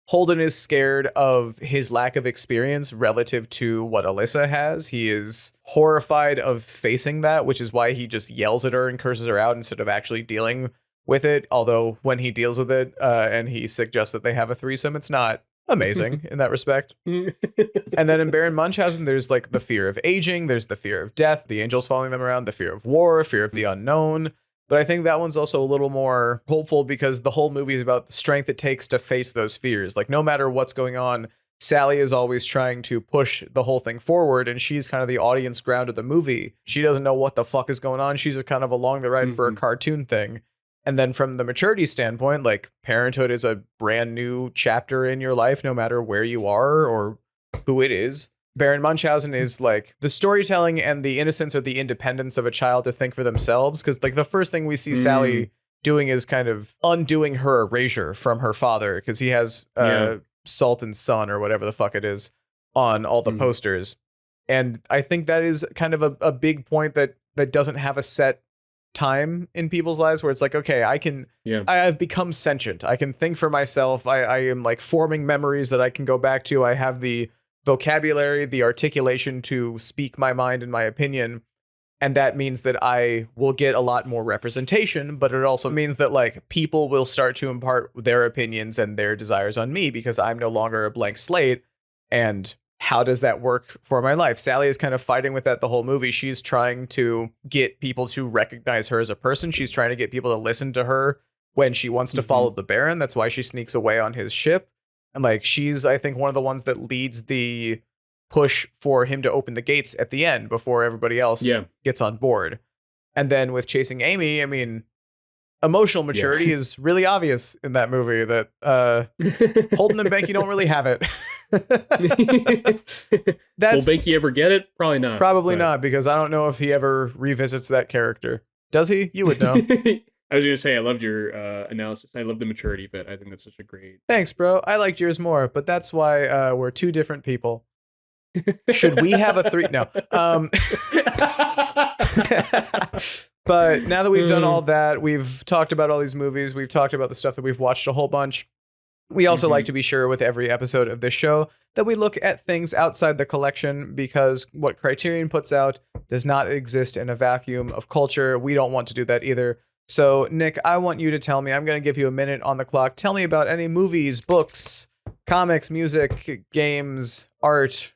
Holden is scared of his lack of experience relative to what Alyssa has. He is horrified of facing that, which is why he just yells at her and curses her out instead of actually dealing with it. Although when he deals with it and he suggests that they have a threesome, it's not amazing in that respect. And then in Baron Munchausen, there's like the fear of aging, there's the fear of death, the angels following them around, the fear of war, fear of the unknown. But I think that one's also a little more hopeful because the whole movie is about the strength it takes to face those fears. Like no matter what's going on, Sally is always trying to push the whole thing forward, and she's kind of the audience ground of the movie. She doesn't know what the fuck is going on. She's just kind of along the ride for a cartoon thing. And then from the maturity standpoint, like parenthood is a brand new chapter in your life, no matter where you are or who it is. Baron Munchausen is like the storytelling and the innocence or the independence of a child to think for themselves. Because like the first thing we see Sally doing is kind of undoing her erasure from her father because he has Salt and Son or whatever the fuck it is on all the posters. And I think that is kind of a big point that doesn't have a set time in people's lives where it's like, okay, I've become sentient. I can think for myself. I am like forming memories that I can go back to. I have the vocabulary, the articulation to speak my mind and my opinion. And that means that I will get a lot more representation, but it also means that like people will start to impart their opinions and their desires on me because I'm no longer a blank slate. And how does that work for my life? Sally is kind of fighting with that the whole movie. She's trying to get people to recognize her as a person. She's trying to get people to listen to her when she wants to follow the Baron. That's why she sneaks away on his ship. And like, she's, I think, one of the ones that leads the push for him to open the gates at the end before everybody else gets on board. And then with Chasing Amy, I mean, emotional maturity is really obvious in that movie that Holden and Banky don't really have it. Will Banky ever get it? Probably not. Probably not, because I don't know if he ever revisits that character. Does he? You would know. I was going to say, I loved your analysis. I love the maturity bit. I think that's such a great... Thanks, bro. I liked yours more, but that's why we're two different people. Should we have a three? No. But now that we've done all that, we've talked about all these movies, we've talked about the stuff that we've watched a whole bunch. We also like to be sure with every episode of this show that we look at things outside the collection because what Criterion puts out does not exist in a vacuum of culture. We don't want to do that either. So, Nick, I want you to tell me, I'm going to give you a minute on the clock. Tell me about any movies, books, comics, music, games, art,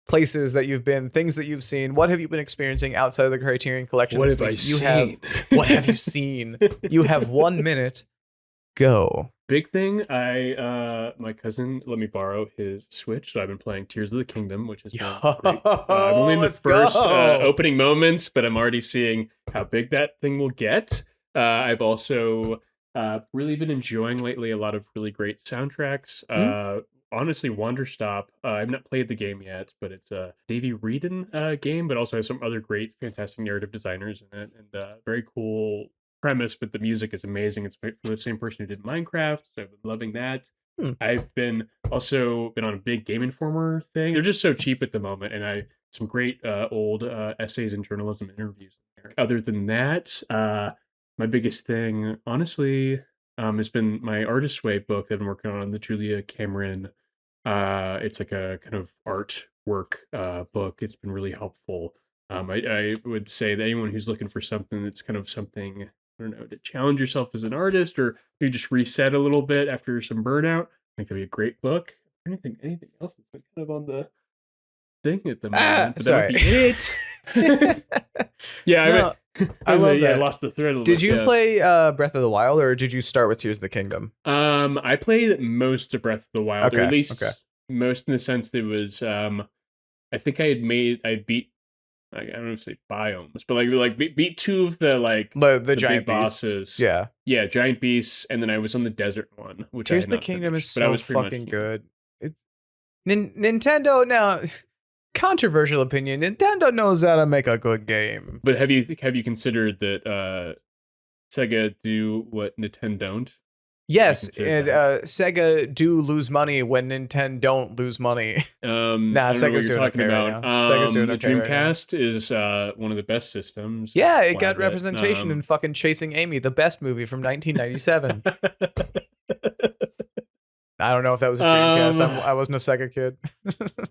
places that you've been, things that you've seen. What have you been experiencing outside of the Criterion Collection? What this have I week? seen? What have you seen? You have 1 minute. Go. Big thing, my cousin let me borrow his Switch, so I've been playing Tears of the Kingdom, which has been great. I'm only in the first opening moments, but I'm already seeing how big that thing will get. I've also really been enjoying lately a lot of really great soundtracks. Honestly, Wanderstop, I've not played the game yet, but it's a Davey Wreden game, but also has some other great, fantastic narrative designers in it, and very cool premise, but the music is amazing. It's for the same person who did Minecraft, so I've been loving that. I've been on a big Game Informer thing. They're just so cheap at the moment, and some great old essays and journalism interviews there. Other than that, my biggest thing, honestly, has been my Artist's Way book that I've been working on, the Julia Cameron. It's like a kind of artwork book. It's been really helpful. I would say that anyone who's looking for something that's kind of something, I don't know, to challenge yourself as an artist, or maybe just reset a little bit after some burnout, I think that'd be a great book. Anything else that's been kind of on the thing at the moment? But sorry. That would be it. Yeah, No, I love that. I lost the thread a little Did bit. you play Breath of the Wild, or did you start with Tears of the Kingdom? I played most of Breath of the Wild, or Okay, at least okay. most in the sense that it was. I think I beat. I don't know if to say biomes, but beat two of the giant big beasts. bosses. Yeah. Giant beasts, and then I was on the desert one, which Tears I of had the not Kingdom finished, is but I so was pretty fucking much, good. It's Nintendo now. Controversial opinion. Nintendo knows how to make a good game. But have you considered that Sega do what Nintendo don't? Yes, consider and Sega do lose money when Nintendo don't lose money. I don't know what Sega's you're doing talking okay right about. now. Sega's doing the okay right now. Dreamcast is one of the best systems. Yeah, I'm it got glad that, representation in fucking Chasing Amy, the best movie from 1997. I don't know if that was a Dreamcast. I wasn't a Sega kid.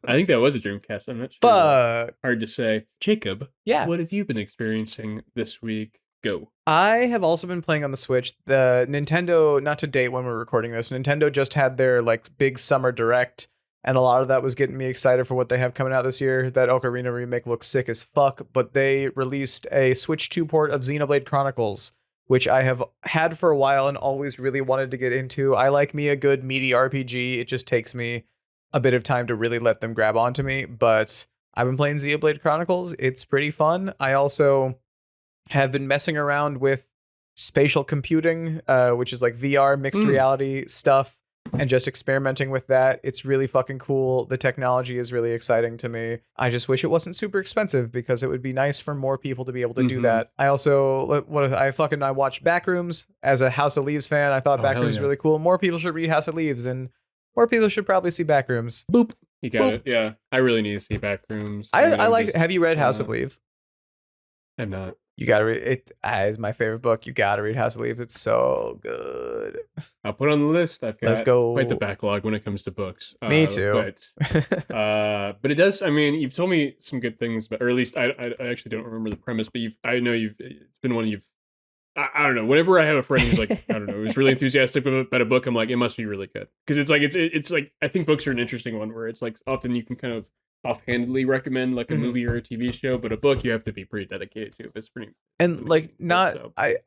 I think that was a Dreamcast. I'm not sure. Fuck. Hard to say. Jacob, Yeah. what have you been experiencing this week? Go. I have also been playing on the Switch. The Nintendo, not to date when we're recording this, Nintendo just had their big summer direct, and a lot of that was getting me excited for what they have coming out this year. That Ocarina remake looks sick as fuck, but they released a Switch 2 port of Xenoblade Chronicles, which I have had for a while and always really wanted to get into. I like me a good meaty RPG. It just takes me a bit of time to really let them grab onto me, but I've been playing Xenoblade Chronicles. It's pretty fun. I also have been messing around with spatial computing, which is like VR mixed reality stuff, and just experimenting with that. It's really fucking cool. The technology is really exciting to me. I just wish it wasn't super expensive, because it would be nice for more people to be able to do that. I also, I watched Backrooms as a House of Leaves fan. I thought Backrooms was really cool. More people should read House of Leaves, and more people should probably see Backrooms. Boop. You got it. Yeah. I really need to see Backrooms. I like. Have you read House of Leaves? I'm not. You gotta read it. It's my favorite book. You gotta read House of Leaves. It's so good. I'll put it on the list. I've got Let's go. quite the backlog when it comes to books. Me too. But it does. I mean, you've told me some good things, or at least I actually don't remember the premise. But it's been one you've. I don't know. Whenever I have a friend who's like, I don't know, who's really enthusiastic about a book, I'm like, it must be really good, because it's like I think books are an interesting one where it's like often you can kind of offhandedly recommend like a movie or a TV show, but a book you have to be pretty dedicated to. It's pretty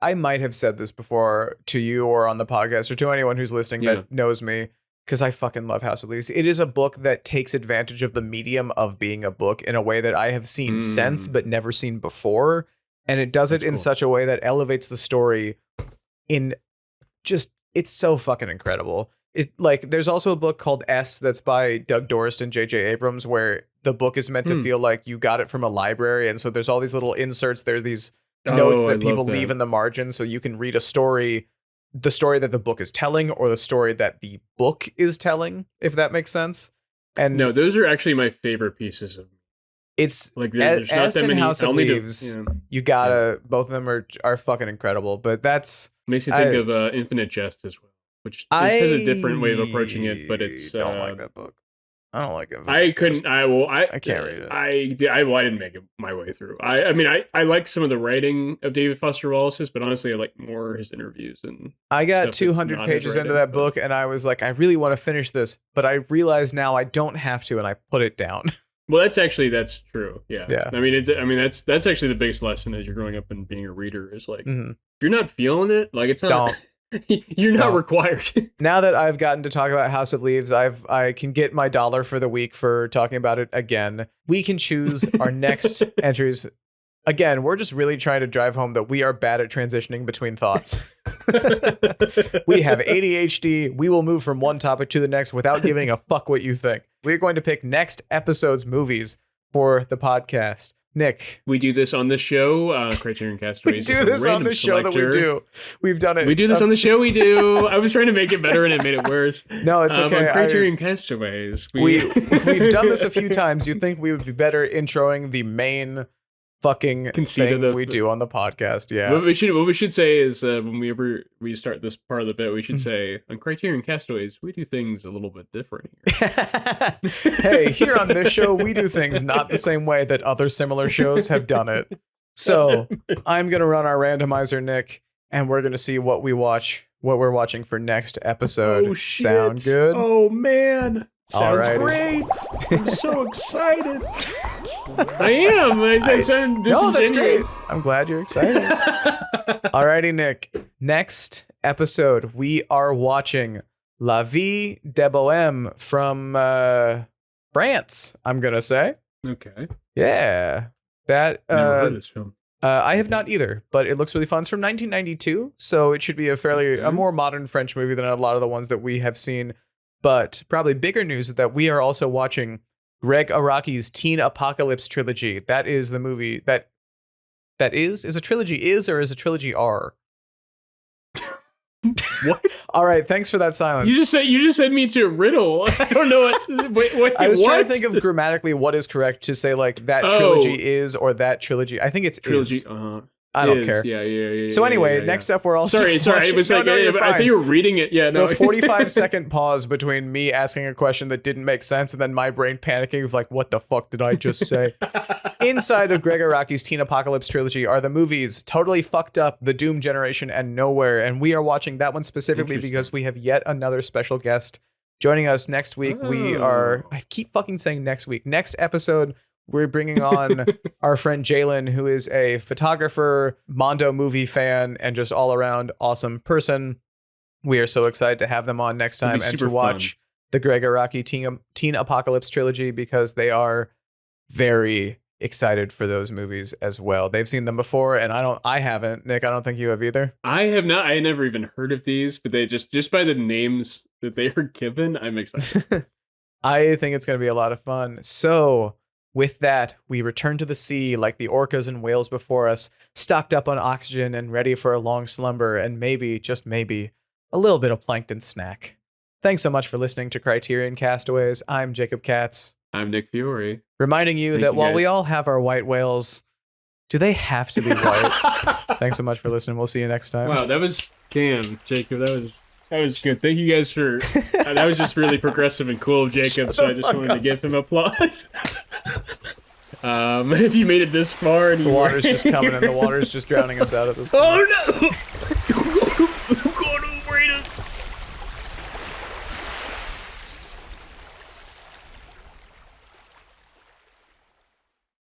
I might have said this before to you or on the podcast or to anyone who's listening that knows me, because I fucking love House of Leaves. It is a book that takes advantage of the medium of being a book in a way that I have seen since but never seen before, and it does it in such a way that elevates the story in just, it's so fucking incredible. There's also a book called S that's by Doug Dorst and J.J. Abrams, where the book is meant to feel like you got it from a library. And so there's all these little inserts. There's these notes that people leave in the margins, so you can read the story that the book is telling, or the story that the book is telling, if that makes sense. And no, those are actually my favorite pieces of. It's like there's not S that and many. House of Leaves. You gotta, both of them are fucking incredible. But that's makes you think of Infinite Jest as well, which has a different way of approaching it, but it's don't like that book. I don't like it. I couldn't. I can't read it. I didn't make it my way through. I mean, I like some of the writing of David Foster Wallace's, but honestly, I like more his interviews. And I got 200 pages into that book, and I was like, I really want to finish this, but I realize now I don't have to, and I put it down. Well, that's true. Yeah. Yeah. I mean, that's actually the biggest lesson as you're growing up and being a reader is like, Mhm. if you're not feeling it, like it's not, you're not Don't. required. Now that I've gotten to talk about House of Leaves, I can get my $1 for the week for talking about it again. We can choose our next entries. Again, we're just really trying to drive home that we are bad at transitioning between thoughts. We have ADHD. We will move from one topic to the next without giving a fuck what you think. We're going to pick next episode's movies for the podcast. Nick. We do this on the show. Criterion Castaways. We do this on the show that we do. We've done it. We do this on the show we do. I was trying to make it better and it made it worse. No, it's okay. On Criterion Castaways. We've done this a few times. You'd think we would be better introing the main fucking thing we do on the podcast. Yeah. What we should say is whenever we start this part of the bit, we should say on Criterion Castaways, we do things a little bit different here. Hey, here on this show, we do things not the same way that other similar shows have done it. So I'm gonna run our randomizer, Nick, and we're gonna see what we're watching for next episode. Oh shit! Sound good? Oh man! Sounds Alrighty. great! I'm so excited. I am. I sound disingenuous. No, that's great. I'm glad you're excited. Alrighty, Nick. Next episode, we are watching La Vie de Bohème from France, I'm going to say. Okay. Yeah. That Never heard this film. I have not either, but it looks really fun. It's from 1992, so it should be a more modern French movie than a lot of the ones that we have seen. But probably bigger news is that we are also watching Greg Araki's Teen Apocalypse trilogy. That is the movie that is a trilogy or is a trilogy R? What? All right, thanks for that silence. You just said me to a riddle. I don't know what. Wait, I was what? trying to think of grammatically what is correct to say like that trilogy is or that trilogy. I think it's trilogy. Is. I don't care. Yeah. So anyway, yeah. next up we're also Sorry. watching, It was like I think you were reading it. Yeah, no. The 45-second pause between me asking a question that didn't make sense and then my brain panicking of like, what the fuck did I just say? Inside of Greg Araki's Teen Apocalypse trilogy are the movies Totally Fucked Up, The Doom Generation, and Nowhere. And we are watching that one specifically because we have yet another special guest joining us next week. I keep fucking saying next week. Next episode, we're bringing on our friend Jalen, who is a photographer, Mondo movie fan, and just all around awesome person. We are so excited to have them on next time and to watch the Greg Araki Teen Apocalypse trilogy because they are very excited for those movies as well. They've seen them before, and I haven't. Nick, I don't think you have either. I have not. I never even heard of these, but they just by the names that they are given, I'm excited. I think it's going to be a lot of fun. So with that, we return to the sea like the orcas and whales before us, stocked up on oxygen and ready for a long slumber and maybe, just maybe, a little bit of plankton snack. Thanks so much for listening to Criterion Castaways. I'm Jacob Katz. I'm Nick Fiore. Reminding you that while we all have our white whales, do they have to be white? Thanks so much for listening. We'll see you next time. Wow, that was Jacob. That was good. Thank you guys for that was just really progressive and cool of Jacob, so I just wanted to give him applause. If you made it this far and the water's just coming and the water's just drowning us out at this point. Oh no!